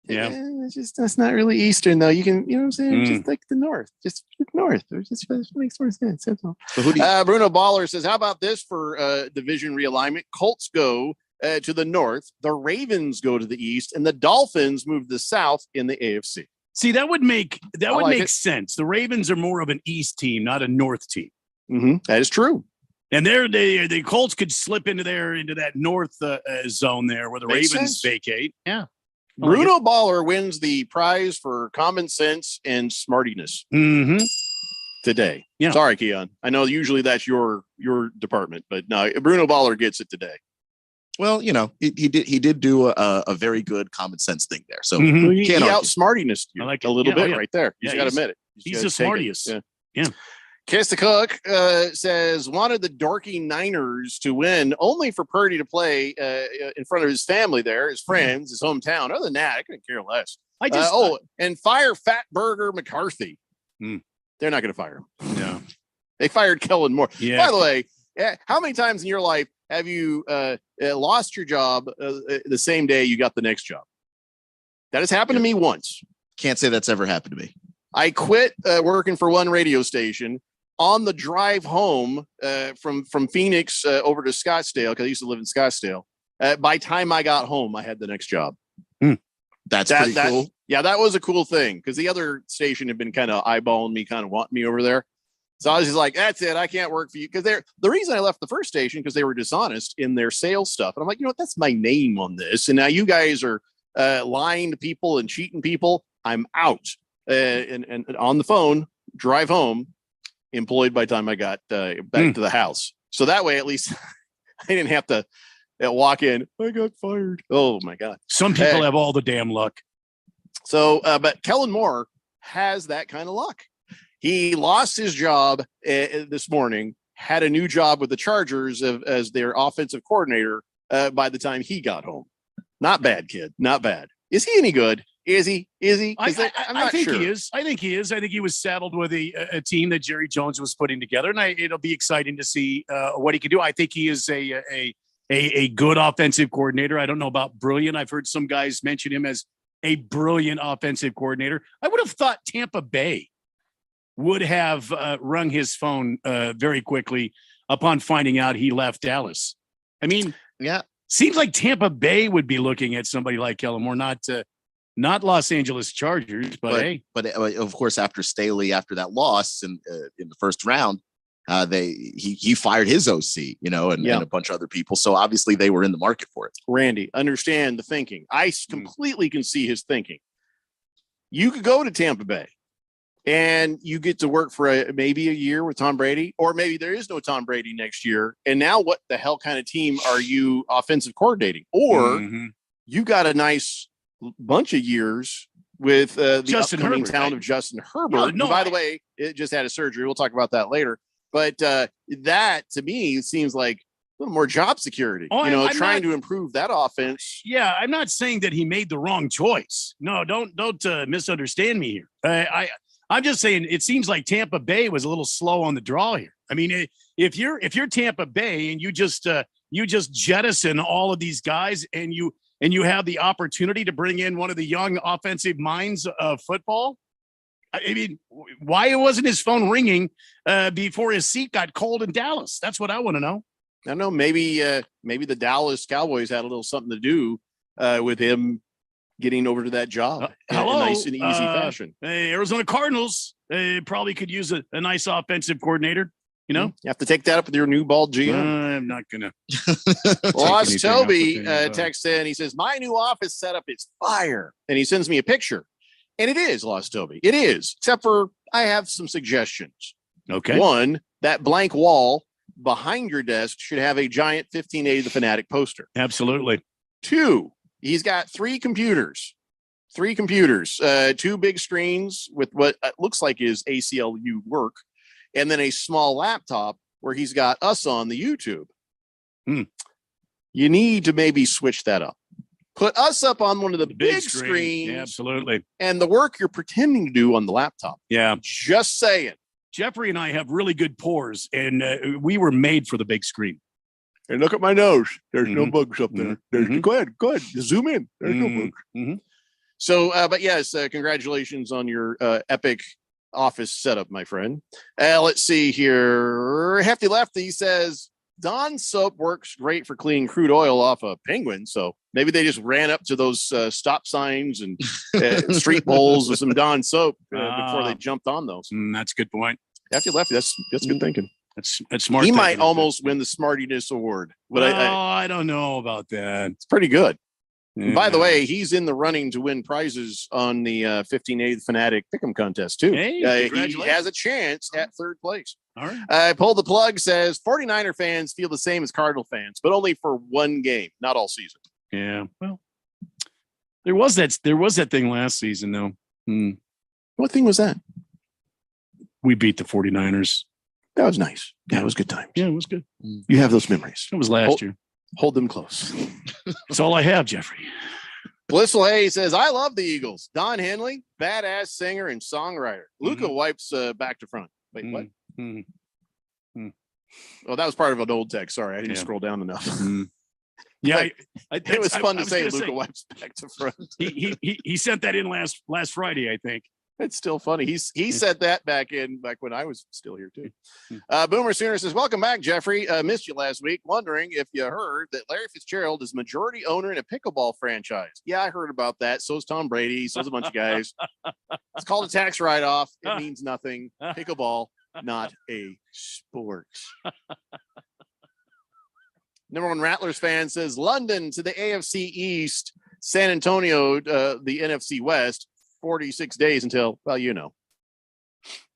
Yeah. It's just that's not really Eastern though. You can, you know what I'm saying? Just like the North, just North. It just makes more sense. That's all. So who do you- Bruno Baller says, "How about this for division realignment? Colts go to the North, the Ravens go to the East, and the Dolphins move to the South in the AFC." See, that would make like it. sense. The Ravens are more of an East team, not a North team. That is true. And the Colts could slip into that North zone there where the Makes Ravens sense. vacate. Yeah. Bruno Baller wins the prize for common sense and smartiness today. Yeah. Sorry, Keon. I know usually that's your department, but no, Bruno Baller gets it today. Well, you know, he did do a very good common sense thing there. So He can't argue. outsmartiness you I like a it. little Yeah, bit yeah. right there. You Yeah, just got to admit it. You He's just the gotta take it. smartiest. Yeah. Yeah. Kiss the Cook says wanted the dorky Niners to win, only for Purdy to play in front of his family there, his friends, his hometown. Other than that, I couldn't care less. And fire Fat Burger McCarthy. They're not going to fire him. No. They fired Kellen Moore. Yeah. By the way, how many times in your life have you lost your job the same day you got the next job? That has happened to me once. Can't say that's ever happened to me. I quit working for one radio station. On the drive home from Phoenix over to Scottsdale, because I used to live in Scottsdale, by time I got home, I had the next job. That's pretty cool. Yeah, that was a cool thing because the other station had been kind of eyeballing me, kind of wanting me over there. So I was just like, that's it. I can't work for you. Because the reason I left the first station, because they were dishonest in their sales stuff. And I'm like, you know what? That's my name on this. And now you guys are lying to people and cheating people. I'm out. And on the phone, drive home, employed by the time I got back to the house. So that way, at least I didn't have to walk in. I got fired. Oh my God. Some people have all the damn luck. So, but Kellen Moore has that kind of luck. He lost his job this morning, had a new job with the Chargers as their offensive coordinator by the time he got home. Not bad, kid. Not bad. Is he any good? Is he? I'm not think sure. he is. I think he is. I think he was saddled with a team that Jerry Jones was putting together, and it'll be exciting to see what he can do. I think he is a good offensive coordinator. I don't know about brilliant. I've heard some guys mention him as a brilliant offensive coordinator. I would have thought Tampa Bay would have rung his phone very quickly upon finding out he left Dallas. I mean, yeah, seems like Tampa Bay would be looking at somebody like Kellen Moore, not Los Angeles Chargers, but of course, after Staley, after that loss in the first round, he fired his OC, and a bunch of other people. So obviously they were in the market for it. Randy, understand the thinking. I completely can see his thinking. You could go to Tampa Bay and you get to work for maybe a year with Tom Brady, or maybe there is no Tom Brady next year. And now what the hell kind of team are you offensive coordinating? Or you got a nice bunch of years with the Justin upcoming Herbert, talent of Justin Herbert. No, who, by the way, it just had a surgery. We'll talk about that later. But that to me seems like a little more job security, I'm trying to improve that offense. Yeah, I'm not saying that he made the wrong choice. No, don't misunderstand me here. I'm just saying it seems like Tampa Bay was a little slow on the draw here. I mean, if you're Tampa Bay and you just jettison all of these guys and you have the opportunity to bring in one of the young offensive minds of football, I mean, why wasn't his phone ringing before his seat got cold in Dallas? That's what I want to know. I don't know. Maybe the Dallas Cowboys had a little something to do with him getting over to that job in a nice and easy fashion. Arizona Cardinals probably could use a nice offensive coordinator. You have to take that up with your new bald GM. I'm not gonna. Lost Toby texts in. He says, "My new office setup is fire," and he sends me a picture. And it is, Lost Toby. It is, except for I have some suggestions. Okay. One, that blank wall behind your desk should have a giant 1580 The Fanatic poster. Absolutely. Two, he's got three computers, two big screens with what looks like is ACLU work, and then a small laptop where he's got us on the YouTube. You need to maybe switch that up. Put us up on one of the big screens. Yeah, absolutely. And the work you're pretending to do on the laptop. Yeah. Just saying. Jeffrey and I have really good pores, and we were made for the big screen. And look at my nose. There's no bugs up there. Go ahead. Zoom in. There's no bugs. So, but yes, congratulations on your epic office setup, my friend. Let's see here. Hefty Lefty says, Dawn soap works great for cleaning crude oil off a penguin. So maybe they just ran up to those stop signs and street bowls with some Dawn soap before they jumped on those. That's a good point. Hefty Lefty, that's good thinking. That's smart. He might almost win the Smartiness Award, but I don't know about that. It's pretty good. Yeah. By the way, he's in the running to win prizes on the 1580 Fanatic Pick'em contest too. Hey, he has a chance at third place. All right. Pull the plug says 49er fans feel the same as Cardinal fans, but only for one game, not all season. Yeah. Well, there was that thing last season though. What thing was that? We beat the 49ers. That was nice. Yeah, it was good times. Yeah, it was good. You have those memories. It was last year. Hold them close. That's all I have, Jeffrey. Blissful Hay says, I love the Eagles. Don Henley, badass singer and songwriter. Luca wipes back to front. Wait, what? Oh, that was part of an old text. Sorry, I didn't scroll down enough. Yeah, it was fun to say Luca wipes back to front. He sent that in last Friday, I think. It's still funny. He said that back when I was still here too. Boomer Sooner says, welcome back, Jeffrey. Missed you last week. Wondering if you heard that Larry Fitzgerald is majority owner in a pickleball franchise. Yeah, I heard about that. So's Tom Brady. So's a bunch of guys. It's called a tax write-off. It means nothing. Pickleball, not a sport. Number one Rattlers fan says, London to the AFC East, San Antonio, the NFC West. 46 days until, well,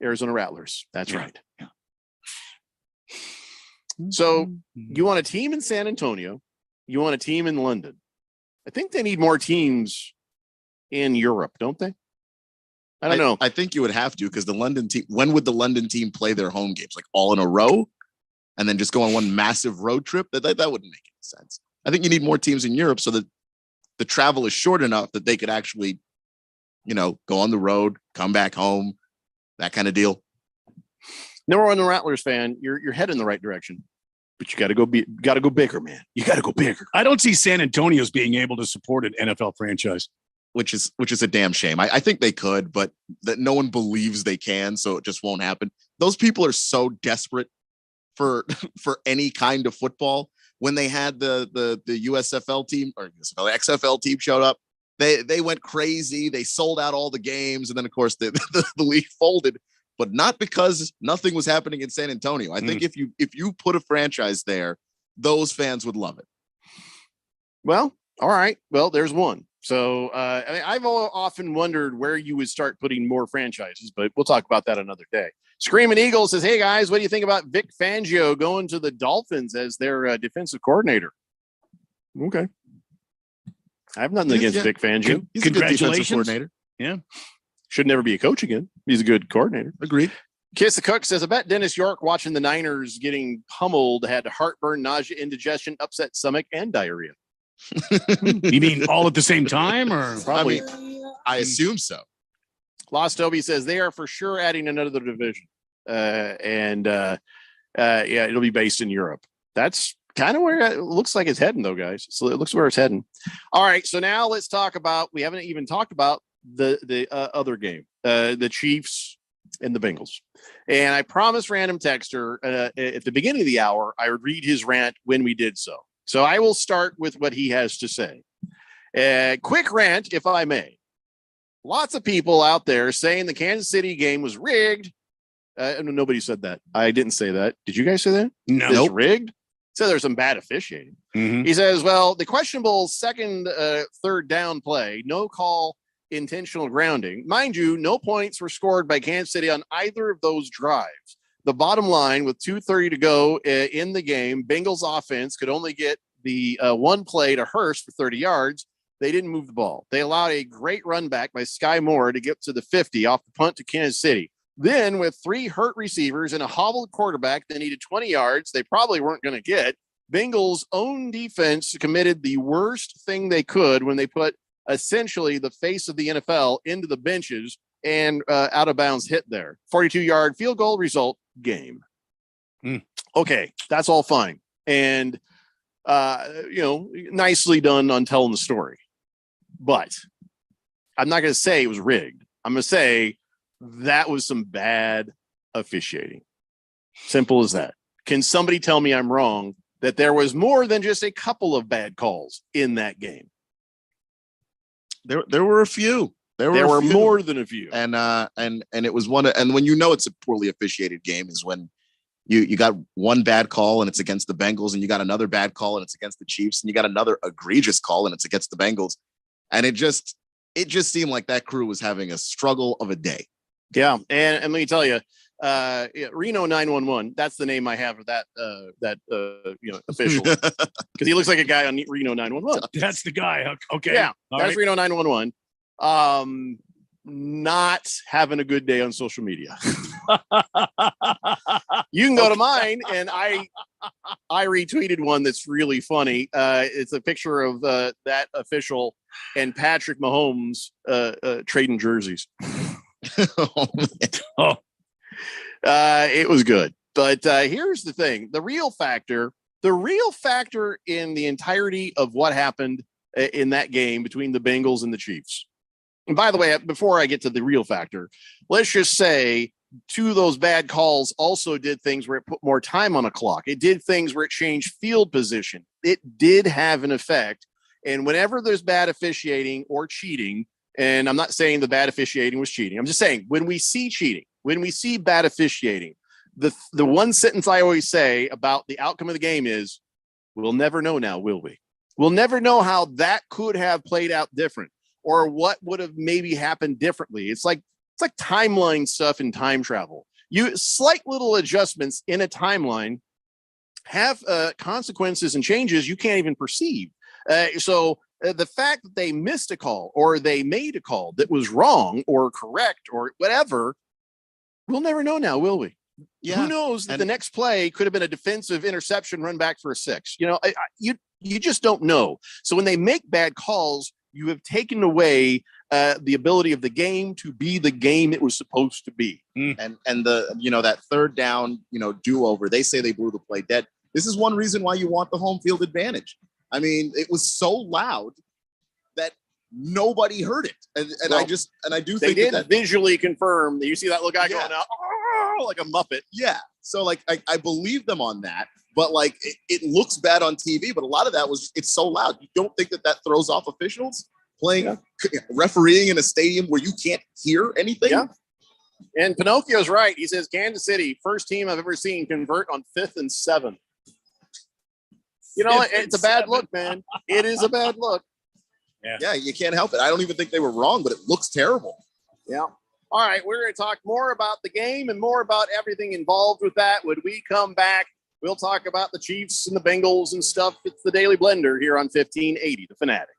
Arizona Rattlers. That's right. Yeah. So you want a team in San Antonio. You want a team in London. I think they need more teams in Europe, don't they? I don't know. I think you would have to, because the London team, when would the London team play their home games? Like all in a row? and then just go on one massive road trip. That wouldn't make any sense. I think you need more teams in Europe so that the travel is short enough that they could actually, go on the road, come back home, that kind of deal. Number one Rattlers fan, you're heading in the right direction, but you got to go bigger, man. You got to go bigger. I don't see San Antonio's being able to support an NFL franchise, which is a damn shame. I think they could, but that no one believes they can, so it just won't happen. Those people are so desperate for any kind of football. When they had the USFL team or XFL team showed up, they went crazy. They sold out all the games, and then of course the league folded. But not because nothing was happening in San Antonio. I think if you put a franchise there, those fans would love it. Well, all right. Well, there's one. So I've often wondered where you would start putting more franchises, but we'll talk about that another day. Screaming Eagle says, "Hey guys, what do you think about Vic Fangio going to the Dolphins as their defensive coordinator?" Okay, I have nothing against Vic Fangio. He's a good defensive coordinator. Yeah, should never be a coach again. He's a good coordinator. Agreed. Kiss the Cook says, "I bet Dennis York watching the Niners getting pummeled had heartburn, nausea, indigestion, upset stomach, and diarrhea." You mean all at the same time, or probably? I assume so. Lost Toby says they are for sure adding another division, yeah, it'll be based in Europe. That's kind of where it looks like it's heading, though, guys. So it looks where it's heading. All right, so now let's talk about. We haven't even talked about the other game, the Chiefs and the Bengals. And I promised Random Texter at the beginning of the hour I would read his rant when we did so. So I will start with what he has to say. Quick rant, if I may. Lots of people out there saying the Kansas City game was rigged. Nobody said that. I didn't say that. Did you guys say that? No. It's rigged? So there's some bad officiating. Mm-hmm. He says, well, the questionable second, third down play, no call, intentional grounding. Mind you, no points were scored by Kansas City on either of those drives. The bottom line, with 2:30 to go in the game, Bengals offense could only get the one play to Hurst for 30 yards. They didn't move the ball. They allowed a great run back by Sky Moore to get to the 50 off the punt to Kansas City. Then with 3 hurt receivers and a hobbled quarterback that needed 20 yards, they probably weren't going to get. Bengals' own defense committed the worst thing they could when they put essentially the face of the NFL into the benches and out of bounds hit there. 42-yard field goal result, game. Okay, that's all fine. And, nicely done on telling the story. But I'm not going to say it was rigged. I'm going to say that was some bad officiating. Simple as that. Can somebody tell me I'm wrong that there was more than just a couple of bad calls in that game? There were a few. There were more than a few. And it was one. And when it's a poorly officiated game is when you got one bad call and it's against the Bengals, and you got another bad call and it's against the Chiefs, and you got another egregious call and it's against the Bengals. And it just seemed like that crew was having a struggle of a day. Yeah. And let me tell you, Reno 911, that's the name I have of that official, because he looks like a guy on Reno 911. That's the guy. Okay. Yeah. All that's right. Reno 911. Not having a good day on social media. You can go to mine, and I retweeted one that's really funny. It's a picture of that official and Patrick Mahomes trading jerseys. It was good. But here's the thing. The real factor in the entirety of what happened in that game between the Bengals and the Chiefs. And by the way, before I get to the real factor, let's just say 2 of those bad calls also did things where it put more time on a clock. It did things where it changed field position. It did have an effect. And whenever there's bad officiating or cheating, and I'm not saying the bad officiating was cheating, I'm just saying when we see cheating, when we see bad officiating, the one sentence I always say about the outcome of the game is, we'll never know now, will we? We'll never know how that could have played out different, or what would have maybe happened differently. It's like timeline stuff in time travel. You slight little adjustments in a timeline have consequences and changes you can't even perceive. So the fact that they missed a call or they made a call that was wrong or correct or whatever, we'll never know now, will we? Who knows that the next play could have been a defensive interception run back for a 6? You just don't know. So when they make bad calls, you have taken away the ability of the game to be the game it was supposed to be. And the that third down do-over, they say they blew the play dead. This is one reason why you want the home field advantage. I mean, it was so loud that nobody heard it, and I do they think did visually confirm that you see that little guy going out like a Muppet. Yeah, so like I believe them on that, but like it looks bad on TV. But a lot of that was it's so loud. You don't think that throws off officials playing refereeing in a stadium where you can't hear anything? Yeah. And Pinocchio's right. He says Kansas City, first team I've ever seen convert on 5th and 7. It's a bad look, man. It is a bad look. Yeah, you can't help it. I don't even think they were wrong, but it looks terrible. Yeah. All right, we're going to talk more about the game and more about everything involved with that. When we come back, we'll talk about the Chiefs and the Bengals and stuff. It's the Daily Blender here on 1580, The Fanatic.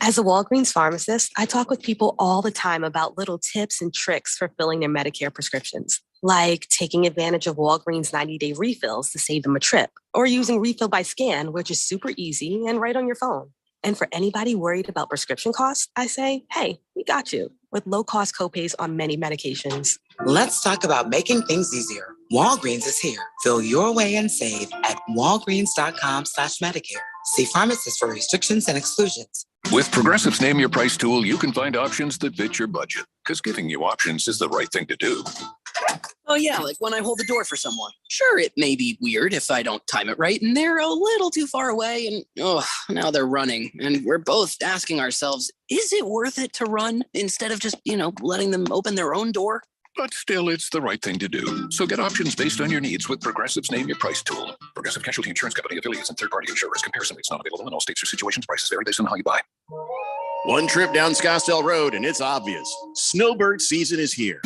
As a Walgreens pharmacist, I talk with people all the time about little tips and tricks for filling their Medicare prescriptions, like taking advantage of Walgreens 90-day refills to save them a trip, or using Refill by Scan, which is super easy and right on your phone. And for anybody worried about prescription costs, I say, hey, we got you with low-cost copays on many medications. Let's talk about making things easier. Walgreens is here. Fill your way and save at walgreens.com/Medicare. See pharmacists for restrictions and exclusions. With Progressive's Name Your Price tool, you can find options that fit your budget, because giving you options is the right thing to do. Oh, yeah, like when I hold the door for someone. Sure, it may be weird if I don't time it right and they're a little too far away and now they're running. And we're both asking ourselves, is it worth it to run instead of just, letting them open their own door? But still, it's the right thing to do. So get options based on your needs with Progressive's Name Your Price tool. Progressive Casualty Insurance Company affiliates and third-party insurers. Comparison rates not available in all states or situations. Prices vary based on how you buy. One trip down Scottsdale Road, and it's obvious. Snowbird season is here.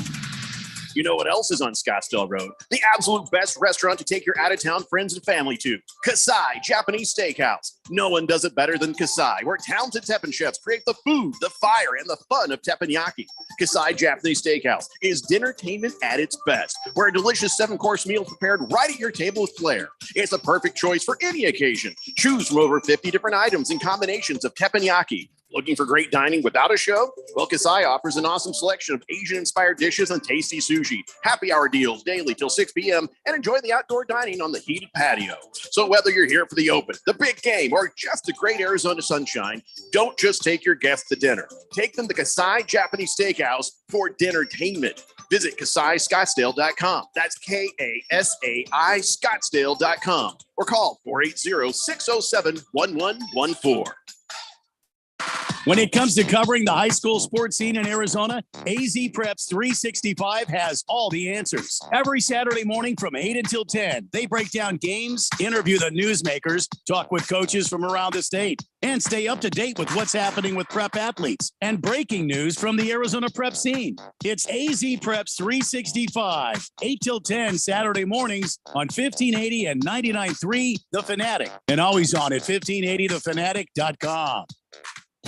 You know what else is on Scottsdale Road? The absolute best restaurant to take your out-of-town friends and family to. Kasai Japanese Steakhouse. No one does it better than Kasai, where talented teppanyaki chefs create the food, the fire, and the fun of teppanyaki. Kasai Japanese Steakhouse is dinnertainment at its best, where a delicious 7-course meal prepared right at your table with flair. It's a perfect choice for any occasion. Choose from over 50 different items and combinations of teppanyaki. Looking for great dining without a show? Well, Kasai offers an awesome selection of Asian-inspired dishes and tasty sushi. Happy hour deals daily till 6 p.m. and enjoy the outdoor dining on the heated patio. So whether you're here for the open, the big game, or just the great Arizona sunshine, don't just take your guests to dinner. Take them to Kasai Japanese Steakhouse for dinnertainment. Visit KasaiScottsdale.com. That's KASAI Scottsdale.com. Or call 480-607-1114. When it comes to covering the high school sports scene in Arizona, AZ Preps 365 has all the answers. Every Saturday morning from 8 until 10, they break down games, interview the newsmakers, talk with coaches from around the state, and stay up to date with what's happening with prep athletes and breaking news from the Arizona prep scene. It's AZ Preps 365, 8 till 10 Saturday mornings on 1580 and 99.3 The Fanatic, and always on at 1580thefanatic.com.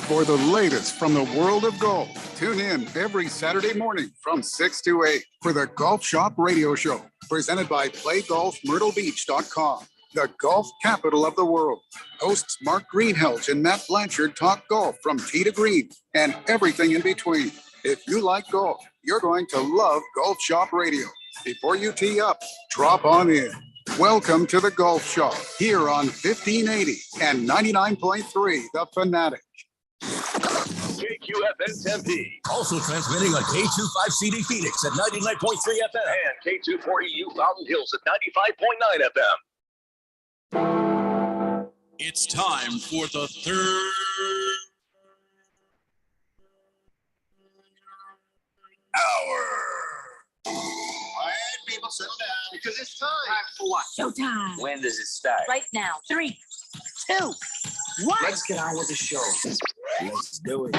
For the latest from the world of golf, tune in every Saturday morning from 6 to 8 for the Golf Shop Radio Show, presented by PlayGolfMyrtleBeach.com, the golf capital of the world. Hosts Mark Greenhelch and Matt Blanchard talk golf from tee to green and everything in between. If you like golf, you're going to love Golf Shop Radio. Before you tee up, drop on in. Welcome to the Golf Shop here on 1580 and 99.3 The Fanatic. KQFN Tempe. Also transmitting on K25CD Phoenix at 99.3 FM and K240U Fountain Hills at 95.9 FM. It's time for the third hour. Quiet, people, settle down because it's time. Time for what? Showtime. When does it start? Right now. 3, 2, 1. Let's get on with the show. Let's do it.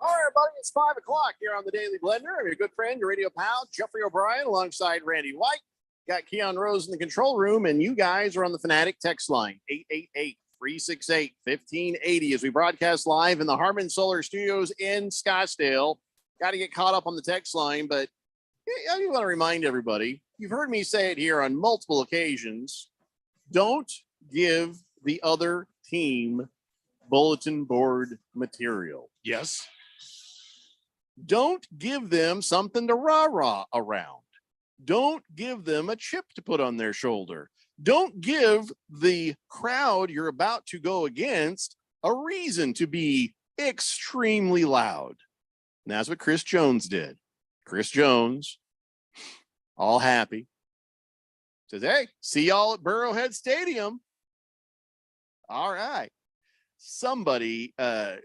All right, everybody, it's 5 o'clock here on the Daily Blender. I'm your good friend, your radio pal, Jeffrey O'Brien, alongside Randy White. Got Keon Rose in the control room, and you guys are on the Fanatic text line, 368-1580 as we broadcast live in the Harmon Solar Studios in Scottsdale. Got to get caught up on the text line, but I want to remind everybody, you've heard me say it here on multiple occasions, don't give the other team bulletin board material. Yes. Don't give them something to rah-rah around. Don't give them a chip to put on their shoulder. Don't give the crowd you're about to go against a reason to be extremely loud. And that's what Chris Jones did. Chris Jones, all happy, says, hey, see y'all at Burrowhead Stadium. All right. Somebody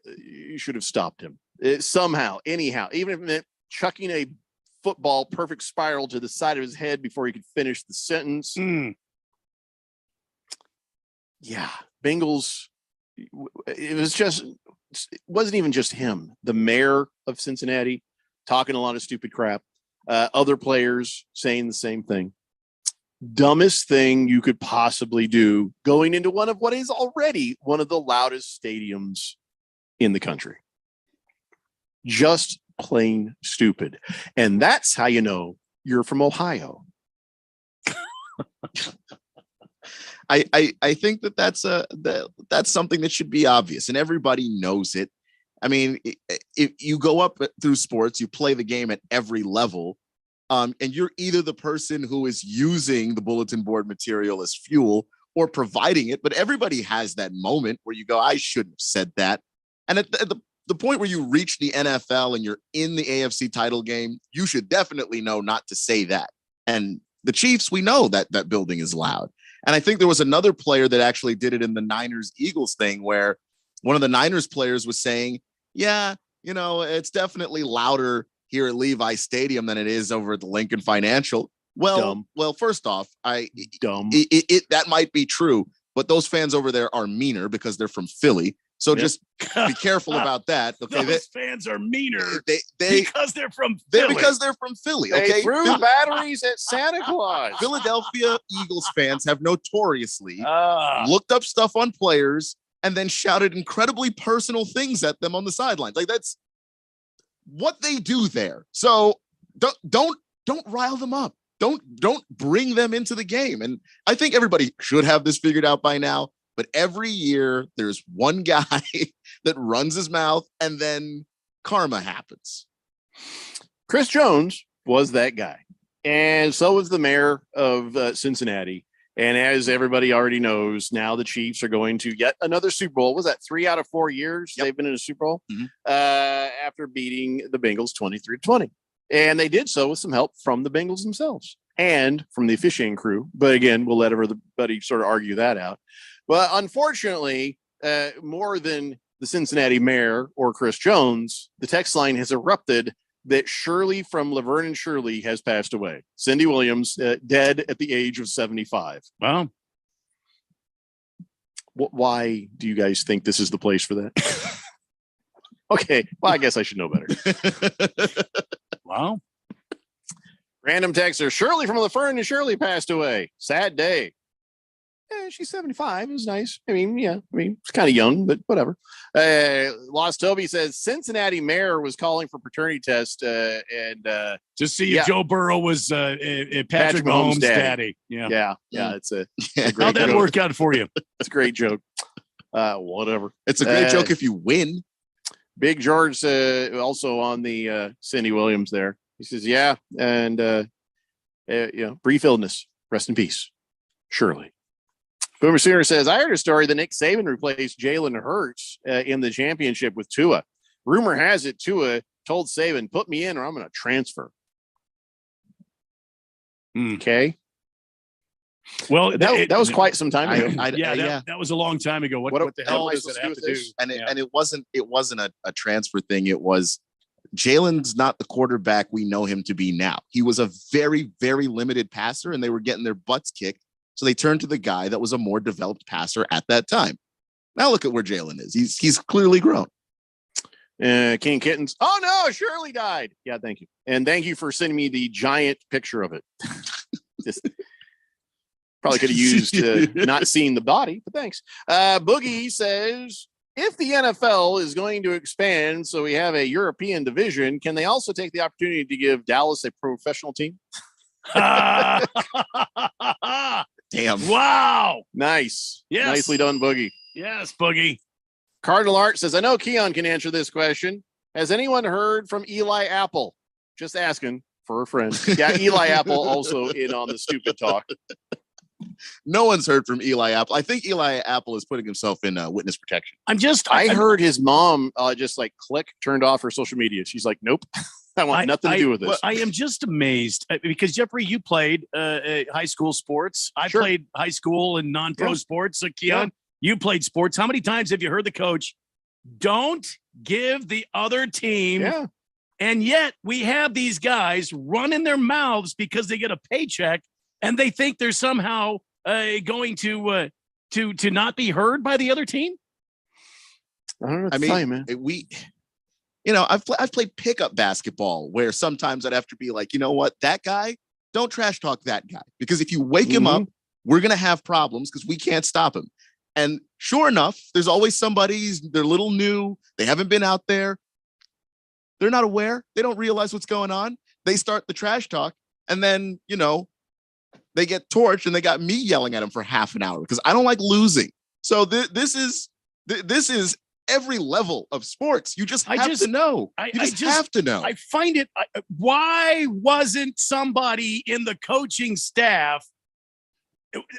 you should have stopped him somehow, anyhow, even if it meant chucking a football perfect spiral to the side of his head before he could finish the sentence. Yeah, Bengals. It wasn't even just him. The mayor of Cincinnati talking a lot of stupid crap. Other players saying the same thing. Dumbest thing you could possibly do going into one of what is already one of the loudest stadiums in the country. Just plain stupid. And that's how you know you're from Ohio. I think that's something that should be obvious and everybody knows it. I mean, if you go up through sports, you play the game at every level, and you're either the person who is using the bulletin board material as fuel or providing it, but everybody has that moment where you go, I shouldn't have said that. And at the point where you reach the NFL and you're in the AFC title game, you should definitely know not to say that. And the Chiefs, we know that that building is loud. And I think there was another player that actually did it in the Niners-Eagles thing where one of the Niners players was saying, yeah, you know, it's definitely louder here at Levi Stadium than it is over at the Lincoln Financial. Well, first off, that might be true, but those fans over there are meaner because they're from Philly. So just be careful about that. Okay, those fans are meaner because they're from Philly. Because they're from Philly. They Okay, threw batteries at Santa Claus. Philadelphia Eagles fans have notoriously looked up stuff on players and then shouted incredibly personal things at them on the sidelines. Like that's what they do there. So don't rile them up. Don't bring them into the game. And I think everybody should have this figured out by now. But every year there's one guy that runs his mouth and then karma happens. Chris Jones was that guy. And so was the mayor of Cincinnati. And as everybody already knows, now the Chiefs are going to yet another Super Bowl. Was that 3 out of 4 years they've been in a Super Bowl? After beating the Bengals 23-20. And they did so with some help from the Bengals themselves and from the officiating crew. But again, we'll let everybody sort of argue that out. But unfortunately, more than the Cincinnati mayor or Chris Jones, the text line has erupted that Shirley from Laverne and Shirley has passed away. Cindy Williams, dead at the age of 75. Wow. Why do you guys think this is the place for that? Okay, well, I guess I should know better. Wow. Random texter, Shirley from Laverne and Shirley passed away. Sad day. She's 75. It was nice. It's kind of young, but whatever. Lost Toby says Cincinnati mayor was calling for paternity test and to see if Joe Burrow was Patrick Mahomes' daddy. Yeah. It's a great how'd that joke. work out for you? It's a great joke. Whatever. It's a great joke if you win. Big George also on the Cindy Williams there. He says, yeah, and brief illness. Rest in peace. Shirley. Boomer Sooner says, I heard a story that Nick Saban replaced Jalen Hurts in the championship with Tua. Rumor has it Tua told Saban, put me in or I'm going to transfer. Okay. Well, that was quite some time ago. That was a long time ago. What the hell does it have to do? And it wasn't a transfer thing. It was Jalen's not the quarterback we know him to be now. He was a very, very limited passer and they were getting their butts kicked. So they turned to the guy that was a more developed passer at that time. Now look at where Jalen is. He's clearly grown. King Kittens. Oh no, Shirley died. Yeah, thank you. And thank you for sending me the giant picture of it. Probably could have used not seeing the body, but thanks. Boogie says, if the NFL is going to expand so we have a European division, can they also take the opportunity to give Dallas a professional team? Damn. Wow. Nice. Yes. Nicely done, Boogie. Yes, Boogie. Cardinal Art says, I know Keon can answer this question. Has anyone heard from Eli Apple? Just asking for a friend. Yeah, Eli Apple also in on the stupid talk. No one's heard from Eli Apple. I think Eli Apple is putting himself in witness protection. I heard his mom just like turned off her social media. She's like, nope, I want nothing to do with this. Well, I am just amazed because Jeffrey, you played high school sports. I played high school and non-pro sports. So Keon, you played sports. How many times have you heard the coach, don't give the other team? Yeah. And yet we have these guys running their mouths because they get a paycheck and they think they're somehow going to not be heard by the other team. I don't know what to tell you, man. I've played pickup basketball where sometimes I'd have to be like, you know what, that guy, don't trash talk that guy, because if you wake him up, we're gonna have problems because we can't stop him. And sure enough, there's always somebody, they're a little new, they haven't been out there, they're not aware, they don't realize what's going on. They start the trash talk, and then they get torched, and they got me yelling at them for half an hour because I don't like losing. So this is every level of sports. You just have to know. You just have to know. I find it. Why wasn't somebody in the coaching staff?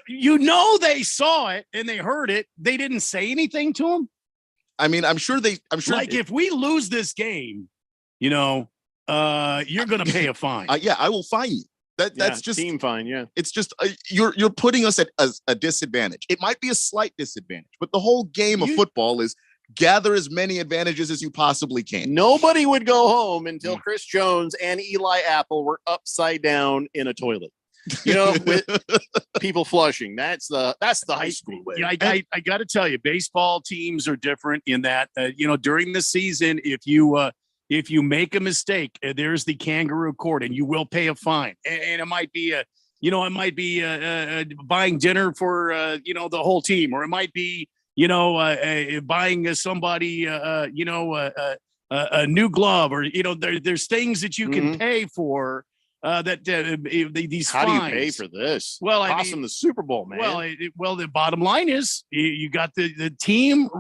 They saw it and they heard it. They didn't say anything to him. I mean, I'm sure. Like if we lose this game, you're going to pay a fine. Yeah, I will fine you. That's just team fine. Yeah, it's just you're putting us at a disadvantage. It might be a slight disadvantage, but the whole game of football is gather as many advantages as you possibly can. Nobody would go home until Chris Jones and Eli Apple were upside down in a toilet. With people flushing. That's the high school way. Yeah, I got to tell you, baseball teams are different in that during the season, if you make a mistake, there's the kangaroo court, and you will pay a fine. And it might be buying dinner for the whole team, or it might be buying somebody a new glove, or there's things that you can pay for. These how fines. Do you pay for this? Well, cost them the Super Bowl, man. Well, the bottom line is you got the team.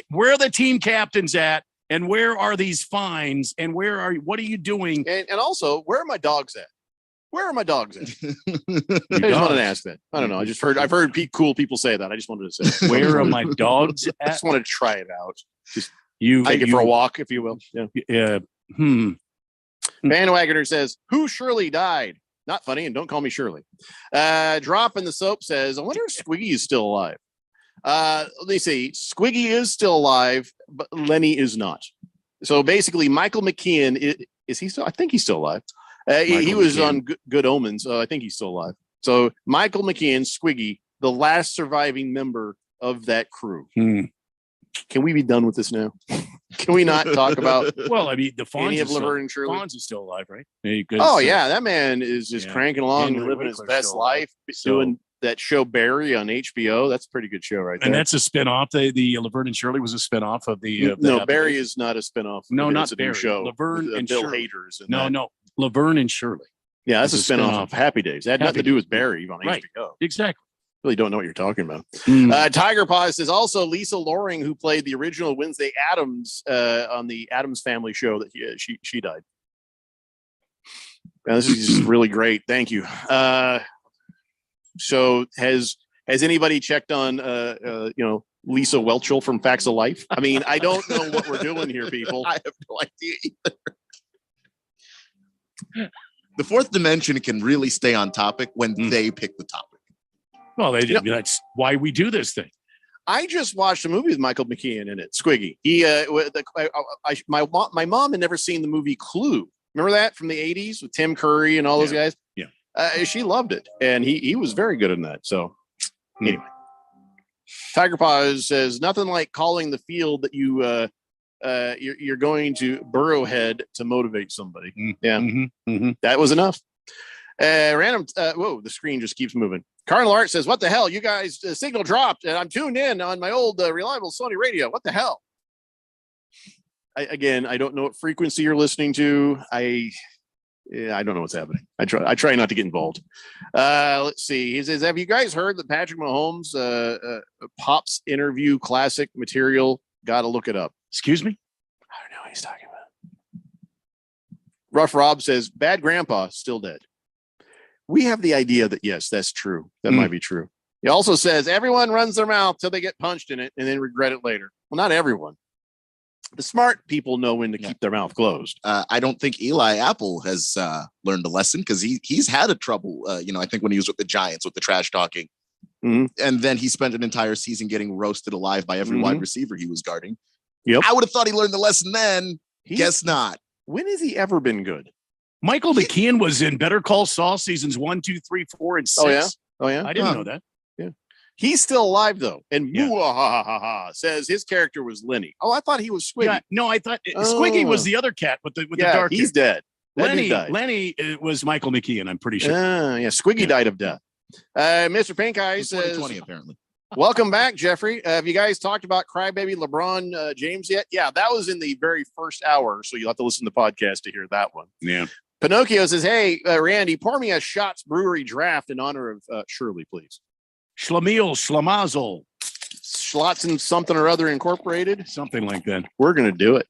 Where are the team captains at? And where are these fines? And what are you doing? And also, where are my dogs at? Where are my dogs at? I just wanted to ask that. I don't know. I've heard cool people say that. I just wanted to say, where are my dogs at? I just want to try it out. Just take it for a walk, if you will. Yeah. Bandwagoner says, who Shirley died? Not funny, and don't call me Shirley. Drop in the Soap says, I wonder if Squiggy is still alive. Let me see. Squiggy is still alive, but Lenny is not. So basically, Michael McKeon, is he still? I think he's still alive. He was on Good Omens. I think he's still alive. So Michael McKeon, Squiggy, the last surviving member of that crew. Can we be done with this now? Can we not talk about? Well, I mean, the any of Laverne and Shirley? Fonz is still alive, right? Yeah, that man is just cranking along and living his best life, doing that show Barry on HBO. That's a pretty good show, right there. And that's a spinoff. The Laverne and Shirley was a spinoff of the. No, Barry is not a spinoff. No, not a Barry. New show. Laverne and Bill Shirley. Hader's. No, Laverne and Shirley. Yeah, that's a spinoff of Happy Days. That had nothing to do with Barry on HBO. Exactly. Really don't know what you're talking about. Tiger Paw says also Lisa Loring, who played the original Wednesday Addams on the Addams Family show, that she died. Now, this is just really great. Thank you. So has anybody checked on Lisa Welchel from Facts of Life? I mean, I don't know what we're doing here, people. I have no idea either. The fourth dimension can really stay on topic when they pick the topic. Well, that's why we do this thing. I just watched a movie with Michael McKeon in it, Squiggy. My mom had never seen the movie Clue. Remember that from the 80s with Tim Curry and all those guys? Yeah. She loved it, and he was very good in that. So anyway, Tiger Paws says nothing like calling the field that you're going to Burrowhead to motivate somebody. Yeah, that was enough. The screen just keeps moving. Carnal Art says, what the hell? You guys, signal dropped, and I'm tuned in on my old reliable Sony radio. What the hell? I don't know what frequency you're listening to. I don't know what's happening. I try not to get involved. Let's see. He says, have you guys heard that Patrick Mahomes Pops interview classic material? Got to look it up. Excuse me? I don't know what he's talking about. Rough Rob says, bad grandpa still dead. We have the idea that, yes, that's true. That might be true. He also says, everyone runs their mouth till they get punched in it and then regret it later. Well, not everyone. The smart people know when to keep their mouth closed. I don't think Eli Apple has learned a lesson because he's had a trouble. I think when he was with the Giants with the trash talking, and then he spent an entire season getting roasted alive by every wide receiver he was guarding. Yep. I would have thought he learned the lesson then. Guess not. When has he ever been good? Michael McKeon was in Better Call Saul seasons 1, 2, 3, 4, and 6. Oh yeah. I didn't know that. Yeah. He's still alive though, and says his character was Lenny. Oh, I thought he was Squiggy. Yeah, no, I thought Squiggy was the other cat with the dark. He's dead. Lenny was Michael McKeon. I'm pretty sure. Squiggy died of death. Mr. Pink Eye says, 2020 apparently. Welcome back, Jeffrey. Have you guys talked about crybaby LeBron James yet? Yeah, that was in the very first hour, so you'll have to listen to the podcast to hear that one. Yeah. Pinocchio says, hey, Randy, pour me a Shots Brewery draft in honor of Shirley, please. Schlamazel. Schlotzen something or other incorporated. Something like that. We're going to do it.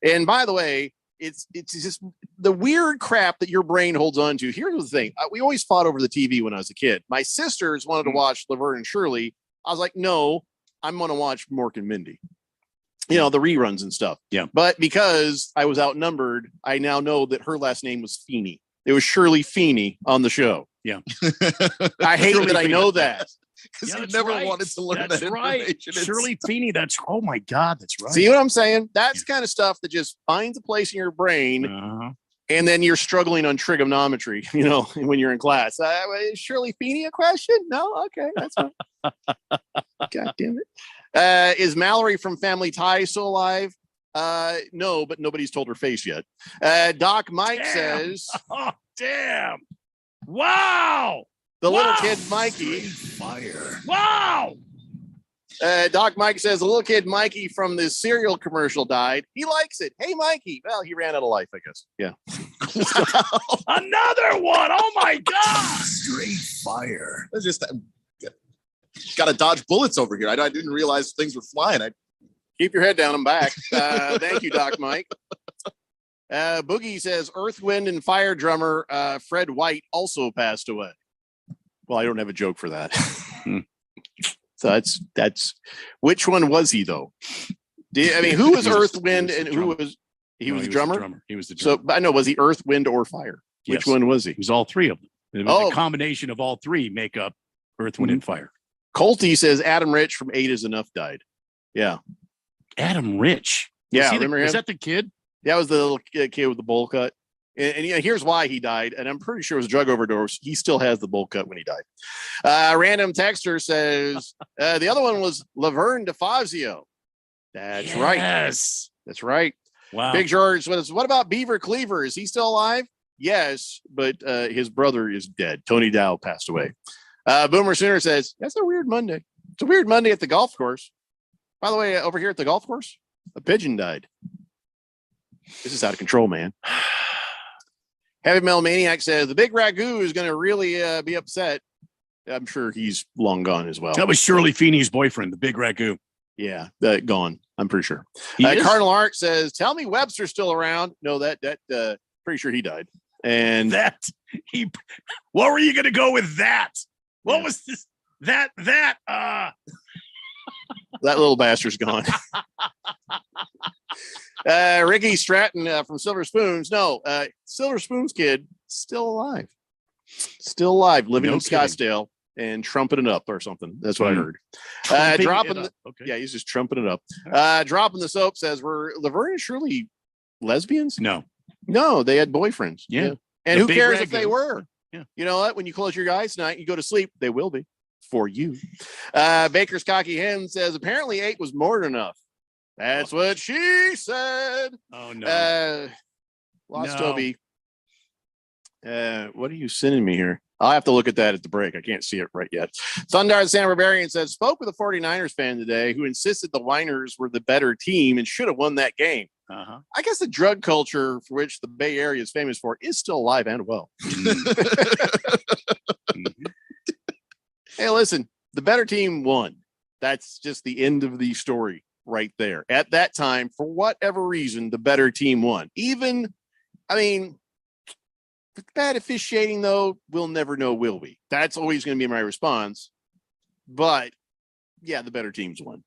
And by the way, it's just the weird crap that your brain holds on to. Here's the thing. We always fought over the TV when I was a kid. My sisters wanted to watch Laverne and Shirley. I was like, no, I'm going to watch Mork and Mindy. The reruns and stuff. Yeah. But because I was outnumbered, I now know that her last name was Feeney. It was Shirley Feeney on the show. Yeah. I hate that I know that. Because you never wanted to learn that information. Shirley Feeney. Oh my God. That's right. See what I'm saying? That's kind of stuff that just finds a place in your brain. And then you're struggling on trigonometry, when you're in class. Is Shirley Feeney a question? No? Okay. That's fine. God damn it. Is Mallory from Family Ties still alive? No, but nobody's told her face yet. Doc Mike says, oh, damn. Wow. The little kid Mikey. Fire. Wow. Doc Mike says the little kid Mikey from the cereal commercial died. He likes it. Hey, Mikey. Well, he ran out of life, I guess. Yeah. Another one. Oh my God. Straight fire. It's just got to dodge bullets over here. I didn't realize things were flying. Keep your head down. I'm back. Thank you, Doc Mike. Boogie says Earth, Wind, and Fire drummer Fred White also passed away. Well, I don't have a joke for that. So that's which one was he though? Who was Earth, Wind, and who was he? Was the drummer? He was the drummer. So I know, was he Earth, Wind, or Fire? Which one was he? He was all three of them. It was a combination of all three make up Earth, Wind, and Fire. Colty says Adam Rich from 8 is Enough died. Yeah. Adam Rich. Yeah, remember him? Was that the kid? That was the little kid with the bowl cut. And here's why he died. And I'm pretty sure it was drug overdose. He still has the bowl cut when he died. Random texter says the other one was Laverne DeFazio. That's right. Yes. That's right. Wow. Big George says, what about Beaver Cleaver? Is he still alive? Yes, but his brother is dead. Tony Dow passed away. Boomer Sooner says, that's a weird Monday. It's a weird Monday at the golf course. By the way, over here at the golf course, a pigeon died. This is out of control, man. Heavy Metal Maniac says the big ragu is going to really be upset. I'm sure he's long gone as well. That was Shirley Feeney's boyfriend, the big ragu. Yeah, gone. I'm pretty sure. He is? Cardinal Art says, tell me Webster's still around. No, that pretty sure he died. And what were you going to go with that? What was this? That little bastard's gone. Ricky Stratton from Silver Spoons. No, Silver Spoons kid still alive. Still alive, living in Scottsdale and trumping it up or something. That's what I heard. Yeah, he's just trumping it up. Dropping the soap says, were Laverne and Shirley lesbians? No, they had boyfriends. Yeah. And who cares if they were? Yeah. You know what? When you close your eyes tonight, you go to sleep, they will be for you. Baker's Cocky Hen says, apparently 8 was more than enough. That's what she said. Oh, no. Lost Toby. What are you sending me here? I'll have to look at that at the break. I can't see it right yet. Sundar San Barbarian says, spoke with a 49ers fan today who insisted the Winers were the better team and should have won that game. Uh-huh. I guess the drug culture for which the Bay Area is famous for is still alive and well. Hey, listen, the better team won. That's just the end of the story right there. At that time, for whatever reason, the better team won. Bad officiating, though, we'll never know, will we? That's always going to be my response. But, yeah, the better teams won.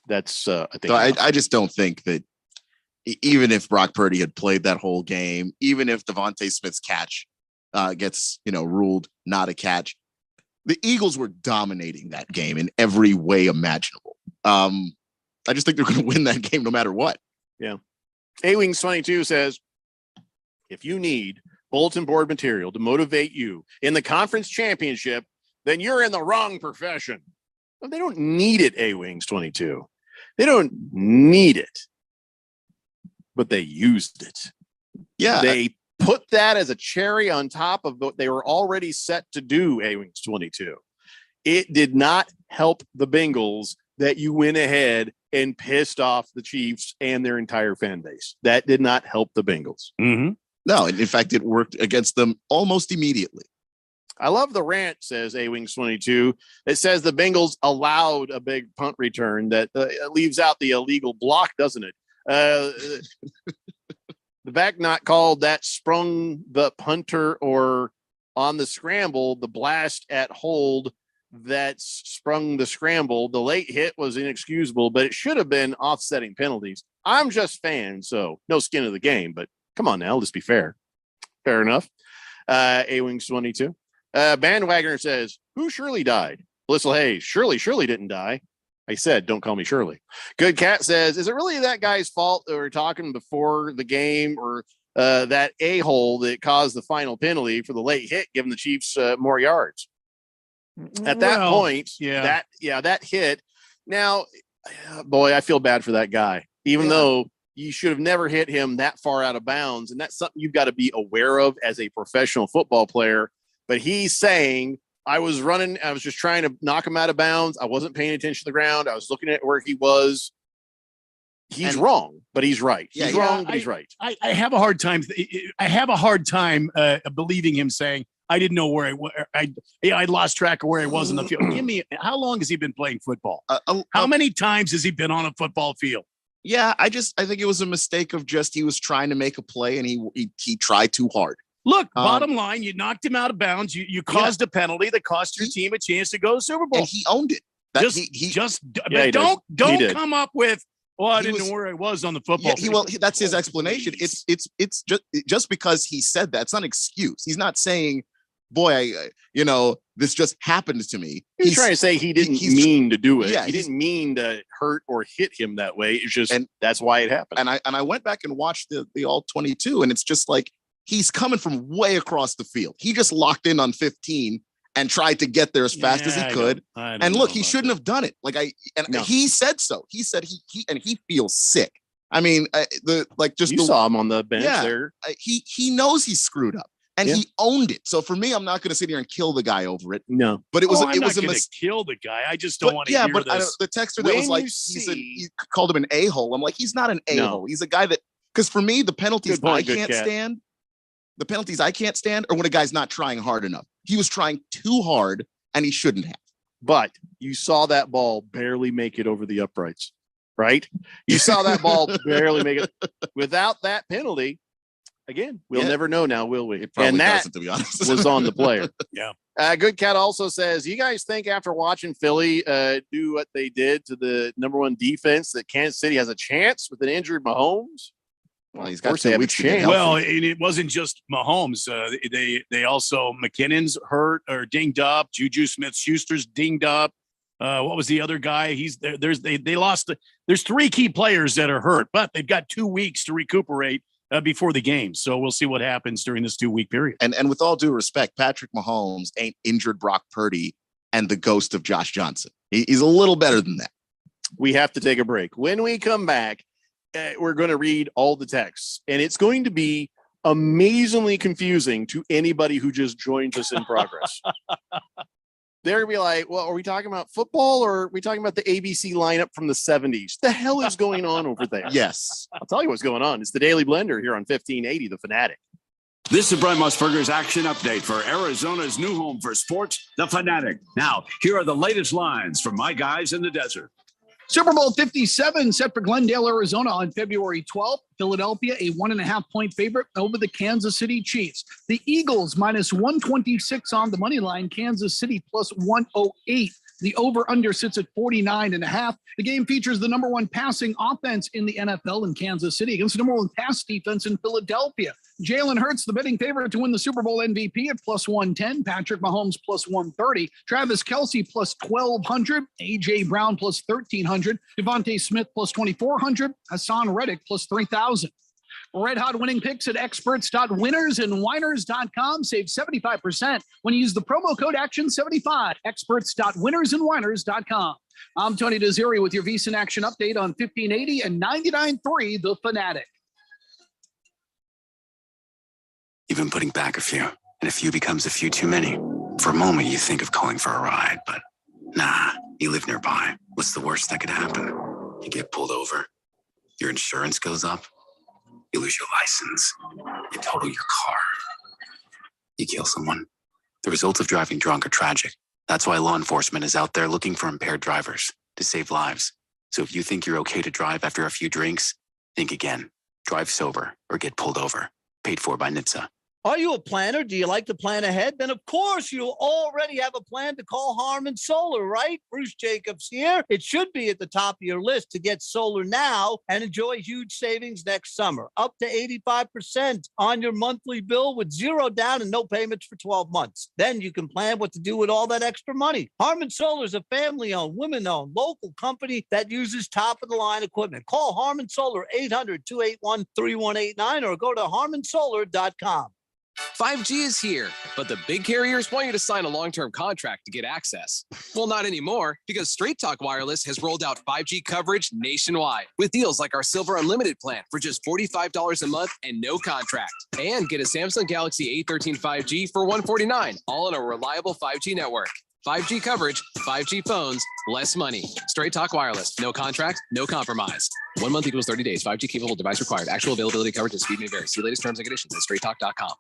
That's, I think. So I just don't think that even if Brock Purdy had played that whole game, even if Devontae Smith's catch gets, ruled not a catch, the Eagles were dominating that game in every way imaginable. I just think they're going to win that game no matter what. Yeah. A-Wings 22 says, if you need bulletin board material to motivate you in the conference championship, then you're in the wrong profession. Well, they don't need it, A-Wings 22. They don't need it, but they used it. Yeah. They put that as a cherry on top of what they were already set to do, A-Wings 22. It did not help the Bengals that you went ahead and pissed off the Chiefs and their entire fan base. That did not help the Bengals. Mm-hmm. No, in fact, it worked against them almost immediately. I love the rant, says A-Wings 22. It says the Bengals allowed a big punt return that leaves out the illegal block, doesn't it? The back not called that sprung the punter or on the scramble, the blast at hold that sprung the scramble. The late hit was inexcusable, but it should have been offsetting penalties. I'm just fan, so no skin of the game, but come on now, let's be fair. Fair enough. A-Wings 22. Bandwagoner says, who Shirley died? Blissel Hayes. Shirley didn't die. I said, don't call me Shirley. Good Cat says, is it really that guy's fault that we're talking before the game or that a-hole that caused the final penalty for the late hit, giving the Chiefs more yards? At that point, that hit. Now, boy, I feel bad for that guy, even though you should have never hit him that far out of bounds. And that's something you've got to be aware of as a professional football player. But he's saying, I was running, I was just trying to knock him out of bounds. I wasn't paying attention to the ground. I was looking at where he was. He's wrong, but he's right. He's wrong, but he's right. I have a hard time. I have a hard time believing him saying, I didn't know where I lost track of where he was in the field. Give me, how long has he been playing football? How many times has he been on a football field? Yeah, I think it was a mistake of just he was trying to make a play and he tried too hard. Look, bottom line, you knocked him out of bounds. You caused a penalty that cost your team a chance to go to the Super Bowl. And he owned it. Don't come up with, I didn't know where I was on the football field. That's his explanation. It's just because he said that. It's not an excuse. He's not saying, boy, this just happened to me. He's trying to say he didn't mean to do it. Yeah, he didn't mean to hurt or hit him that way. It's just, that's why it happened. And I went back and watched the all 22, and it's just like, he's coming from way across the field. He just locked in on 15 and tried to get there as fast as he could. And look, he shouldn't have done it. He said so. He said he feels sick. I mean, you saw him on the bench there. He knows he screwed up and he owned it. So for me, I'm not going to sit here and kill the guy over it. No, but it was a mistake. Kill the guy. I just don't want to hear this. The texter that was like, he called him an a-hole. I'm like, he's not an a-hole. He's a guy that, because for me, the penalties I can't stand. The penalties I can't stand are when a guy's not trying hard enough. He was trying too hard and he shouldn't have. But you saw that ball barely make it over the uprights, right? You saw that ball barely make it. Without that penalty, again, we'll never know now, will we? And that, to be honest, was on the player. Yeah. Good Cat also says, you guys think after watching Philly do what they did to the number one defense that Kansas City has a chance with an injured Mahomes? Well, he's got 2 weeks to get healthy. Well, and it wasn't just Mahomes. They also McKinnon's hurt or dinged up. Juju Smith-Schuster's dinged up. What was the other guy? They lost. There's 3 key players that are hurt, but they've got 2 weeks to recuperate before the game. So we'll see what happens during this 2-week period. And with all due respect, Patrick Mahomes ain't injured Brock Purdy and the ghost of Josh Johnson. He's a little better than that. We have to take a break. When we come back, we're going to read all the texts, and it's going to be amazingly confusing to anybody who just joins us in progress. They're gonna be like, well, are we talking about football or are we talking about the ABC lineup from the 70s? The hell is going on over there? Yes. I'll tell you what's going on. It's the Daily Blender here on 1580, The Fanatic. This is Brian Musburger's action update for Arizona's new home for sports, The Fanatic. Now, here are the latest lines from my guys in the desert. Super Bowl 57 set for Glendale, Arizona on February 12th. Philadelphia, a 1.5-point favorite over the Kansas City Chiefs. The Eagles minus 126 on the money line. Kansas City plus 108. The over-under sits at 49.5. The game features the number one passing offense in the NFL in Kansas City against the number one pass defense in Philadelphia. Jalen Hurts, the betting favorite to win the Super Bowl MVP at plus 110. Patrick Mahomes plus 130. Travis Kelce plus 1,200. A.J. Brown plus 1,300. Devontae Smith plus 2,400. Hassan Reddick plus 3,000. Red hot winning picks at experts.winnersandwiners.com. Save 75% when you use the promo code ACTION75. Experts.winnersandwiners.com. I'm Tony Desiri with your VSiN Action Update on 1580 and 99.3 The Fanatic. You've been putting back a few, and a few becomes a few too many. For a moment, you think of calling for a ride, but nah, you live nearby. What's the worst that could happen? You get pulled over. Your insurance goes up. You lose your license. You total your car. You kill someone. The results of driving drunk are tragic. That's why law enforcement is out there looking for impaired drivers to save lives. So if you think you're okay to drive after a few drinks, think again. Drive sober or get pulled over. Paid for by NHTSA. Are you a planner? Do you like to plan ahead? Then, of course, you already have a plan to call Harmon Solar, right? Bruce Jacobs here. It should be at the top of your list to get solar now and enjoy huge savings next summer. Up to 85% on your monthly bill with zero down and no payments for 12 months. Then you can plan what to do with all that extra money. Harmon Solar is a family-owned, women-owned, local company that uses top-of-the-line equipment. Call Harmon Solar 800-281-3189 or go to harmonsolar.com. 5G is here, but the big carriers want you to sign a long-term contract to get access. Well, not anymore, because Straight Talk Wireless has rolled out 5G coverage nationwide with deals like our Silver Unlimited plan for just $45 a month and no contract. And get a Samsung Galaxy A13 5G for $149, all on a reliable 5G network. 5G coverage, 5G phones, less money. Straight Talk Wireless. No contract, no compromise. 1 month equals 30 days. 5G capable device required. Actual availability, coverage, and speed may vary. See latest terms and conditions at straighttalk.com.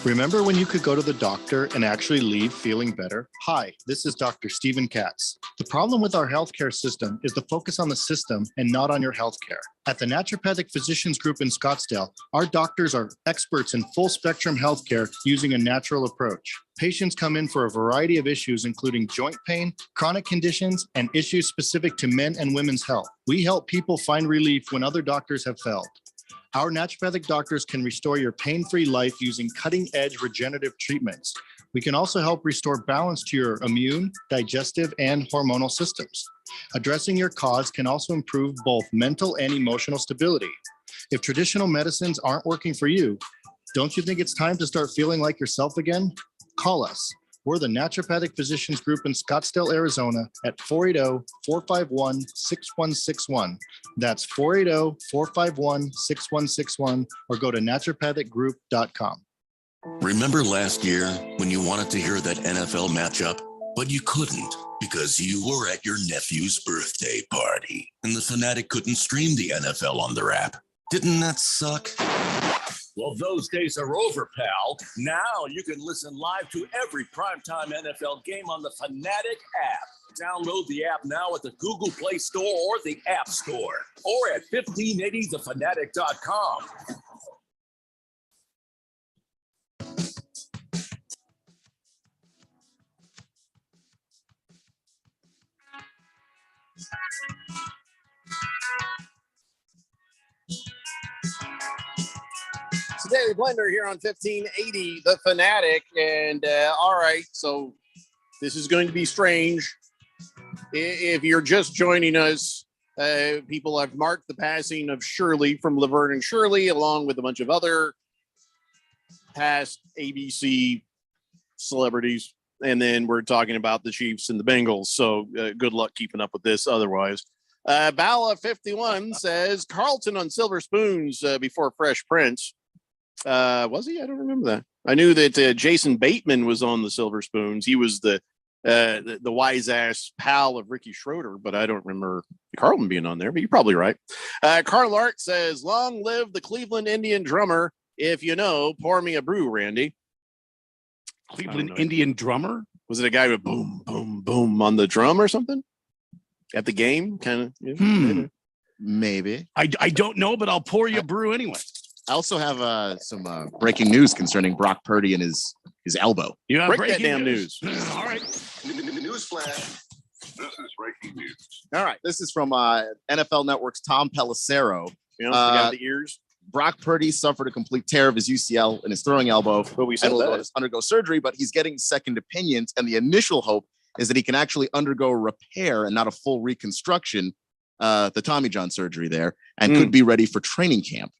Remember when you could go to the doctor and actually leave feeling better? Hi, this is Dr. Stephen Katz. The problem with our healthcare system is the focus on the system and not on your healthcare. At the Naturopathic Physicians Group in Scottsdale, our doctors are experts in full spectrum healthcare using a natural approach. Patients come in for a variety of issues, including joint pain, chronic conditions, and issues specific to men and women's health. We help people find relief when other doctors have failed. Our naturopathic doctors can restore your pain-free life using cutting-edge regenerative treatments. We can also help restore balance to your immune, digestive, and hormonal systems. Addressing your cause can also improve both mental and emotional stability. If traditional medicines aren't working for you, don't you think it's time to start feeling like yourself again? Call us. We're the Naturopathic Physicians Group in Scottsdale, Arizona at 480-451-6161. That's 480-451-6161 or go to naturopathicgroup.com. Remember last year when you wanted to hear that NFL matchup, but you couldn't because you were at your nephew's birthday party and the Fanatic couldn't stream the NFL on their app? Didn't that suck? Well, those days are over, pal. Now you can listen live to every primetime NFL game on the Fanatic app. Download the app now at the Google Play Store or the App Store, or at 1580thefanatic.com. Today, the Blender here on 1580, The Fanatic. And all right, so this is going to be strange. If you're just joining us, people have marked the passing of Shirley from Laverne and Shirley, along with a bunch of other past ABC celebrities. And then we're talking about the Chiefs and the Bengals. So good luck keeping up with this otherwise. Bala51 says Carlton on silver spoons before Fresh Prince. Was he? I don't remember that. I knew that Jason Bateman was on the Silver Spoons. He was the wise ass pal of Ricky Schroeder, but I don't remember Carlton being on there. But you're probably right. Carl Art says, "Long live the Cleveland Indian drummer. If you know, pour me a brew, Randy." Cleveland Indian drummer? Was it a guy with boom, boom, boom on the drum or something at the game? Kind of. Maybe. I don't know, but I'll pour you a brew anyway. I also have some breaking news concerning Brock Purdy and his elbow. You have Break that damn news. All right. Newsflash. This is breaking news. All right. This is from NFL Network's Tom Pelissero. You know, the guy with the ears. Brock Purdy suffered a complete tear of his UCL in his throwing elbow. But we said and will undergo surgery, but he's getting second opinions. And the initial hope is that he can actually undergo repair and not a full reconstruction, the Tommy John surgery there, and could be ready for training camp.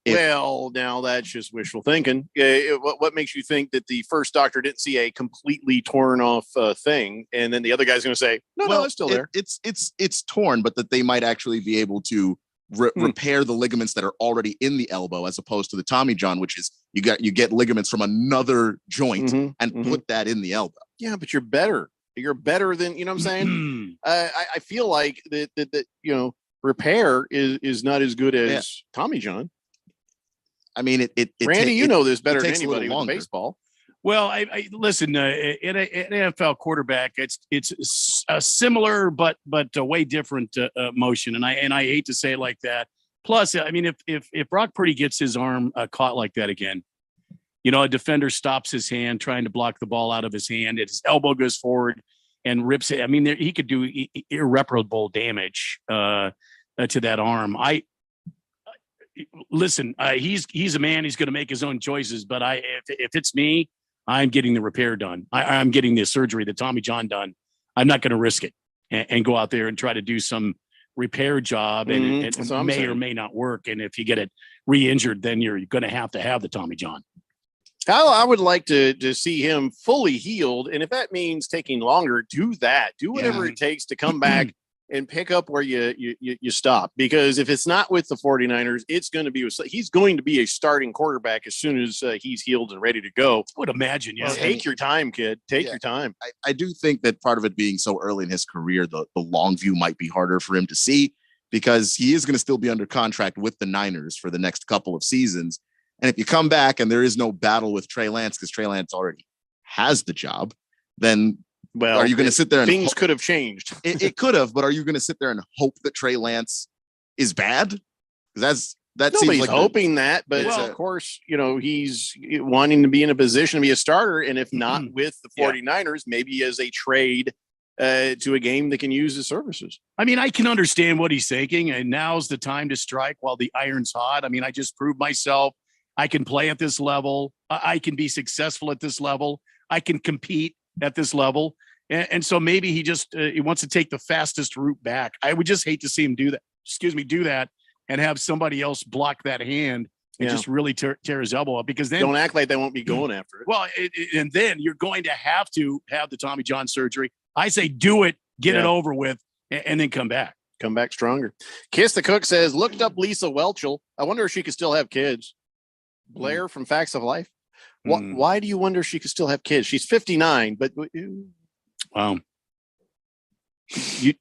Well, now that's just wishful thinking. What makes you think that the first doctor didn't see a completely torn off thing, and then the other guy's going to say, "No, it's still there." It's torn, but that they might actually be able to repair the ligaments that are already in the elbow, as opposed to the Tommy John, which is you get ligaments from another joint and put that in the elbow. Yeah, but you're better. You're better than, you know what I'm saying? I feel like that repair is not as good as Tommy John. I mean, it Randy, you know this better than anybody with baseball. Well, I listen. In an NFL quarterback, it's a similar but a way different motion, and I hate to say it like that. Plus, I mean, if Brock Purdy gets his arm caught like that again, you know, a defender stops his hand trying to block the ball out of his hand, and his elbow goes forward and rips it. I mean, he could do irreparable damage to that arm. Listen, he's a man. He's going to make his own choices. But if it's me, I'm getting the repair done. I'm getting the surgery, the Tommy John done. I'm not going to risk it and go out there and try to do some repair job, and it may or may not work. And if you get it re-injured, then you're going to have the Tommy John. I would like to see him fully healed, and if that means taking longer, do that. Do whatever it takes to come back and pick up where you stop. Because if it's not with the 49ers, he's going to be a starting quarterback as soon as he's healed and ready to go. I would imagine, yeah. Take your time, kid. Take your time. I do think that part of it being so early in his career, the long view might be harder for him to see, because he is going to still be under contract with the Niners for the next couple of seasons. And if you come back and there is no battle with Trey Lance, because Trey Lance already has the job, then are you going to sit there and things could have changed? It could have, but are you going to sit there and hope that Trey Lance is bad? Because that nobody's seems like hoping that, but of course, you know, he's wanting to be in a position to be a starter, and if not with the 49ers, maybe as a trade to a game that can use his services. I mean, I can understand what he's thinking, and now's the time to strike while the iron's hot. I mean, I just proved myself. I can play at this level. I can be successful at this level. I can compete at this level. And so maybe he just he wants to take the fastest route back. I would just hate to see him do that and have somebody else block that hand and just really tear his elbow up, because then don't act like they won't be going after it. Well, and then you're going to have the Tommy John surgery. I say do it, get it over with, and then come back. Come back stronger. Kiss the Cook says, looked up Lisa Welchel. I wonder if she could still have kids. Blair from Facts of Life. Why do you wonder if she could still have kids? She's 59, but wow.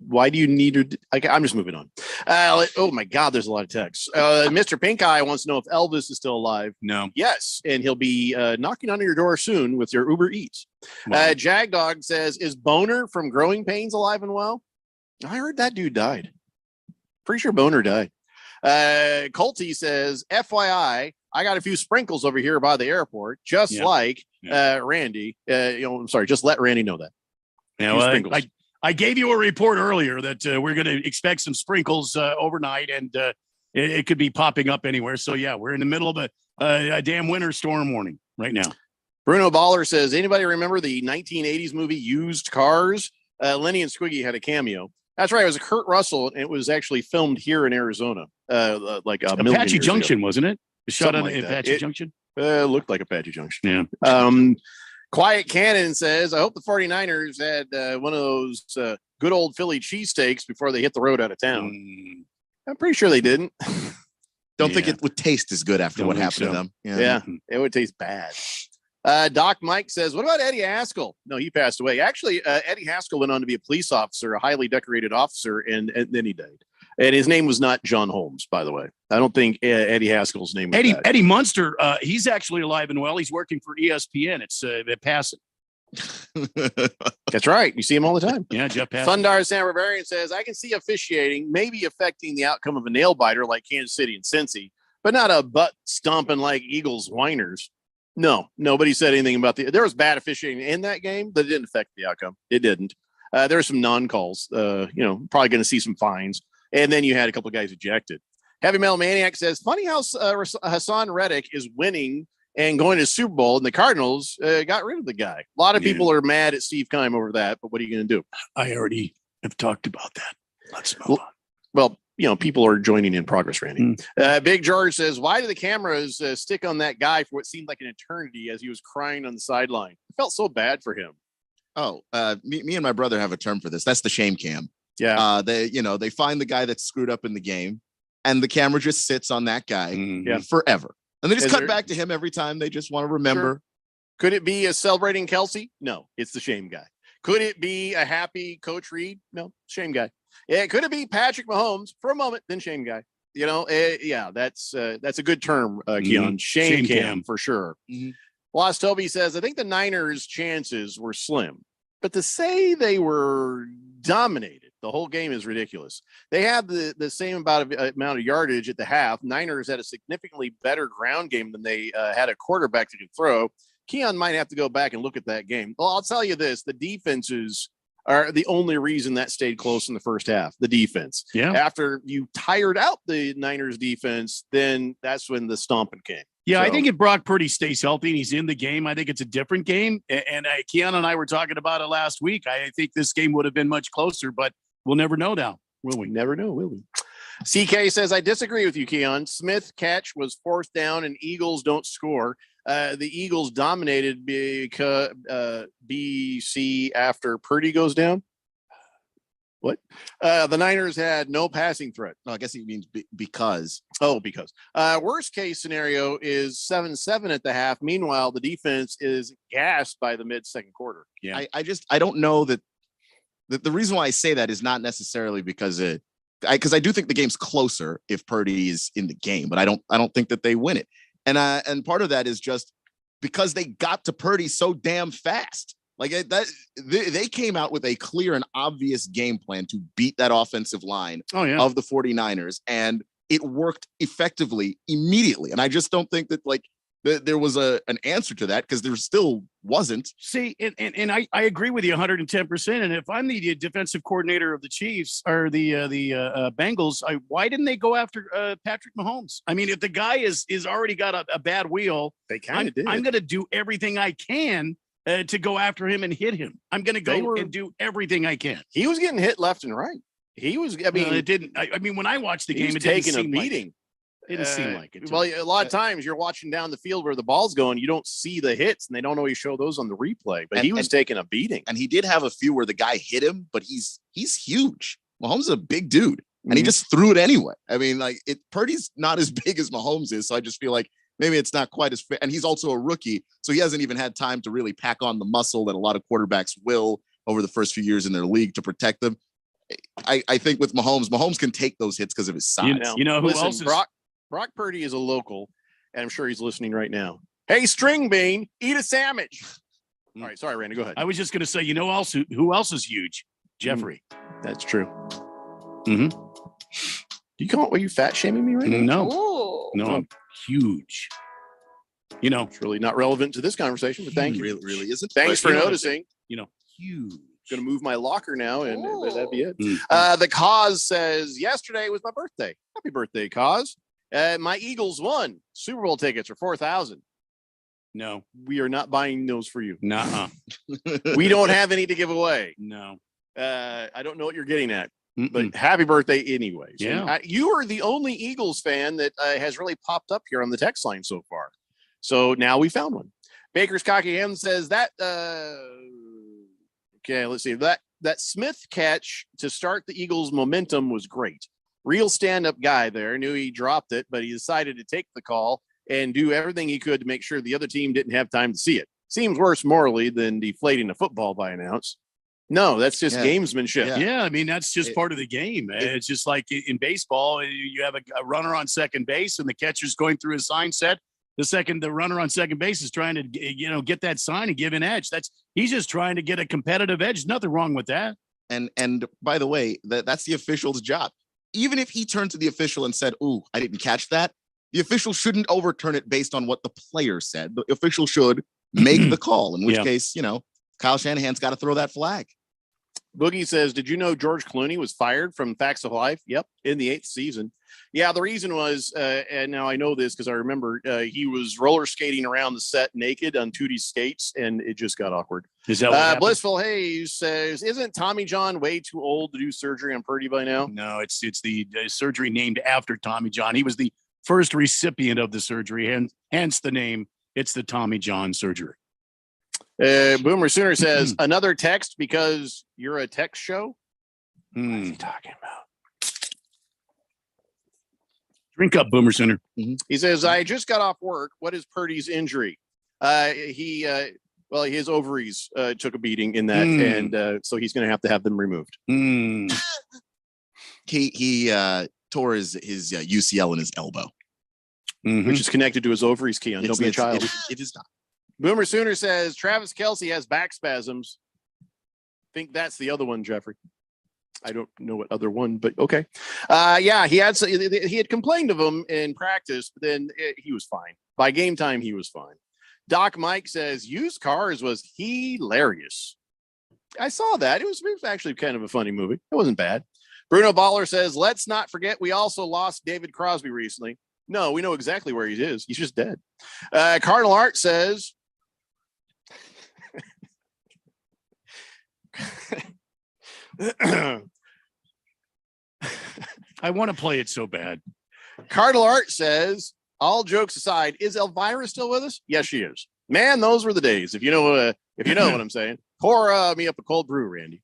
Why do you need her? I'm just moving on. Oh my God, there's a lot of texts. Mr. Pink Eye wants to know if Elvis is still alive. No. Yes, and he'll be knocking on your door soon with your Uber Eats. Wow. Jagdog says, is Boner from Growing Pains alive and well? I heard that dude died. Pretty sure Boner died. Colty says, FYI, I got a few sprinkles over here by the airport, just like Randy. I'm sorry, just let Randy know that. Yeah, well, I gave you a report earlier that we're going to expect some sprinkles overnight, and it could be popping up anywhere. So, yeah, we're in the middle of a damn winter storm warning right now. Bruno Baller says, anybody remember the 1980s movie Used Cars? Lenny and Squiggy had a cameo. That's right. It was a Kurt Russell, and it was actually filmed here in Arizona. Like Apache Junction, wasn't it? Shot on Apache Junction? Looked like Apache Junction. Yeah. Quiet Cannon says, I hope the 49ers had one of those good old Philly cheesesteaks before they hit the road out of town. I'm pretty sure they didn't. Don't think it would taste as good after Don't what think happened to so. them. Yeah, it would taste bad. Doc Mike says, what about Eddie Haskell? No, he passed away. Actually, Eddie Haskell went on to be a police officer, a highly decorated officer, and then he died. And his name was not John Holmes, by the way. I don't think Eddie Haskell's name was that. Eddie Munster, he's actually alive and well. He's working for ESPN. It's Passing. That's right. You see him all the time. Yeah, Jeff Passing. Thundar San Bavarian says, I can see officiating maybe affecting the outcome of a nail biter like Kansas City and Cincy, but not a butt stomping like Eagles whiners. No, nobody said anything about there was bad officiating in that game, but it didn't affect the outcome. It didn't. There were some non-calls, probably going to see some fines. And then you had a couple of guys ejected. Heavy Metal Maniac says, funny how Hassan Reddick is winning and going to the Super Bowl, and the Cardinals got rid of the guy. A lot of people are mad at Steve Keim over that, but what are you going to do? I already have talked about that. Let's move on. Well, people are joining in progress, Randy. Big George says, why do the cameras stick on that guy for what seemed like an eternity as he was crying on the sideline? I felt so bad for him. Oh, me and my brother have a term for this. That's the shame cam. Yeah. They find the guy that's screwed up in the game, and the camera just sits on that guy forever. And they just cut back to him every time they just want to remember. Sure. Could it be a celebrating Kelsey? No, it's the shame guy. Could it be a happy Coach Reed? No, shame guy. Yeah, could it be Patrick Mahomes for a moment? Then shame guy. That's a good term, Keon. Shame cam for sure. Lost Toby says, I think the Niners' chances were slim, but to say they were dominated the whole game is ridiculous. They had the same amount of yardage at the half. Niners had a significantly better ground game than they had a quarterback that could throw. Keon might have to go back and look at that game. Well, I'll tell you this, the defenses are the only reason that stayed close in the first half, the defense. Yeah. After you tired out the Niners defense, then that's when the stomping came. Yeah, I think if Brock Purdy stays healthy and he's in the game, I think it's a different game. And Keon and I were talking about it last week. I think this game would have been much closer, but we'll never know now, will we? Never know, will we? CK says, I disagree with you, Keon. Smith catch was fourth down and Eagles don't score. The Eagles dominated because BC after Purdy goes down. What? The Niners had no passing threat. No, I guess he means because. Oh, because. Worst case scenario is 7-7 at the half. Meanwhile, the defense is gassed by the mid-second quarter. Yeah. I don't know that the reason why I say that is not necessarily because I do think the game's closer if Purdy is in the game, but I don't think that they win it. And part of that is just because they got to Purdy so damn fast. Like they came out with a clear and obvious game plan to beat that offensive line of the 49ers, and it worked effectively immediately. And I just don't think that there was an answer to that, because there still wasn't. See, and I agree with you 110%. And if I'm the defensive coordinator of the Chiefs or the Bengals, why didn't they go after Patrick Mahomes? I mean, if the guy is already got a bad wheel, they kind of did. I'm going to do everything I can to go after him and hit him. I'm going to go and do everything I can. He was getting hit left and right. He was. I mean, it didn't. I mean, when I watched the game, it taking didn't seem a beating. It didn't seem like it. Well, a lot of times you're watching down the field where the ball's going, you don't see the hits, and they don't always show those on the replay. But he was taking a beating, and he did have a few where the guy hit him, but he's huge. Mahomes is a big dude, and he just threw it anyway. I mean, Purdy's not as big as Mahomes is, so I just feel like maybe it's not quite as fair. And he's also a rookie, so he hasn't even had time to really pack on the muscle that a lot of quarterbacks will over the first few years in their league to protect them. I think with Mahomes can take those hits because of his size. You know who else is Brock Purdy is a local, and I'm sure he's listening right now. Hey, String Bean, eat a sandwich. All right, sorry, Randy, go ahead. I was just going to say, who else is huge? Jeffrey. That's true. Mm-hmm. Are you fat shaming me right now? No. No, I'm huge. It's really not relevant to this conversation, but thank you. Really isn't. Thanks for noticing. Huge. Going to move my locker now, and that'd be it. The Cause says, yesterday was my birthday. Happy birthday, Cause. My Eagles won. Super Bowl tickets are $4,000. No, we are not buying those for you. Nuh-uh. We don't have any to give away. No. I don't know what you're getting at, but happy birthday anyways. Yeah. You are the only Eagles fan that has really popped up here on the text line so far. So now we found one. Baker's Cocky Ham says that, okay, let's see. That Smith catch to start the Eagles' momentum was great. real stand-up guy there. Knew he dropped it, but he decided to take the call and do everything he could to make sure the other team didn't have time to see it. Seems worse morally than deflating a football by an ounce. No, that's just gamesmanship. Yeah, I mean, that's just part of the game. It's just like in baseball, you have a runner on second base and the catcher's going through his sign set. The runner on second base is trying to, get that sign and give an edge. He's just trying to get a competitive edge. There's nothing wrong with that. And by the way, that's the official's job. Even if he turned to the official and said, "Ooh, I didn't catch that," the official shouldn't overturn it based on what the player said. The official should make the call, in which case, Kyle Shanahan's got to throw that flag. Boogie says, did you know George Clooney was fired from Facts of Life? Yep, in the 8th season. Yeah, the reason was, and now I know this because I remember he was roller skating around the set naked on Tootie's skates, and it just got awkward. Is that what happened? Blissful Hayes says, isn't Tommy John way too old to do surgery on Purdy by now? No, it's the surgery named after Tommy John. He was the first recipient of the surgery, and hence the name. It's the Tommy John surgery. Boomer Sooner says, another text because you're a text show? What is he talking about? Drink up, Boomer Sooner. He says, I just got off work. What is Purdy's injury? His ovaries took a beating in that, and so he's going to have them removed. He tore his UCL in his elbow, which is connected to his ovaries. Keon, don't be a child. It is not. Boomer Sooner says Travis Kelce has back spasms. Think that's the other one, Jeffrey. I don't know what other one, but okay. He had complained of him in practice, but then he was fine. By game time, he was fine. Doc Mike says Used Cars was hilarious. I saw that. It was actually kind of a funny movie. It wasn't bad. Bruno Baller says, let's not forget we also lost David Crosby recently. No, we know exactly where he is. He's just dead. Cardinal Art says, I want to play it so bad. Cardinal Art says, all jokes aside, is Elvira still with us? Yes, she is. Man, those were the days. If you know what I'm saying. Pour me up a cold brew, Randy.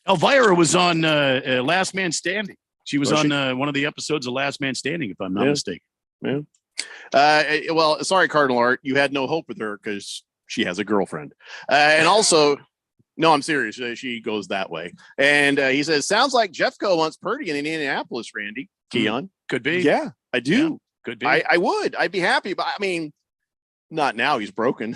Elvira was on Last Man Standing. She was on one of the episodes of Last Man Standing, if I'm not mistaken. Yeah. Sorry, Cardinal Art. You had no hope with her because she has a girlfriend. And also, no, I'm serious. She goes that way. And he says, sounds like Jeffco wants Purdy in Indianapolis, Randy. Keon. Could be. Yeah, I do. Yeah, could be. I would. I'd be happy. But I mean, not now. He's broken.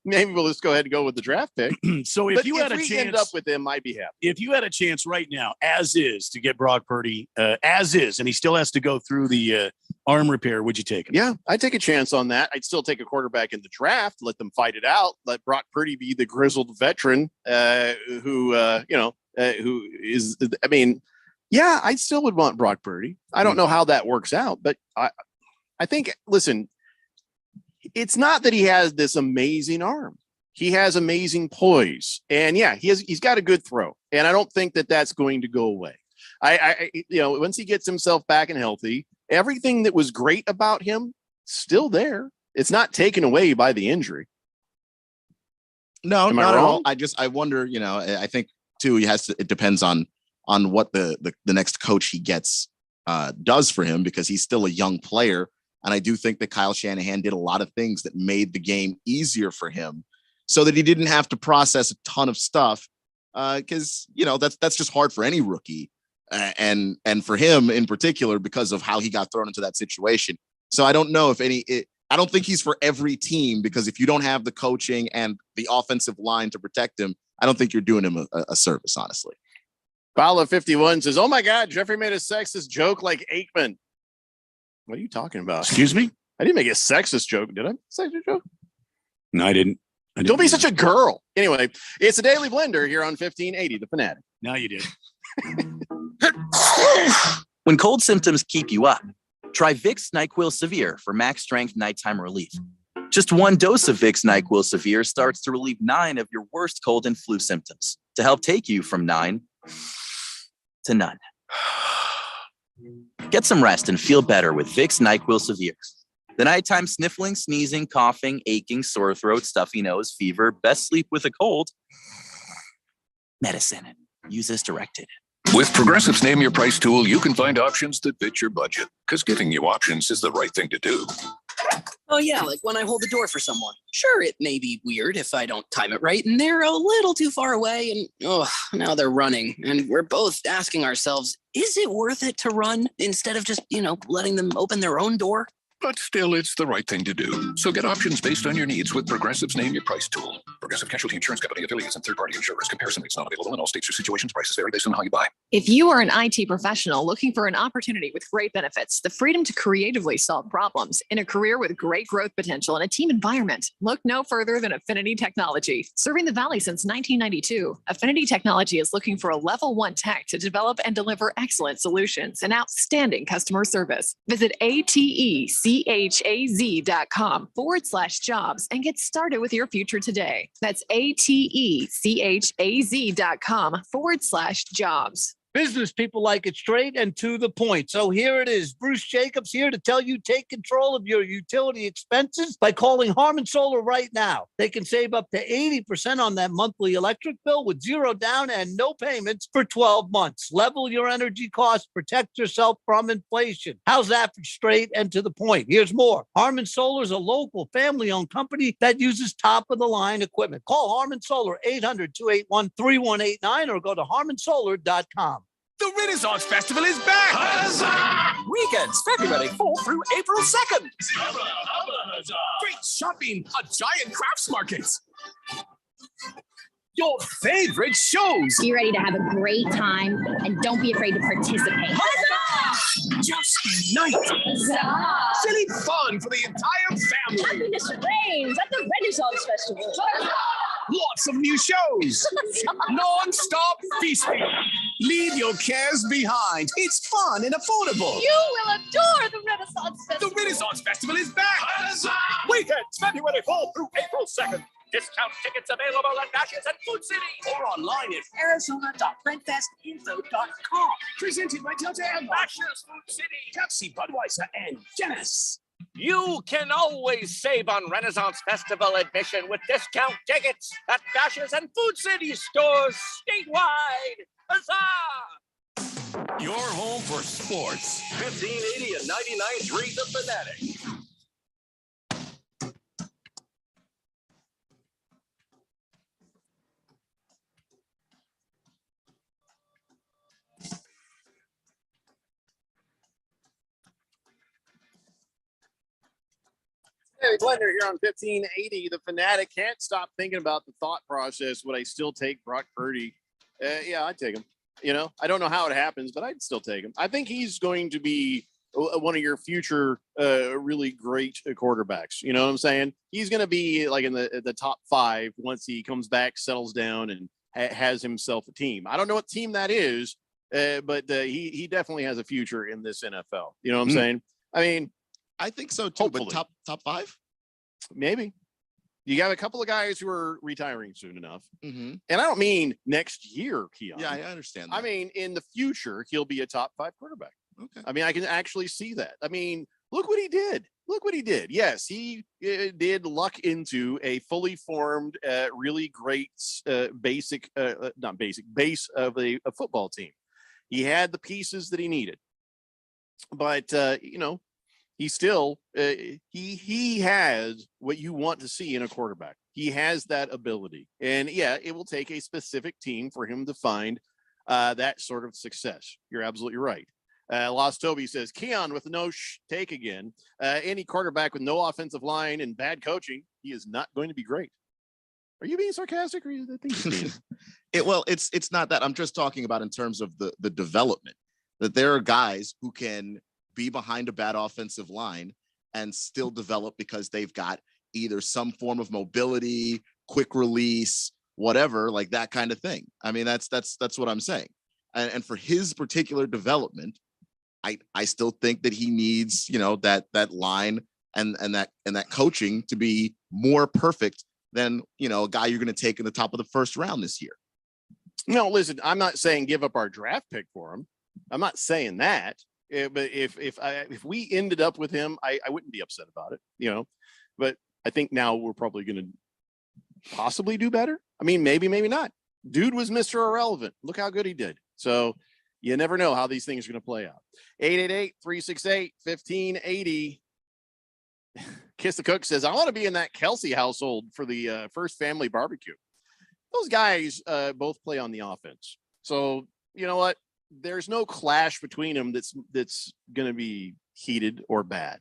Maybe we'll just go ahead and go with the draft pick. So if you had a chance, end up with him, I'd be happy. If you had a chance right now, as is, to get Brock Purdy, as is, and he still has to go through the arm repair, would you take him? Yeah, I'd take a chance on that. I'd still take a quarterback in the draft, let them fight it out, let Brock Purdy be the grizzled veteran who is, I mean, yeah, I still would want Brock Purdy. I don't know how that works out, but I think, listen, it's not that he has this amazing arm. He has amazing poise, and yeah, he's got a good throw, and I don't think that that's going to go away. Once he gets himself back and healthy, everything that was great about him still there. It's not taken away by the injury. No, not at all. I wonder. I think too. It depends on what the next coach he gets does for him, because he's still a young player. And I do think that Kyle Shanahan did a lot of things that made the game easier for him so that he didn't have to process a ton of stuff. Because, that's just hard for any rookie. And for him in particular, because of how he got thrown into that situation. So I don't know I don't think he's for every team, because if you don't have the coaching and the offensive line to protect him, I don't think you're doing him a service, honestly. Paula 51 says, oh my God, Jeffrey made a sexist joke like Aikman. What are you talking about? Excuse me? I didn't make a sexist joke, did I? Sexist joke? No, I didn't. Don't be such a girl. Anyway, it's a Daily Blender here on 1580, The Fanatic. No, you did. When cold symptoms keep you up, try Vicks NyQuil Severe for max strength nighttime relief. Just one dose of Vicks NyQuil Severe starts to relieve 9 of your worst cold and flu symptoms to help take you from 9 to none. Get some rest and feel better with Vicks NyQuil Severe. The nighttime sniffling, sneezing, coughing, aching, sore throat, stuffy nose, fever, best sleep with a cold. Medicine. Use as directed. With Progressive's Name Your Price tool, you can find options that fit your budget, because giving you options is the right thing to do. Oh, yeah, like when I hold the door for someone. Sure, it may be weird if I don't time it right, and they're a little too far away, and now they're running. And we're both asking ourselves, is it worth it to run instead of just, letting them open their own door? But still, it's the right thing to do. So get options based on your needs with Progressive's Name Your Price tool. Progressive Casualty Insurance Company, affiliates, and third-party insurers. Comparison rates not available in all states or situations. Prices vary based on how you buy. If you are an IT professional looking for an opportunity with great benefits, the freedom to creatively solve problems in a career with great growth potential and a team environment, look no further than Affinity Technology. Serving the Valley since 1992, Affinity Technology is looking for a level 1 tech to develop and deliver excellent solutions and outstanding customer service. Visit atechaz.com/jobs and get started with your future today. That's atechaz.com/jobs. Business people like it straight and to the point. So here it is. Bruce Jacobs here to tell you take control of your utility expenses by calling Harmon Solar right now. They can save up to 80% on that monthly electric bill with zero down and no payments for 12 months. Level your energy costs, protect yourself from inflation. How's that for straight and to the point? Here's more. Harmon Solar is a local family-owned company that uses top-of-the-line equipment. Call Harmon Solar 800-281-3189 or go to harmonsolar.com. The Renaissance Festival is back! Huzzah! Weekends, February 4th through April 2nd. Great shopping, a giant crafts market. Your favorite shows. Be ready to have a great time and don't be afraid to participate. Huzzah! Just night. Huzzah! Silly fun for the entire family. Happiness reigns at the Renaissance Festival. Lots of new shows. Non-stop feasting. Leave your cares behind. It's fun and affordable. You will adore the Renaissance Festival. The Renaissance Festival is back. Weekends, February 4th through April 2nd. Discount tickets available at Bashes and Food City or online at arizona.rentfestinfo.com. Presented by Delta Airlines, Bashes, Food City, Pepsi, Budweiser, and Guinness. You can always save on Renaissance Festival admission with discount tickets at Bashes and Food City stores statewide. Huzzah! Your home for sports. 1580 and 99.3 The Fanatic. Hey, Blender here on 1580. The Fanatic. Can't stop thinking about the thought process. Would I still take Brock Purdy? Yeah, I'd take him. I don't know how it happens, but I'd still take him. I think he's going to be one of your future really great quarterbacks. You know what I'm saying? He's going to be like in the top 5 once he comes back, settles down, and has himself a team. I don't know what team that is, but he definitely has a future in this NFL. You know what I'm saying? I mean, I think so too. Hopefully. But top 5, maybe. You got a couple of guys who are retiring soon enough, mm-hmm. and I don't mean next year, Keon. Yeah, I understand that. I mean in the future, he'll be a top 5 quarterback. Okay. I mean, I can actually see that. I mean, look what he did. Look what he did. Yes, he did luck into a fully formed, really great base of a football team. He had the pieces that he needed, but he still he has what you want to see in a quarterback. He has that ability, and yeah, it will take a specific team for him to find that sort of success. You're absolutely right. Lost Toby says Keon with no take again. Any quarterback with no offensive line and bad coaching, he is not going to be great. Are you being sarcastic, or you think you're being... It's not that. I'm just talking about in terms of the development, that there are guys who can be behind a bad offensive line and still develop because they've got either some form of mobility, quick release, whatever, like that kind of thing. I mean, that's what I'm saying. And for his particular development, I still think that he needs, that line and that coaching to be more perfect than, a guy you're going to take in the top of the first round this year. No, listen, I'm not saying give up our draft pick for him. I'm not saying that. But if we ended up with him, I wouldn't be upset about it, But I think now we're probably going to possibly do better. I mean, maybe not. Dude was Mr. Irrelevant. Look how good he did. So you never know how these things are going to play out. 888-368-1580. Kiss the Cook says, I want to be in that Kelsey household for the first family barbecue. Those guys both play on the offense. So you know what? There's no clash between them that's going to be heated or bad.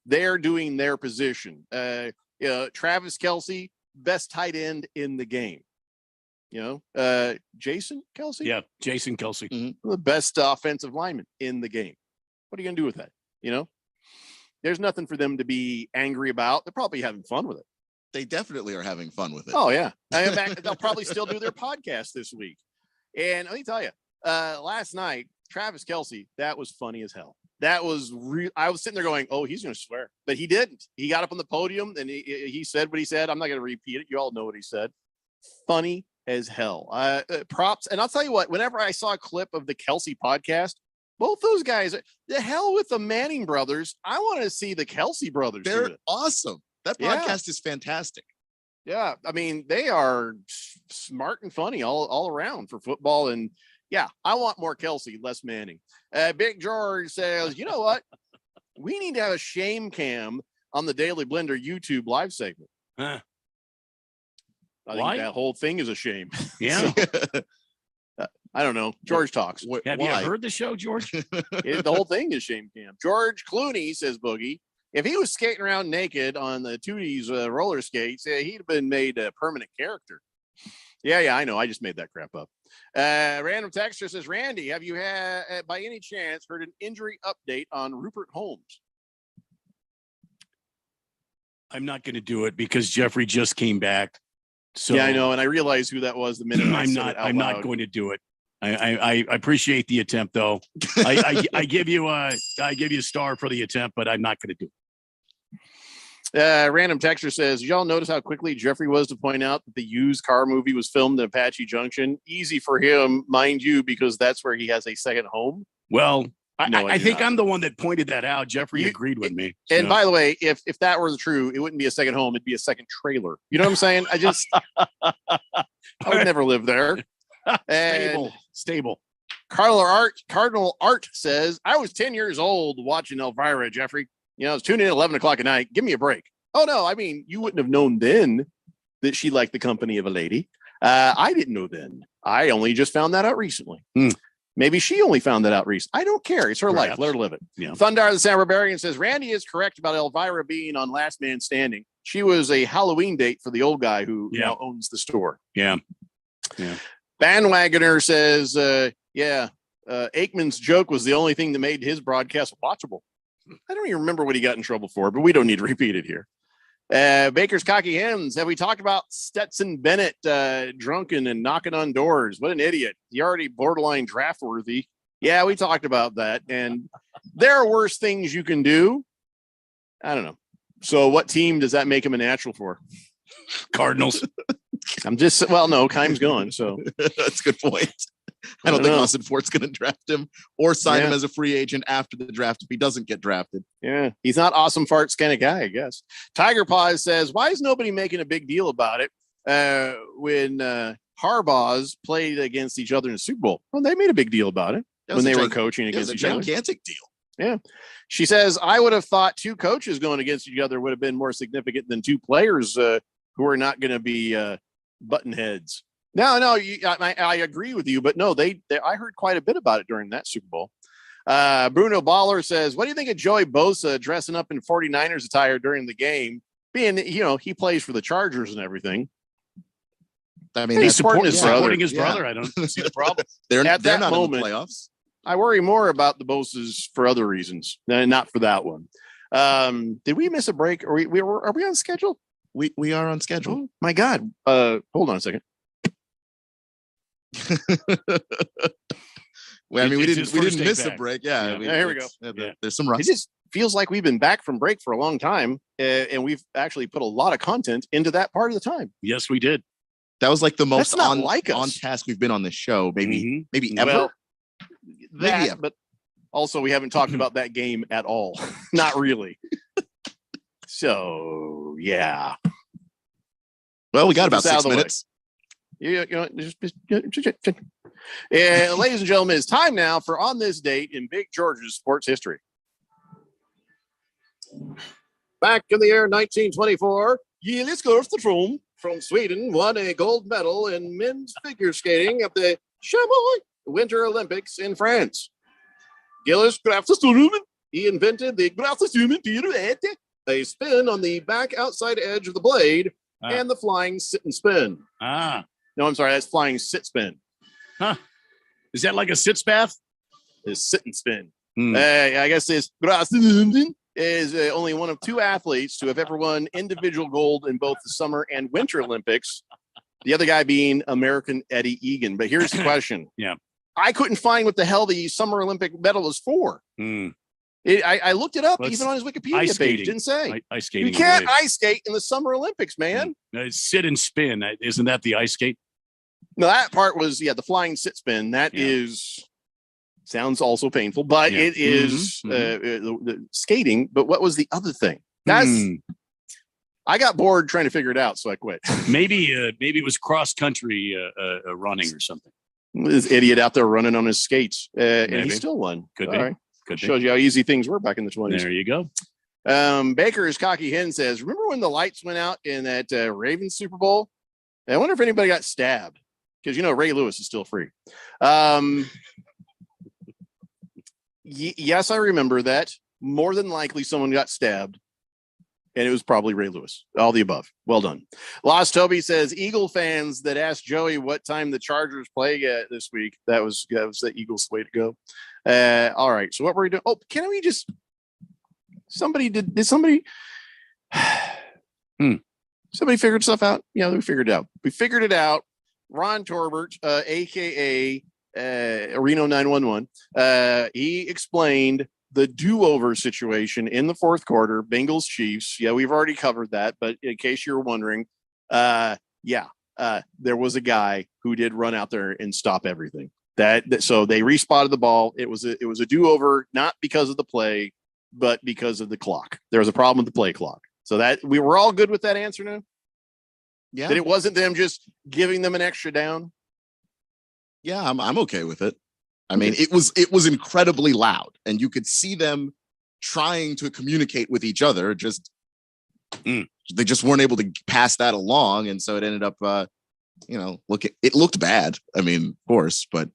They're doing their position. Travis Kelsey, best tight end in the game. Jason Kelsey? Yeah, Jason Kelsey. The best offensive lineman in the game. What are you going to do with that? There's nothing for them to be angry about. They're probably having fun with it. They definitely are having fun with it. Oh, yeah. They'll probably still do their podcast this week. And let me tell you, last night, Travis Kelsey, that was funny as hell. That was real. I was sitting there going, oh, he's going to swear. But he didn't. He got up on the podium and he said what he said. I'm not going to repeat it. You all know what he said. Funny as hell. Props. And I'll tell you what, whenever I saw a clip of the Kelsey podcast, both those guys, the hell with the Manning brothers. I want to see the Kelsey brothers. They're awesome. That podcast is fantastic. Yeah. I mean, they are smart and funny all around for football. And yeah, I want more Kelsey, less Manning. Big George says, you know what? We need to have a shame cam on the Daily Blender YouTube live segment. Huh. I think that whole thing is a shame. Yeah. I don't know. George talks. Have you heard the show, George? The whole thing is shame cam. George Clooney, says Boogie, if he was skating around naked on the Tootie's roller skates, he'd have been made a permanent character. Yeah, I know. I just made that crap up. Random texter says, Randy, have you by any chance heard an injury update on Rupert Holmes? I'm not going to do it because Jeffrey just came back. So yeah, I know, and I realized who that was the minute I'm not going to do it. I appreciate the attempt, though. I give you a star for the attempt, but I'm not going to do it. Random texture says, y'all notice how quickly Jeffrey was to point out that the used car movie was filmed in Apache Junction? Easy for him, mind you, because that's where he has a second home. Well, I think I'm the one that pointed that out. Jeffrey agreed with me. And by the way, if that were true, it wouldn't be a second home. It'd be a second trailer. You know what I'm saying? I would never live there. Stable. Cardinal Art says, I was 10 years old watching Elvira, Jeffrey. I was tuning in at 11 o'clock at night. Give me a break. Oh, no. I mean, you wouldn't have known then that she liked the company of a lady. I didn't know then. I only just found that out recently. Maybe she only found that out recently. I don't care. It's her life. Let her live it. Yeah. Thundar the San Barbarian says, Randy is correct about Elvira being on Last Man Standing. She was a Halloween date for the old guy who now owns the store. Yeah. Bandwagoner says, Aikman's joke was the only thing that made his broadcast watchable. I don't even remember what he got in trouble for, but we don't need to repeat it here. Baker's Cocky Hens. Have we talked about Stetson Bennett drunken and knocking on doors? What an idiot. He already borderline draft worthy. Yeah, we talked about that. And there are worse things you can do. I don't know. So what team does that make him a natural for? Cardinals. No, Keim's gone. So that's a good point. I don't think Austin Fort's going to draft him or sign him as a free agent after the draft if he doesn't get drafted. Yeah, he's not Awesome Farts kind of guy, I guess. Tiger Paws says, why is nobody making a big deal about it when Harbaugh's played against each other in the Super Bowl? Well, they made a big deal about it when they were coaching against each other. Gigantic deal. Yeah. She says, I would have thought two coaches going against each other would have been more significant than two players who are not going to be button heads. No, I agree with you, but no, I heard quite a bit about it during that Super Bowl. Bruno Baller says, what do you think of Joey Bosa dressing up in 49ers attire during the game? Being, he plays for the Chargers and everything. I mean, he's supporting his brother. I don't see the problem. They're not in the playoffs. I worry more about the Bosas for other reasons, not for that one. Did we miss a break? Are we on schedule? We are on schedule. Oh, my God. Hold on a second. We didn't miss a break. Yeah, here we go. There's some rust. It just feels like we've been back from break for a long time, and we've actually put a lot of content into that part of the time. Yes, we did. That was like the most on task we've been on this show, maybe ever. Well, but also we haven't talked about that game at all. Not really. So yeah. Well, we got about 6 minutes. Ladies and gentlemen, it's time now for On This Date in Big George's sports history. Back in the year 1924, Gillis Gustafsson from Sweden won a gold medal in men's figure skating at the Chamonix Winter Olympics in France. Gillis Gustafsson, he invented the Gustafsson pirouette, a spin on the back outside edge of the blade, and the flying sit and spin. No, I'm sorry, that's flying sit spin. Huh? Is that like a sitz bath? It's sit and spin. I guess this Gustafsson is only one of two athletes to have ever won individual gold in both the Summer and Winter Olympics. The other guy being American Eddie Egan. But here's the question. Yeah. I couldn't find what the hell the Summer Olympic medal was for. I looked it up even on his Wikipedia page. Didn't say. Ice skating. You can't ice skate in the Summer Olympics, man. Sit and spin. Isn't that the ice skate? No, that part was, the flying sit spin. That sounds also painful, but it is the skating. But what was the other thing? I got bored trying to figure it out, so I quit. maybe it was cross country running or something. This idiot out there running on his skates, and he still won. Could All be. right. Could be. Shows you how easy things were back in the 20s. There you go. Baker's Cocky Hen says, remember when the lights went out in that Ravens Super Bowl? I wonder if anybody got stabbed, because Ray Lewis is still free. Yes, I remember that. More than likely someone got stabbed, and it was probably Ray Lewis. All the above. Well done. Lost Toby says, Eagle fans that asked Joey what time the Chargers play this week, that was the Eagles' way to go. All right, so what were we doing? Oh, can we just somebody somebody figured stuff out? Yeah, we figured it out. Ron Torbert, aka Reno 911, he explained the do-over situation in the fourth quarter, Bengals Chiefs. Yeah, we've already covered that, but in case you're wondering, there was a guy who did run out there and stop everything. So they respotted the ball. It was a do-over, not because of the play, but because of the clock. There was a problem with the play clock. So that we were all good with that answer now. Yeah, that it wasn't them just giving them an extra down. Yeah, I'm okay with it. I mean, it was incredibly loud, and you could see them trying to communicate with each other. They just weren't able to pass that along, and so it ended up, it looked bad. I mean, of course, but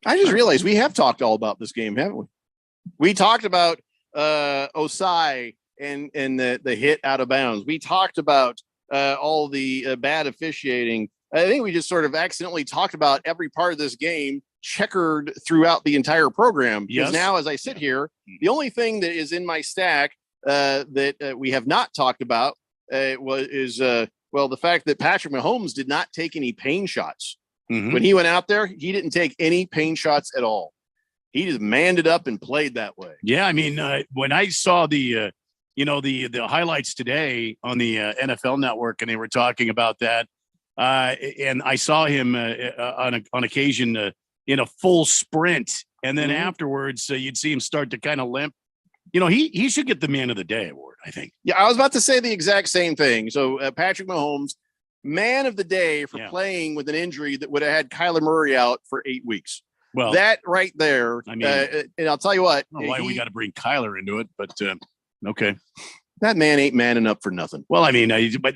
I just realized we have talked all about this game, haven't we? We talked about Osai and the hit out of bounds. We talked about all the bad officiating. I think we just sort of accidentally talked about every part of this game checkered throughout the entire program. Because now, as I sit here, the only thing that is in my stack that we have not talked about is the fact that Patrick Mahomes did not take any pain shots. When he went out there, he didn't take any pain shots at all. He just manned it up and played that way. Yeah, I mean, when I saw the highlights today on the NFL Network, and they were talking about that, and I saw him on occasion in a full sprint, and then afterwards you'd see him start to kind of limp. He should get the Man of the Day award, I think. Yeah, I was about to say the exact same thing. So Patrick Mahomes, Man of the Day for playing with an injury that would have had Kyler Murray out for 8 weeks. Well, that right there. I mean, and I'll tell you what. I don't know why we got to bring Kyler into it, but okay. That man ain't manning up for nothing. Well, I mean, but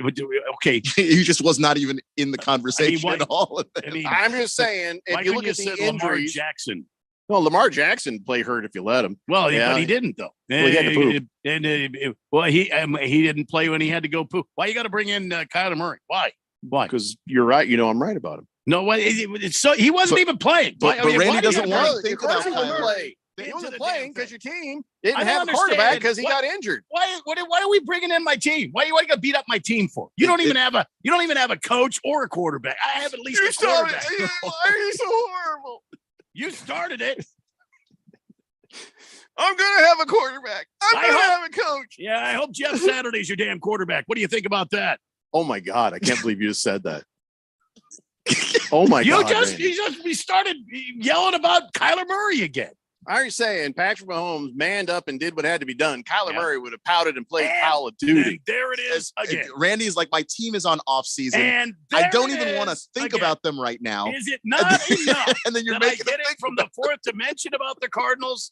okay, he just was not even in the conversation at all. I'm just saying, if you look at the injuries, Lamar Jackson. Well, Lamar Jackson play hurt if you let him. Well, but he didn't though. Well, he had to poop. He didn't play when he had to go poop. Why you got to bring in Kyler Murray? Why? Because you're right. I'm right about him. No, so he wasn't even playing. But Randy doesn't want to think about play. He wasn't playing because your team didn't have a quarterback because he got injured. Why are we bringing in my team? Why you got to beat up my team for? You don't even have a coach or a quarterback. I have at least a quarterback. Why are you so horrible? You started it. I'm gonna have a quarterback. I'm gonna have a coach. Yeah, I hope Jeff Saturday's your damn quarterback. What do you think about that? Oh my God, I can't believe you just said that. Oh my God! We started yelling about Kyler Murray again. I already saying Patrick Mahomes manned up and did what had to be done. Kyler Murray would have pouted and played Call of Duty. And there it is again. Randy's like, my team is on off season. And I there don't it even want to is think again. about them right now. Is it not enough? And then you're that making I get it from the fourth dimension about the Cardinals?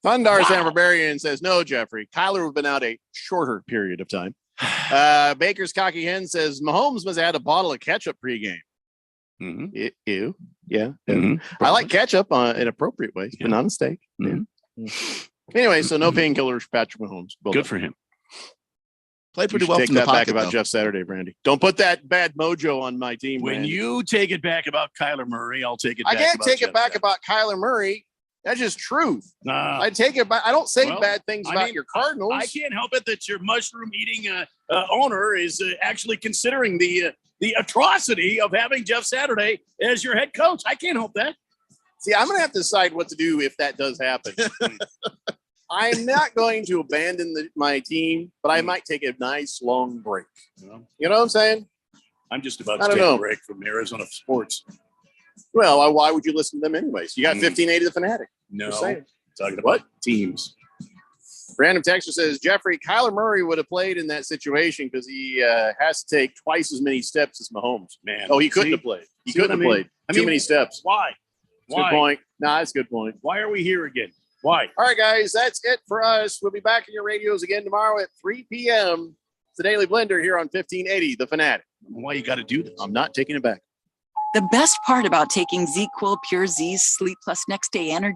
Thundar San Barbarian says, no, Jeffrey. Kyler would have been out a shorter period of time. Baker's Cocky Hen says, Mahomes must have had a bottle of ketchup pregame. Ew. Yeah. I like ketchup in appropriate ways, but not on steak. Anyway, so no painkillers for Patrick Mahomes. Good for him. Played pretty You should well take from the that back pocket, about though. Jeff Saturday, Randy. Don't put that bad mojo on my team. When Randy. you take it back about Kyler Murray, I'll take it I back. can't about take Jeff it back Saturday. about Kyler Murray. That's just truth. Nah. I take it back. I don't say Well, bad things I about mean, your Cardinals. I can't help it that your mushroom eating owner is actually considering the atrocity of having Jeff Saturday as your head coach. I can't help that. See, I'm going to have to decide what to do if that does happen. I'm not going to abandon my team, but I might take a nice long break. You know what I'm saying? I'm just about I to don't take know. a break from Arizona sports. Well, why would you listen to them anyways? You got 1580 the Fanatic. No, Just saying. talking about What? teams. Random Texter says, Jeffrey, Kyler Murray would have played in that situation because he has to take twice as many steps as Mahomes. Man. Oh, he couldn't See? have played. He See what couldn't I have mean? played. Too many steps. Why? Good point. Nah, that's a good point. Why are we here again? Why? All right, guys, that's it for us. We'll be back in your radios again tomorrow at 3 p.m. It's the Daily Blender here on 1580, The Fanatic. Why you got to do this? I'm not taking it back. The best part about taking ZQuil Pure Z's Sleep Plus Next Day Energy